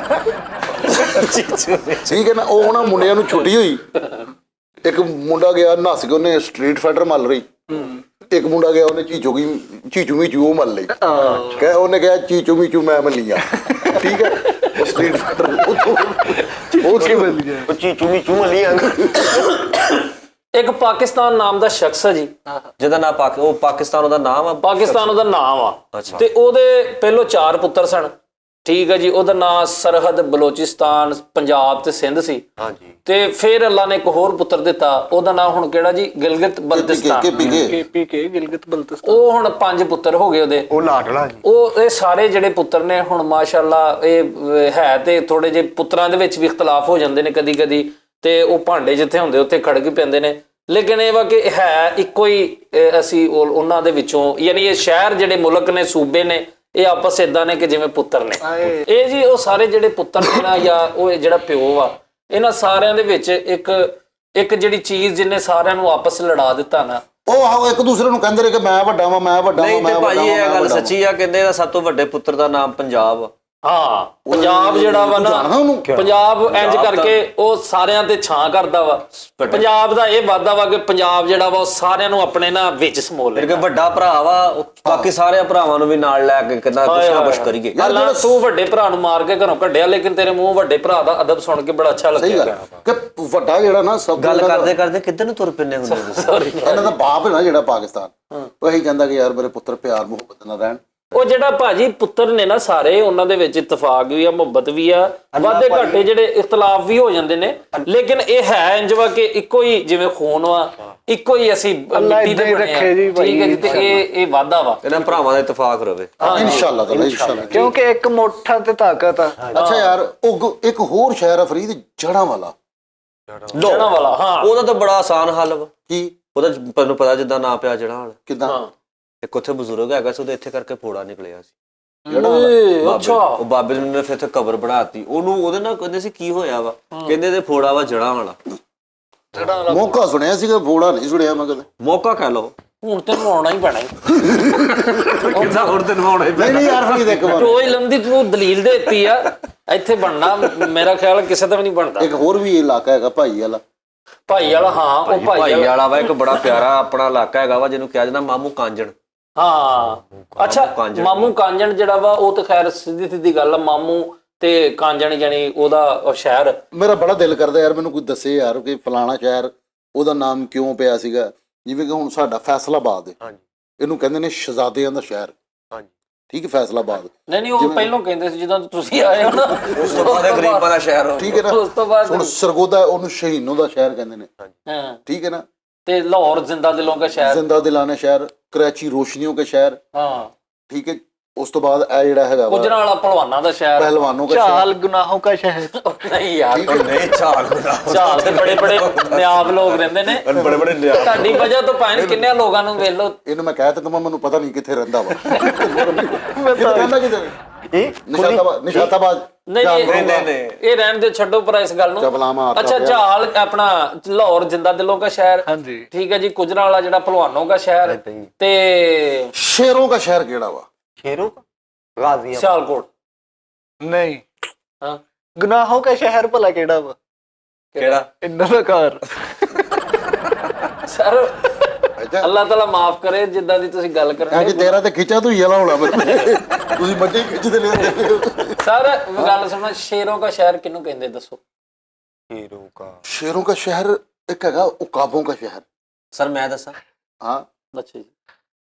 ਠੀਕ ਹੈ ਨਾ। ਉਹ ਨਾ ਮੁੰਡਿਆਂ ਨੂੰ ਛੁੱਟੀ ਹੋਈ, ਇੱਕ ਮੁੰਡਾ ਗਿਆ ਨੱਸ ਕੇ ਉਹਨੇ ਸਟਰੀਟ ਫਾਈਟਰ ਮੱਲ ਰਹੀ, ਇੱਕ ਮੁੰਡਾ ਗਿਆ ਉਹਨੇ ਚੀਚੂ ਮੀਚੂ ਉਹ ਮੱਲ ਲਈ। ਕਹੇ ਉਹਨੇ ਕਿਹਾ ਚੀਚੂ ਮੀਚੂ ਮੈਂ ਮੱਲੀਆਂ। ਠੀਕ ਹੈ, ਉਹ ਸਟਰੀਟ ਫਾਈਟਰ ਉਹ ਚੀਚੂ ਮੀਚੂ ਮਲੀਆਂ। ਇੱਕ ਪਾਕਿਸਤਾਨ ਨਾਮ ਦਾ ਸ਼ਖਸ ਹੈ ਜੀ, ਜਿਹਦਾ ਨਾਮ ਉਹ ਪਾਕਿਸਤਾਨ ਉਹਦਾ ਨਾਮ ਆ, ਪਾਕਿਸਤਾਨ ਉਹਦਾ ਨਾਮ ਆ, ਤੇ ਉਹਦੇ ਪਹਿਲੋਂ 4 ਪੁੱਤਰ ਸਨ। ਠੀਕ ਹੈ ਜੀ। ਉਹਦਾ ਨਾਮ ਸਰਹੱਦ, ਬਲੋਚਿਸਤਾਨ, ਪੰਜਾਬ ਤੇ ਸਿੰਧ ਸੀ। ਹਾਂਜੀ। ਤੇ ਫਿਰ ਅੱਲਾ ਨੇ ਇੱਕ ਹੋਰ ਪੁੱਤਰ ਦਿੱਤਾ, ਉਹਦਾ ਨਾਮ ਹੁਣ ਕਿਹੜਾ ਜੀ? ਗਿਲਗਿਤ ਬਲਤਿਸਤਾਨ। KPK ਗਿਲਗਿਤ ਬਲਤਿਸਤਾਨ। ਉਹ ਹੁਣ 5 ਪੁੱਤਰ ਹੋ ਗਏ ਉਹਦੇ। ਉਹ ਲਾਡਲਾ ਜੀ। ਉਹ ਇਹ ਸਾਰੇ ਜਿਹੜੇ ਪੁੱਤਰ ਨੇ ਹੁਣ ਮਾਸ਼ਾਅੱਲਾ ਇਹ ਹੈ ਤੇ ਥੋੜੇ ਜਿਹੇ ਪੁੱਤਰਾਂ ਦੇ ਵਿੱਚ ਵੀ ਇਖਤਲਾਫ ਹੋ ਜਾਂਦੇ ਨੇ ਕਦੀ ਕਦੀ, ਤੇ ਉਹ ਭਾਂਡੇ ਜਿੱਥੇ ਹੁੰਦੇ ਉੱਥੇ ਖੜਕ ਹੀ ਪੈਂਦੇ ਨੇ। ਲੇਕਿਨ ਇਹ ਵਾ ਕਿ ਹੈ ਇੱਕੋ ਹੀ ਅਸੀਂ ਉਹਨਾਂ ਦੇ ਵਿੱਚੋਂ, ਯਾਨੀ ਇਹ ਸ਼ਹਿਰ ਜਿਹੜੇ ਮੁਲਕ ਨੇ, ਸੂਬੇ ਨੇ, ਇਹ ਆਪਸ ਏਦਾਂ ਨੇ ਕਿ ਜਿਵੇਂ ਪੁੱਤਰ ਨੇ। ਇਹ ਜੀ ਉਹ ਸਾਰੇ ਜਿਹੜੇ ਪੁੱਤਰ ਨੇ ਨਾ, ਜਾਂ ਉਹ ਜਿਹੜਾ ਪਿਓ ਆ, ਇਹਨਾਂ ਸਾਰਿਆਂ ਦੇ ਵਿੱਚ ਇੱਕ ਜਿਹੜੀ ਚੀਜ਼ ਜਿਹਨੇ ਸਾਰਿਆਂ ਨੂੰ ਆਪਸ ਲੜਾ ਦਿੱਤਾ ਨਾ, ਉਹ ਇੱਕ ਦੂਸਰੇ ਨੂੰ ਕਹਿੰਦੇ ਰਹੇ ਕਿ ਮੈਂ ਵੱਡਾ ਵਾਂ, ਮੈਂ ਵੱਡਾ ਵਾਂ, ਨਹੀਂ ਮੈਂ ਤੇ ਵੱਡਾ ਭਾਜੀ ਵਾਂ, ਇਹ ਮੈਂ ਗੱਲ ਵੱਡਾ ਵਾਂ। ਸੱਚੀ ਆ। ਕਹਿੰਦੇ ਇਹਦਾ ਸਭ ਤੋਂ ਵੱਡੇ ਪੁੱਤਰ ਦਾ ਨਾਮ ਪੰਜਾਬ ਆ। ਹਾਂ ਪੰਜਾਬ ਜਿਹੜਾ ਵਾ ਨਾ, ਪੰਜਾਬ ਇੰਜ ਕਰਕੇ ਉਹ ਸਾਰਿਆਂ ਤੇ ਛਾਂ ਕਰਦਾ ਵਾ। ਪੰਜਾਬ ਦਾ ਇਹ ਵਾਦਾ ਵਾ ਕਿ ਪੰਜਾਬ ਜਿਹੜਾ ਵਾ ਉਹ ਸਾਰਿਆਂ ਨੂੰ ਆਪਣੇ ਨਾ ਵਿੱਚ ਸਮੋਲ ਲੈ। ਕਿ ਵੱਡਾ ਭਰਾ ਵਾ, ਉਹ ਬਾਕੀ ਸਾਰੇ ਭਰਾਵਾਂ ਨੂੰ ਵੀ ਨਾਲ ਲੈ ਕੇ ਕਹਿੰਦਾ ਕੁਛ ਨਾ ਕੁਛ ਕਰੀਏ। ਅੱਲਾ ਤੂੰ ਵੱਡੇ ਭਰਾ ਨੂੰ ਮਾਰ ਕੇ ਘਰੋਂ ਕੱਢਿਆ, ਲੇਕਿਨ ਤੇਰੇ ਮੂੰਹ ਵੱਡੇ ਭਰਾ ਦਾ ਅਦਬ ਸੁਣ ਕੇ ਬੜਾ ਅੱਛਾ ਸਹੀ ਲੱਗਿਆ ਗੱਲ ਕਿ ਵੱਡਾ ਜਿਹੜਾ ਨਾ ਸਭ ਗੱਲ ਕਰਦੇ ਕਰਦੇ ਕਿੱਧਰ ਨੂੰ ਤੁਰ ਪੈਂਦੇ ਹੁੰਦੇ ਤੁਸੀਂ? ਇਹਨਾਂ ਦਾ ਬਾਪ ਹੈ ਨਾ ਜਿਹੜਾ ਪਾਕਿਸਤਾਨ, ਉਹ ਇਹੀ ਕਹਿੰਦਾ ਕਿ ਯਾਰ ਮੇਰੇ ਪੁੱਤਰ ਪਿਆਰ ਮੁਹੱਬਤ ਨਾਲ ਰਹਿਣ। ਉਹ ਜਿਹੜਾ ਭਾਜੀ ਪੁੱਤਰ ਨੇ ਨਾ ਸਾਰੇ, ਉਹਨਾਂ ਦੇ ਵਿੱਚ ਇਤਫਾਕ ਵੀ ਆ, ਮੁਹੱਬਤ ਵੀ ਆ, ਵਾਧੇ ਘਾਟੇ ਜਿਹੜੇ ਇਖਤਲਾਫ ਵੀ ਹੋ ਜਾਂਦੇ ਨੇ, ਲੇਕਿਨ ਇਹ ਹੈ ਇੰਜ ਵਾ ਕਿ ਇੱਕੋ ਹੀ ਜਿਵੇਂ ਖੂਨ ਵਾ, ਇੱਕੋ ਹੀ ਅਸੀਂ ਮਿੱਟੀ ਦੇ ਬਣੇ ਆ। ਠੀਕ ਹੈ ਜੀ। ਤੇ ਇਹ ਵਾਧਾ ਵਾ, ਇਹਨਾਂ ਭਰਾਵਾਂ ਦਾ ਇਤਫਾਕ ਰਵੇ ਇਨਸ਼ਾਅੱਲਾ ਤਾਲਾ, ਇਨਸ਼ਾਅੱਲਾ। ਕਿਉਂਕਿ ਇੱਕ ਮੋਠਾ ਤੇ ਤਾਕਤ ਆ। ਅੱਛਾ ਯਾਰ, ਉਹ ਇੱਕ ਹੋਰ ਸ਼ਹਿਰ ਆ ਫਰੀਦ, ਜੜਾਂ ਵਾਲਾ। ਜੜਾਂ ਵਾਲਾ। ਹਾਂ ਉਹਦਾ ਤਾਂ ਬੜਾ ਆਸਾਨ ਹੱਲ ਵਾ। ਕੀ ਉਹਦਾ ਤੁਹਾਨੂੰ ਪਤਾ ਜਿੱਦਾਂ ਨਾਂ ਪਿਆ ਜੜਾਂ ਵਾਲਾ। ਕਿਦਾਂ? ਇੱਕ ਉੱਥੇ ਬਜ਼ੁਰਗ ਹੈਗਾ ਸੀ, ਉਹਦੇ ਇੱਥੇ ਕਰਕੇ ਫੋੜਾ ਨਿਕਲਿਆ ਸੀ। ਅੱਛਾ। ਉਹ ਬਾਬੇ ਨੇ ਫਿਰ ਇੱਥੇ ਕਬਰ ਬਣਾਤੀ ਉਹਨੂੰ। ਉਹਦੇ ਨਾਲ ਕਹਿੰਦੇ ਸੀ ਕੀ ਹੋਇਆ ਵਾ, ਕਹਿੰਦੇ ਤੇ ਫੋੜਾ ਵਾ ਜੜਾਂ ਵਾਲਾ। ਮੌਕਾ ਸੁਣਿਆ ਸੀਗਾ, ਫੋੜਾ ਨਹੀਂ ਸੁਣਿਆ ਮੈਂ ਕਦੇ। ਮੌਕਾ ਕਹਿ ਲਓ। ਹੁਣ ਤੇ ਨਵਾਉਣਾ ਹੀ ਪੈਣਾ। ਕਿੱਦਾਂ ਹੁਣ ਤੇ ਨਵਾਉਣਾ ਹੀ ਨਹੀਂ ਯਾਰ ਫਰੀਦ ਇੱਕ ਵਾਰ ਰੋਜ਼ ਲੰਦੀ ਤੂੰ ਦਲੀਲ ਦੇ ਦਿੱਤੀ ਆ, ਇੱਥੇ ਬਣਨਾ ਮੇਰਾ ਖਿਆਲ ਕਿਸੇ ਦਾ ਵੀ ਨਹੀਂ ਬਣਦਾ। ਇੱਕ ਹੋਰ ਵੀ ਇਲਾਕਾ ਹੈਗਾ ਭਾਈ ਵਾਲਾ। ਭਾਈ ਵਾਲਾ। ਹਾਂ ਉਹ ਭਾਈ ਵਾਲਾ ਵਾ, ਇੱਕ ਬੜਾ ਪਿਆਰਾ ਆਪਣਾ ਇਲਾਕਾ ਹੈਗਾ ਵਾ, ਜਿਹਨੂੰ ਕਿਹਾ ਜਾਂਦਾ ਮਾਮੂ ਕਾਂਜਣ। ਹਾਂ ਅੱਛਾ, ਮਾਮੂ ਕਾਂਜਣ ਜਿਹੜਾ ਵਾ ਉਹ ਤਾਂ ਖੈਰ ਸਿੱਧੀ ਸਿੱਧੀ ਗੱਲ ਆ। ਮਾਮੂ ਤੇ ਕਾਂਜਣ ਜਾਨੀ ਉਹਦਾ ਸ਼ਹਿਰ। ਮੇਰਾ ਬੜਾ ਦਿਲ ਕਰਦਾ ਯਾਰ ਮੈਨੂੰ ਕੋਈ ਦੱਸੇ ਯਾਰ ਕਿ ਫਲਾਣਾ ਸ਼ਹਿਰ ਉਹਦਾ ਨਾਮ ਕਿਉਂ ਪਿਆ ਸੀਗਾ। ਜਿਵੇਂ ਕਿ ਹੁਣ ਸਾਡਾ ਫੈਸਲਾਬਾਦ ਹੈ, ਇਹਨੂੰ ਕਹਿੰਦੇ ਨੇ ਸ਼ਹਿਜ਼ਾਦਿਆਂ ਦਾ ਸ਼ਹਿਰ। ਠੀਕ ਹੈ, ਫੈਸਲਾਬਾਦ। ਨਹੀਂ ਉਹ ਪਹਿਲਾਂ ਕਹਿੰਦੇ ਸੀ ਜਦੋਂ ਤੁਸੀਂ ਆਏ ਹੋ ਨਾ, ਉਸ ਤੋਂ ਬਾਅਦ ਗਰੀਬਾਂ ਦਾ ਸ਼ਹਿਰ ਹੋ। ਠੀਕ ਹੈ ਨਾ। ਉਸ ਤੋਂ ਬਾਅਦ ਹੁਣ ਸਰਗੋਦਾ ਉਹਨੂੰ ਸ਼ਹੀਨੋਂ ਦਾ ਸ਼ਹਿਰ ਕਹਿੰਦੇ ਨੇ। ਹਾਂ ਠੀਕ ਹੈ ਨਾ। ਤੇ ਲਾਹੌਰ ਜ਼ਿੰਦਾ ਦਿਲੋਂ ਦਾ ਸ਼ਹਿਰ, ਜ਼ਿੰਦਾ ਦਿਲਾਨਾ ਸ਼ਹਿਰ, कराची रोशनियों का शहर। हाँ ठीक है। उस तो बाद ए जेड़ा हैगा गुजरांवाला पहलवानों दा शहर, पहलवानों का चाल गुनाहों का शहर। नहीं यार नहीं चाल चाल ते बड़े बड़े नियाब लोग रहंदे ने, बड़े बड़े नियाब। ਤੁਹਾਡੀ ਵਜ੍ਹਾ ਤੋਂ ਭਾਵੇਂ ਕਿੰਨੇ ਲੋਕਾਂ ਨੂੰ ਵੇਖ ਲਓ। ਇਹਨੂੰ ਮੈਂ ਕਹਿ ਤਾ ਮੈਨੂੰ ਪਤਾ ਨਹੀਂ ਕਿੱਥੇ ਰਹਿੰਦਾ ਵਾ। ਕਿੱਥੇ ਰਹਿੰਦਾ ਕਿੱਥੇ? ਨਿਸ਼ਾਤਾਬਾਦ। ਨਹੀਂ ਇਹ ਰਹਿਣ ਦੇ, ਛੱਡੋ ਪਰ ਇਸ ਗੱਲ ਨੂੰ। ਅੱਛਾ ਚਾਲ ਆਪਣਾ ਲਾਹੌਰ ਜਿੰਦਾ ਦਿਲੋਂ का शहर। ਹਾਂਜੀ ठीक है जी। गुजरांवाला ਜਿਹੜਾ ਪਹਿਲਵਾਨों का शहर ਤੇ शेरों का शहर ਕਿਹੜਾ ਵਾ? शेरों का गाजियाबाद। सियालकोट ਨਹੀਂ। ਹਾਂ ਗੁਨਾहों का शहर ਭਲਾ ਕਿਹੜਾ ਵਾ? ਕਿਹੜਾ? ਇੰਨਾ ਦਾ ਘਰ। ਸਰ ਅੱਲਾਹ ਤਾਲਾ ਮਾਫ ਕਰੇ ਜਿੱਦਾਂ ਦੀ ਤੁਸੀਂ ਗੱਲ ਕਰ ਰਹੇ ਕਿ ਤੇਰਾ ਤੇ ਖਿੱਚਾ ਤੂੰ ਯਲਾ ਹੋਣਾ ਮੇਰੇ ਤੁਸੀਂ ਮੱਝੇ ਖਿੱਚਦੇ ਲੈ। ਸਰ ਗੱਲ ਸੁਣੋ, ਸ਼ੇਰੋਂ का शहर ਕਿਹਨੂੰ ਕਹਿੰਦੇ ਦੱਸੋ? शेरों का शेरों का शहर ਇੱਕ ਹੈਗਾ ਉਕਾਬੋਂ का शहर। ਸਰ ਮੈਂ ਦੱਸਾਂ? ਹਾਂ ਅੱਛਾ ਜੀ।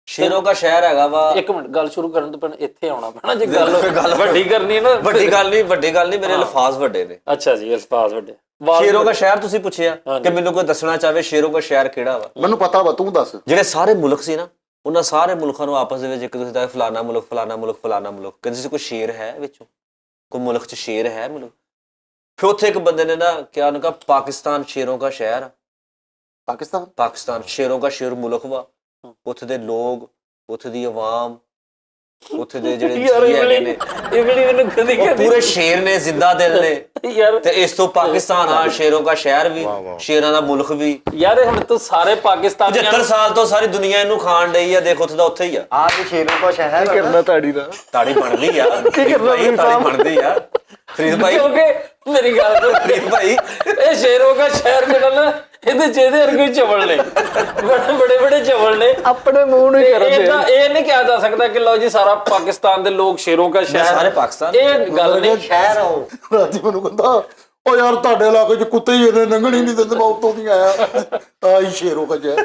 ਸ਼ੇਰੋਂ ਦਾ ਸ਼ਹਿਰ ਹੈਗਾ ਵਾ। ਇੱਕ ਮਿੰਟ ਗੱਲ ਸ਼ੁਰੂ ਕਰਨ ਤੋਂ ਪਹਿਲਾਂ ਇੱਥੇ ਆਉਣਾ ਪੈਣਾ ਜੇ ਗੱਲ ਵੱਡੀ ਕਰਨੀ ਹੈ ਨਾ। ਵੱਡੀ ਗੱਲ ਨਹੀਂ ਮੇਰੇ ਅਲਫਾਜ਼ ਵੱਡੇ ਨੇ। ਅੱਛਾ ਜੀ, ਅਲਫਾਜ਼ ਵੱਡੇ। ਸ਼ੇਰੋਂ ਦਾ ਸ਼ਹਿਰ ਤੁਸੀਂ ਪੁੱਛਿਆ ਕਿ ਮੈਨੂੰ ਕੋਈ ਦੱਸਣਾ ਚਾਹਵੇ ਸ਼ੇਰੋਂ ਦਾ ਸ਼ਹਿਰ ਕਿਹੜਾ ਵਾ? ਮੈਨੂੰ ਪਤਾ ਵਾ, ਤੂੰ ਦੱਸ। ਜਿਹੜੇ ਸਾਰੇ ਮੁਲਕ ਸੀ ਨਾ, ਉਹਨਾਂ ਸਾਰੇ ਮੁਲਕਾਂ ਨੂੰ ਆਪਸ ਦੇ ਵਿੱਚ ਇੱਕ ਦੂਸਰੇ ਦਾ ਫਲਾਣਾ ਮੁਲਕ ਫਲਾਣਾ ਮੁਲਕ ਫਲਾਣਾ ਮੁਲਕ ਕਹਿੰਦੇ ਸੀ। ਕੋਈ ਸ਼ੇਰ ਹੈ ਵਿੱਚੋਂ, ਕੋਈ ਮੁਲਕ 'ਚ ਸ਼ੇਰ ਹੈ ਮੁਲਕ? ਫਿਰ ਉੱਥੇ ਇੱਕ ਬੰਦੇ ਨੇ ਨਾ ਕਿਹਾ, ਉਹਨੇ ਕਿਹਾ ਪਾਕਿਸਤਾਨ ਸ਼ੇਰੋਂ ਦਾ ਸ਼ਹਿਰ। ਪਾਕਿਸਤਾਨ ਸ਼ੇਰੋਂ ਦਾ ਸ਼ੇਰ ਮੁਲਕ ਵਾ। ਉੱਥੇ ਦੇ ਲੋਕ, ਉੱਥੇ ਦੀ ਆਵਾਮ ਉੱਥੇ ਦੇ ਜਿਹੜੇ ਯਾਰ ਜੀ ਹੈਗੇ ਨੇ ਇਹ ਬੜੀ ਮੈਨੂੰ ਕਦੀ ਉਹ ਕਦੀ ਪੂਰੇ ਸ਼ੇਰ ਨੇ, ਜ਼ਿੰਦਾ ਦਿਲ ਨੇ। ਯਾਰ ਤੇ ਇਸ ਤੋਂ ਪਾਕਿਸਤਾਨ ਆ ਸ਼ੇਰੋਂ ਦਾ ਸ਼ਹਿਰ ਵੀ, ਸ਼ੇਰਾਂ ਦਾ ਮੁਲਕ ਵੀ। ਯਾਰ ਹੁਣ ਤੂੰ ਸਾਰੇ ਪਾਕਿਸਤਾਨੀਆਂ 75 ਸਾਲ ਤੋਂ ਸਾਰੀ ਦੁਨੀਆ ਇਹਨੂੰ ਖਾਣ ਡਈ ਆ, ਦੇਖ ਉੱਥੇ ਦਾ ਉੱਥੇ ਹੀ ਆ। ਆ ਤੇ ਸ਼ੇਰੋਂ ਦਾ ਸ਼ਹਿਰ ਕੀ ਕਰਨਾ ਤਾੜੀ ਦਾ? ਤਾੜੀ ਬਣਦੀ ਆ, ਕੀ ਕਰਨਾ ਭਾਈ, ਤਾੜੀ ਬਣਦੀ ਆ ਫਰੀਦ ਭਾਈ। ਕਿਉਂਕਿ ਮੇਰੀ ਗੱਲ ਤੋਂ ਫਰੀਦ ਭਾਈ ਇਹ ਸ਼ੇਰੋਂ ਦਾ ਸ਼ਹਿਰ ਜਿਹੜਾ ਨਾ ਇਹਦੇ ਜਿਹਦੇ ਵਰਗੇ ਚਵਲ ਨੇ, ਬੜੇ ਬੜੇ ਚਵਲ ਨੇ। ਆਪਣੇ ਮੂੰਹ ਨੂੰ ਹੀ ਕਰਦੇ ਇਹਦਾ ਇਹ ਨਹੀਂ ਕਿਹਾ ਜਾ ਸਕਦਾ ਕਿ ਲਓ ਜੀ ਸਾਰਾ ਪਾਕਿਸਤਾਨ ਦੇ ਲੋਕ ਸ਼ੇਰੋਂ ਦਾ ਸ਼ਹਿਰ, ਸਾਰੇ ਪਾਕਿਸਤਾਨ ਇਹ ਗੱਲ ਨਹੀਂ। ਸ਼ਹਿਰ ਆ ਉਹ। ਰਾਤੀ ਮੈਨੂੰ ਕਹਿੰਦਾ ਉਹ ਯਾਰ ਤੁਹਾਡੇ ਇਲਾਕੇ 'ਚ ਕੁੱਤੇ ਹੀ ਇਹਨੇ ਲੰਘਣ ਹੀ ਨਹੀਂ ਦਿੰਦੇ, ਮੈਂ ਉੱਤੋਂ ਦੀ ਆਇਆ। ਆਹੀ ਸ਼ੇਰੋਂ का शहर,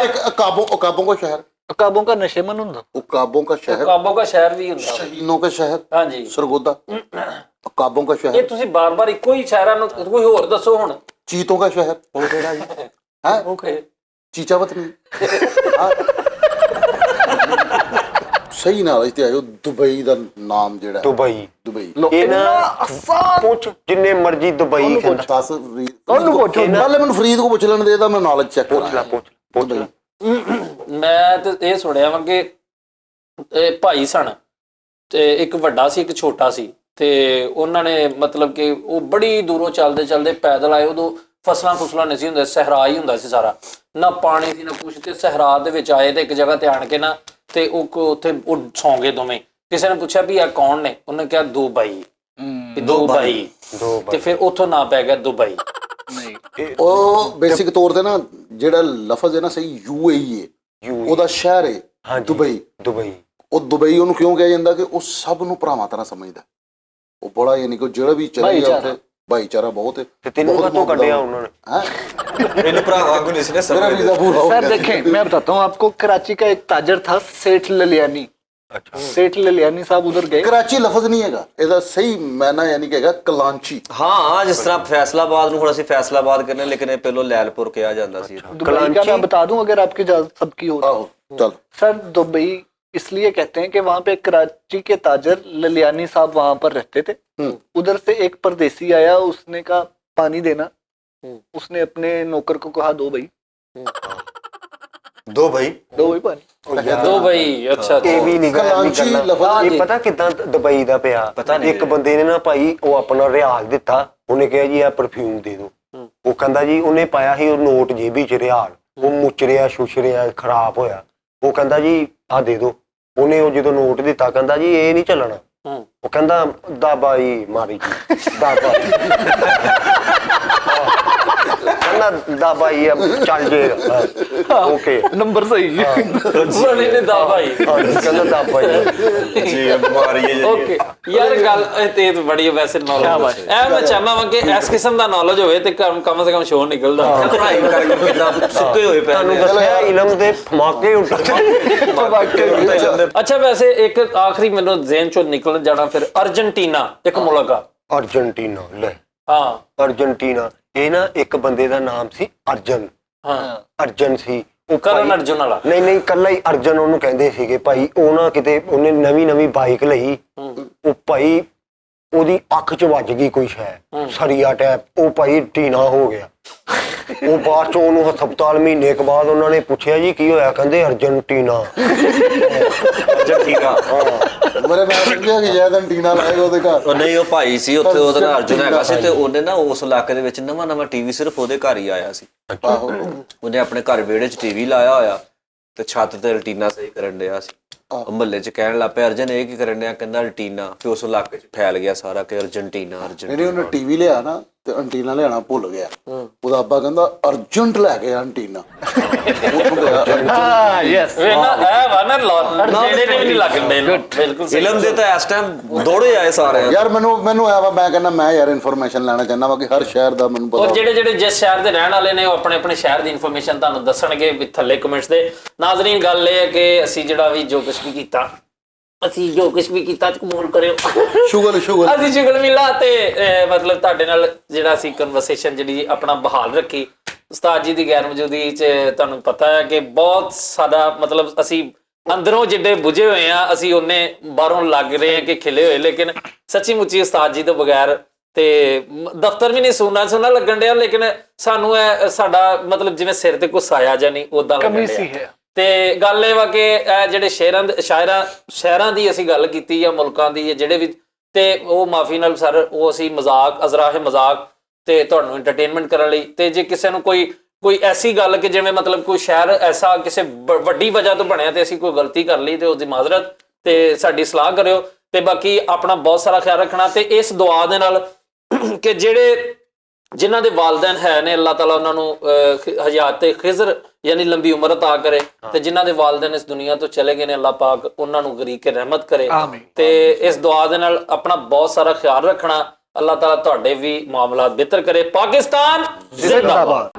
एक अकाबों का शहर, ਕਾਬੋਂ का नशेमन ਹੁੰਦਾ। अकाबों का शहर, ਕਾਬੋ ਦਾ ਸ਼ਹਿਰ ਵੀ ਹੁੰਦਾ। शहीनों का शहर, ਹਾਂਜੀ सरगोदा, अकाबों का ਇਹ शहर, ਤੁਸੀਂ ਬਾਰ-ਬਾਰ ਇੱਕੋ ਹੀ ਸ਼ਹਿਰਾਂ ਨੂੰ ਕੋਈ ਹੋਰ ਦੱਸੋ ਹੁਣ। चीतों का शहर, ਉਹ ਕਿਹੜਾ ਜੀ? है ਓਕੇ चीचावत नहीं। सही नाल इत्ते आयो दुबई दा नाम जेड़ा ਦੁਬਈ। दुबई ਇਹ ਨਾ ਪੁੱਛ ਜਿੰਨੇ ਮਰਜੀ ਦੁਬਈ ਕਹਿੰਦਾ। 10 ਉਹਨੂੰ ਪੁੱਛੋ ਪਹਿਲੇ ਮੈਨੂੰ ਫਰੀਦ ਕੋ ਪੁੱਛ ਲੈਣ ਦੇ ਤਾਂ ਮੈਂ ਨੌਲੇਜ ਚੈੱਕ ਪੁੱਛ ਲੈ ਪੁੱਛ ਲੈ। ਮੈਂ ਤੇ ਇਹ ਸੁਣਿਆ ਵਾ ਕਿ ਇਹ ਭਾਈ ਸਨ ਤੇ ਇੱਕ ਵੱਡਾ ਸੀ ਇੱਕ ਛੋਟਾ ਸੀ ਤੇ ਉਹਨਾਂ ਨੇ ਮਤਲਬ ਕਿ ਉਹ ਬੜੀ ਦੂਰੋਂ ਚੱਲਦੇ ਚੱਲਦੇ ਪੈਦਲ ਆਏ। ਉਦੋਂ ਫਸਲਾਂ ਨਹੀਂ ਸੀ ਹੁੰਦੇ, ਸਹਿਰਾ ਹੀ ਹੁੰਦਾ ਸੀ ਸਾਰਾ, ਨਾ ਪਾਣੀ ਸੀ ਨਾ ਕੁਛ, ਤੇ ਸਹਿਰਾ ਦੇ ਵਿੱਚ ਆਏ ਤੇ ਇੱਕ ਜਗ੍ਹਾ ਤੇ ਆਣ ਕੇ ਨਾ ਤੇ ਉਹ ਉੱਥੇ ਉਹ ਸੌਂ ਗਏ ਦੋਵੇਂ। ਕਿਸੇ ਨੇ ਪੁੱਛਿਆ ਵੀ ਆ ਕੌਣ ਨੇ, ਉਹਨੇ ਕਿਹਾ ਦੋ ਬਾਈ, ਦੋ ਬਾਈ, ਤੇ ਫਿਰ ਉੱਥੋਂ ਨਾਂ ਪੈ ਗਿਆ ਦੁਬਈ। ਉਹ ਬੇਸਿਕ ਤੌਰ ਤੇ ਨਾ ਜਿਹੜਾ ਲਫ਼ਜ਼ ਹੈ ਨਾ ਸਹੀ UAE ਹੈ, ਉਹਦਾ ਸ਼ਹਿਰ ਹੈ ਦੁਬਈ। ਦੁਬਈ ਉਹ ਦੁਬਈ ਉਹਨੂੰ ਕਿਉਂ ਕਿਹਾ ਜਾਂਦਾ ਕਿ ਉਹ ਸਭ ਨੂੰ ਭਰਾਵਾਂ ਤਰ੍ਹਾਂ ਸਮਝਦਾ। ਉਹ ਬੜਾ ਯਾਨੀ ਕਿ ਜਿਹੜਾ ਵੀ ਚਲੇ ਗਿਆ ਉੱਥੇ ਭਾਈਚਾਰਾ ਬਹੁਤ ਹੈ। ਤੇ ਤੈਨੂੰ ਕਦੋਂ ਕੱਢਿਆ ਉਹਨਾਂ ਨੇ? हैं ਇਹਨੂੰ ਭਰਾ ਵਾਂਗੂ ਨਹੀਂ ਸੀ ਨਾ मेरा ਸਮਝਦੇ। वीजा पूरा हो सर गया। देखें, मैं बताता हूँ आपको, कराची का एक ताजर था सेठ ललियानी। सेठ ललियानी साहब उधर गए। कराची लफज नहीं हैगा, ਇਹਦਾ ਸਹੀ ਮਾਇਨਾ ਯਾਨੀ ਕਿ ਹੈਗਾ ਕਲਾਂਚੀ। ਹਾਂ, ਜਿਸ ਤਰ੍ਹਾਂ ਫੈਸਲਾਬਾਦ ਨੂੰ ਹੁਣ ਅਸੀਂ ਫੈਸਲਾਬਾਦ ਕਹਿੰਦੇ, ਲੇਕਿਨ ਇਹ ਪਹਿਲਾਂ ਲੈਲਪੁਰ ਕਿਹਾ ਜਾਂਦਾ ਸੀ। दुबई का मैं बता दूं अगर आपकी इजाजत सबकी हो तो। ਆਹੋ ਚੱਲ सर दुबई इसलिए कहते हैं कि वहां पे कराची के ताजर ललियानी साहब वहां पर रहते थे। उधर से एक परदेसी आया, उसने कहा पानी देना। उसने अपने नौकर को कहा दो भाई ਦੋ ਭਾਈ पानी। ਦੁਬਈ, ਅੱਛਾ ਇਹ ਵੀ ਨਹੀਂ ਕਲਾਂਚੀ ਲਫ਼ਜ਼ ਇਹ ਪਤਾ ਕਿਦਾਂ ਦੁਬਈ ਦਾ ਪਿਆ? ਪਤਾ ਨਹੀਂ। ਇੱਕ ਬੰਦੇ ਨੇ ਨਾ ਭਾਈ ਉਹ ਆਪਣਾ ਰਿਆਲ ਦਿੱਤਾ, ਉਹਨੇ ਕਿਹਾ ਜੀ ਆ ਪਰਫਿਊਮ ਦੇ ਦਿਓ। ਉਹ ਕਹਿੰਦਾ ਜੀ ਉਹਨੇ ਪਾਇਆ ਸੀ ਉਹ ਨੋਟ ਜੇਬੀ ਚ ਰਿਆਲ, ਉਹ ਮੁੱਚ ਰਿਹਾ ਸ਼ੁਸ਼ ਰਿਹਾ ਖਰਾਬ ਹੋਇਆ। ਉਹ ਕਹਿੰਦਾ ਜੀ ਆ ਦੇ ਦਿਓ। ਉਹਨੇ ਉਹ ਜਦੋਂ ਨੋਟ ਦਿੱਤਾ ਕਹਿੰਦਾ ਜੀ ਇਹ ਨਹੀਂ ਚੱਲਣਾ। ਉਹ ਕਹਿੰਦਾ ਦਾਬਾਈ ਮਾਰੀ ਜੀ ਦਾਬਾਈ ਕਹਿੰਦਾ ਦਾਬਾਈ ਚੱਲ ਜੇਗਾ। ਓਕੇ नंबर सही। ਬਣੀ ਨੇ ਦਾ ਭਾਈ। ਕਹਿੰਦਾ ਦਾਬਾਈ ਜੀ ਮਾਰੀਏ ਓਕੇ ਯਾਰ ਗੱਲ ਇਹ ਤੇ ਬੜੀ ਵੈਸੇ ਨੌਲੇਜ ਐ ਮੈਂ ਚਾਹਨਾ ਵਾਂ ਕਿ ਇਸ ਕਿਸਮ ਦਾ ਨੌਲੇਜ ਹੋਵੇ ਤੇ ਕਮ ਸੇ ਕਮ ਸ਼ੋਅ ਨਿਕਲਦਾ। ਪੜ੍ਹਾਈ ਕਰਕੇ ਕਿੱਦਾਂ ਸੁੱਕੇ ਹੋਏ ਪਏ ਤੁਹਾਨੂੰ ਨੇ। ਦੱਸਿਆ ਇਲਮ ਦੇ ਧਮਾਕੇ ਅੱਛਾ ਵੈਸੇ ਇੱਕ ਆਖਰੀ ਮੈਨੂੰ ਜ਼ਿਹਨ ਚੋਂ ਨਿਕਲ ਜਾਣਾ ਫਿਰ ਅਰਜਨਟੀਨਾ ਇੱਕ ਮੁਲਕ ਆ। ਅਰਜਨਟੀਨਾ ਲੈ ਹਾਂ ਅਰਜਨਟੀਨਾ ਇਹ ਨਾ ਇੱਕ ਬੰਦੇ ਦਾ ਨਾਮ ਸੀ ਅਰਜਨ। ਹਾਂ ਅਰਜਨ ਸੀ ਉਹ ਕਰਨ ਅਰਜੁਨ ਵਾਲਾ। ਨਹੀਂ ਕੱਲਾ ਹੀ ਅਰਜਨ ਉਹਨੂੰ ਕਹਿੰਦੇ ਸੀਗੇ ਭਾਈ। ਉਹ ਨਾ ਕਿਤੇ ਉਹਨੇ ਨਵੀਂ ਬਾਈਕ ਲਈ, ਉਹ ਭਾਈ ਉਹਦੀ ਅੱਖ 'ਚ ਵੱਜ ਗਈ ਕੋਈ ਸ਼ੈ ਸਰੀਆ ਟੈਪ, ਉਹ ਭਾਈ ਟੀਨਾ ਹੋ ਗਿਆ। ਉਹ ਬਾਅਦ 'ਚੋਂ ਉਹਨੂੰ ਹਸਪਤਾਲ ਮਹੀਨੇ ਕੁ ਬਾਅਦ ਉਹਨਾਂ ਨੇ ਪੁੱਛਿਆ ਜੀ ਕੀ ਹੋਇਆ, ਕਹਿੰਦੇ ਅਰਜਨਟੀਨਾ। ਅਰਜਨਟੀਨਾ ਮੇਰੇ ਮੈਂ ਸਮਝਿਆ ਕਿ ਜੈਦਨ ਟੀਨਾ ਲਾਏਗਾ ਉਹਦੇ ਘਰ। ਉਹ ਨਹੀਂ, ਉਹ ਭਾਈ ਸੀ ਉੱਥੇ, ਉਹਦਾ ਨਾਂ ਅਰਜੁਨ ਹੈਗਾ ਸੀ ਤੇ ਉਹਨੇ ਨਾ ਉਸ ਇਲਾਕੇ ਦੇ ਵਿੱਚ ਨਵਾਂ ਟੀਵੀ ਸਿਰਫ ਉਹਦੇ ਘਰ ਹੀ ਆਇਆ ਸੀ। ਆਹੋ ਉਹਨੇ ਆਪਣੇ ਘਰ ਵਿਹੜੇ 'ਚ ਟੀਵੀ ਲਾਇਆ ਹੋਇਆ ਤੇ ਛੱਤ ਤੇ ਅਲਟੀਨਾ ਸਹੀ ਕਰਨ ਡਿਆ ਸੀ। ਮੁਹੱਲੇ 'ਚ ਕਹਿਣ ਲੱਗ ਪਿਆ ਅਰਜਨ ਇਹ ਕੀ ਕਰਨ ਡਿਆ, ਕਹਿੰਦਾ ਅਲਟੀਨਾ। ਫਿਰ ਉਸ ਇਲਾਕੇ 'ਚ ਫੈਲ ਗਿਆ ਸਾਰਾ ਕਿ ਅਰਜਨਟੀਨਾ ਜਿਹੜੀ ਉਹਨੇ ਟੀਵੀ ਲਿਆ ਨਾ ਤੇ ਐਂਟੀਨਾ ਲਿਆਣਾ ਭੁੱਲ ਗਿਆ। ਉਹਦਾ ਅੱਬਾ ਕਹਿੰਦਾ ਅਰਜੈਂਟ ਲੈ ਕੇ ਐਂਟੀਨਾ। हाँ यस। ਵੇਨਾ ਇਹ ਵਾ ਨਾ ਜਿਹੜੇ ਨੇ ਵੀ ਨਹੀਂ ਲੱਗਦੇ ਬਿਲਕੁਲ ਸਹੀ। ਫਿਲਮ ਦੇ ਤਾਂ ਇਸ ਟਾਈਮ ਦੌੜੇ ਆਏ ਸਾਰੇ। ਯਾਰ ਮੈਨੂੰ ਆਇਆ ਵਾ, ਮੈਂ ਕਹਿੰਦਾ ਮੈਂ ਯਾਰ ਇਨਫੋਰਮੇਸ਼ਨ ਲੈਣਾ ਚਾਹੁੰਦਾ ਵਾ ਕਿ ਹਰ ਸ਼ਹਿਰ ਦਾ ਮੈਨੂੰ ਔਰ ਪਤਾ। ਜਿਹੜੇ ਜਿਸ ਸ਼ਹਿਰ ਦੇ ਰਹਿਣ ਵਾਲੇ ਨੇ ਉਹ ਆਪਣੇ ਆਪਣੇ ਸ਼ਹਿਰ ਦੀ ਇਨਫੋਰਮੇਸ਼ਨ ਤੁਹਾਨੂੰ ਦੱਸਣਗੇ ਵੀ ਥੱਲੇ ਕਮੈਂਟਸ ਦੇ। ਨਾਜ਼ਰੀਨ ਗੱਲ ਇਹ ਹੈ ਕਿ ਅਸੀਂ ਜਿਹੜਾ ਵੀ ਜੋ ਕੁਝ ਵੀ ਕੀਤਾ ਕਬੂਲ ਕਰਿਓ। ਸ਼ੁਗਰ ਅਸੀਂ ਸ਼ੁਗਰ ਮਿਲਾ ਤੇ ਮਤਲਬ ਤੁਹਾਡੇ ਨਾਲ ਜਿਹੜਾ ਅਸੀਂ ਕਨਵਰਸੇਸ਼ਨ ਜਿਹੜੀ ਆਪਣਾ ਬਹਾਲ ਰੱਖੀ ਉਸਤਾਦ ਜੀ ਦੀ ਗੈਰ ਮੌਜੂਦਗੀ 'ਚ। ਤੁਹਾਨੂੰ ਪਤਾ ਹੈ ਕਿ ਬਹੁਤ ਸਾਡਾ ਮਤਲਬ ਅਸੀਂ ਅੰਦਰੋਂ ਜਿੱਡੇ ਬੁਝੇ ਹੋਏ ਆ, ਅਸੀਂ ਉਹਨੇ ਬਾਹਰੋਂ ਲੱਗ ਰਹੇ ਆ ਕਿ ਖਿਲੇ ਹੋਏ, ਲੇਕਿਨ ਸੱਚੀ ਮੁੱਚੀ ਉਸਤਾਦ ਜੀ ਤੋਂ ਬਗੈਰ ਤੇ ਦਫ਼ਤਰ ਵੀ ਨਹੀਂ ਸੁਣਨਾ ਲੱਗਣ ਡਿਆ। ਲੇਕਿਨ ਸਾਨੂੰ ਇਹ ਸਾਡਾ ਮਤਲਬ ਜਿਵੇਂ ਸਿਰ ਤੇ ਕੋਈ ਸਾਇਆ ਜਾਂ ਨਹੀਂ ਉਦਾਂ कमी ਲੱਗਣ सी ਡਿਆ। है। ਤੇ ਗੱਲ ਇਹ ਵਾ ਕਿ ਇਹ ਜਿਹੜੇ ਸ਼ਹਿਰਾਂ ਦੀ ਅਸੀਂ ਗੱਲ ਕੀਤੀ ਜਾਂ ਮੁਲਕਾਂ ਦੀ ਜਿਹੜੇ ਵੀ, ਤੇ ਉਹ ਮਾਫੀ ਨਾਲ ਸਰ ਉਹ ਅਸੀਂ ਮਜ਼ਾਕ ਅਜ਼ਰਾਹ ਮਜ਼ਾਕ ਤੇ ਤੁਹਾਨੂੰ ਐਂਟਰਟੇਨਮੈਂਟ ਕਰਨ ਲਈ, ਤੇ ਜੇ ਕਿਸੇ ਨੂੰ ਕੋਈ ਐਸੀ ਗੱਲ ਕਿ ਜਿਵੇਂ ਮਤਲਬ ਕੋਈ ਸ਼ਹਿਰ ਐਸਾ ਕਿਸੇ ਵੱਡੀ ਵਜ੍ਹਾ ਤੋਂ ਬਣਿਆ ਤੇ ਅਸੀਂ ਕੋਈ ਗਲਤੀ ਕਰ ਲਈ ਤੇ ਉਸ ਦੀ ਮਾਜ਼ਰਤ, ਤੇ ਸਾਡੀ ਸਲਾਹ ਕਰਿਓ। ਤੇ ਬਾਕੀ ਆਪਣਾ ਬਹੁਤ ਸਾਰਾ ਖਿਆਲ ਰੱਖਣਾ, ਤੇ ਇਸ ਦੁਆ ਦੇ ਨਾਲ ਕਿ ਜਿਨ੍ਹਾਂ ਦੇ ਵਾਲਿदैन ਹੈ ਨੇ ਅੱਲਾਹ ਤਾਲਾ ਉਹਨਾਂ ਨੂੰ ਹਯਾਤ ਖਿਜ਼ਰ ਯਾਨੀ ਲੰਬੀ ਉਮਰ ਅਤਾ ਕਰੇ, ਤੇ ਜਿਨ੍ਹਾਂ ਦੇ ਵਾਲਿदैन ਇਸ ਦੁਨੀਆ ਤੋਂ ਚਲੇ ਗਏ ਨੇ ਅੱਲਾਹ ਪਾਕ ਉਹਨਾਂ ਨੂੰ ਗਰੀਕ ਕੇ ਰਹਿਮਤ ਕਰੇ। ਤੇ ਇਸ ਦੁਆ ਦੇ ਨਾਲ ਆਪਣਾ ਬਹੁਤ ਸਾਰਾ ਖਿਆਲ ਰੱਖਣਾ। ਅੱਲਾਹ ਤਾਲਾ ਤੁਹਾਡੇ ਵੀ ਮਾਮਲਾਤ ਬਿਹਤਰ ਕਰੇ। ਪਾਕਿਸਤਾਨ ਜ਼ਿੰਦਾਬਾਦ।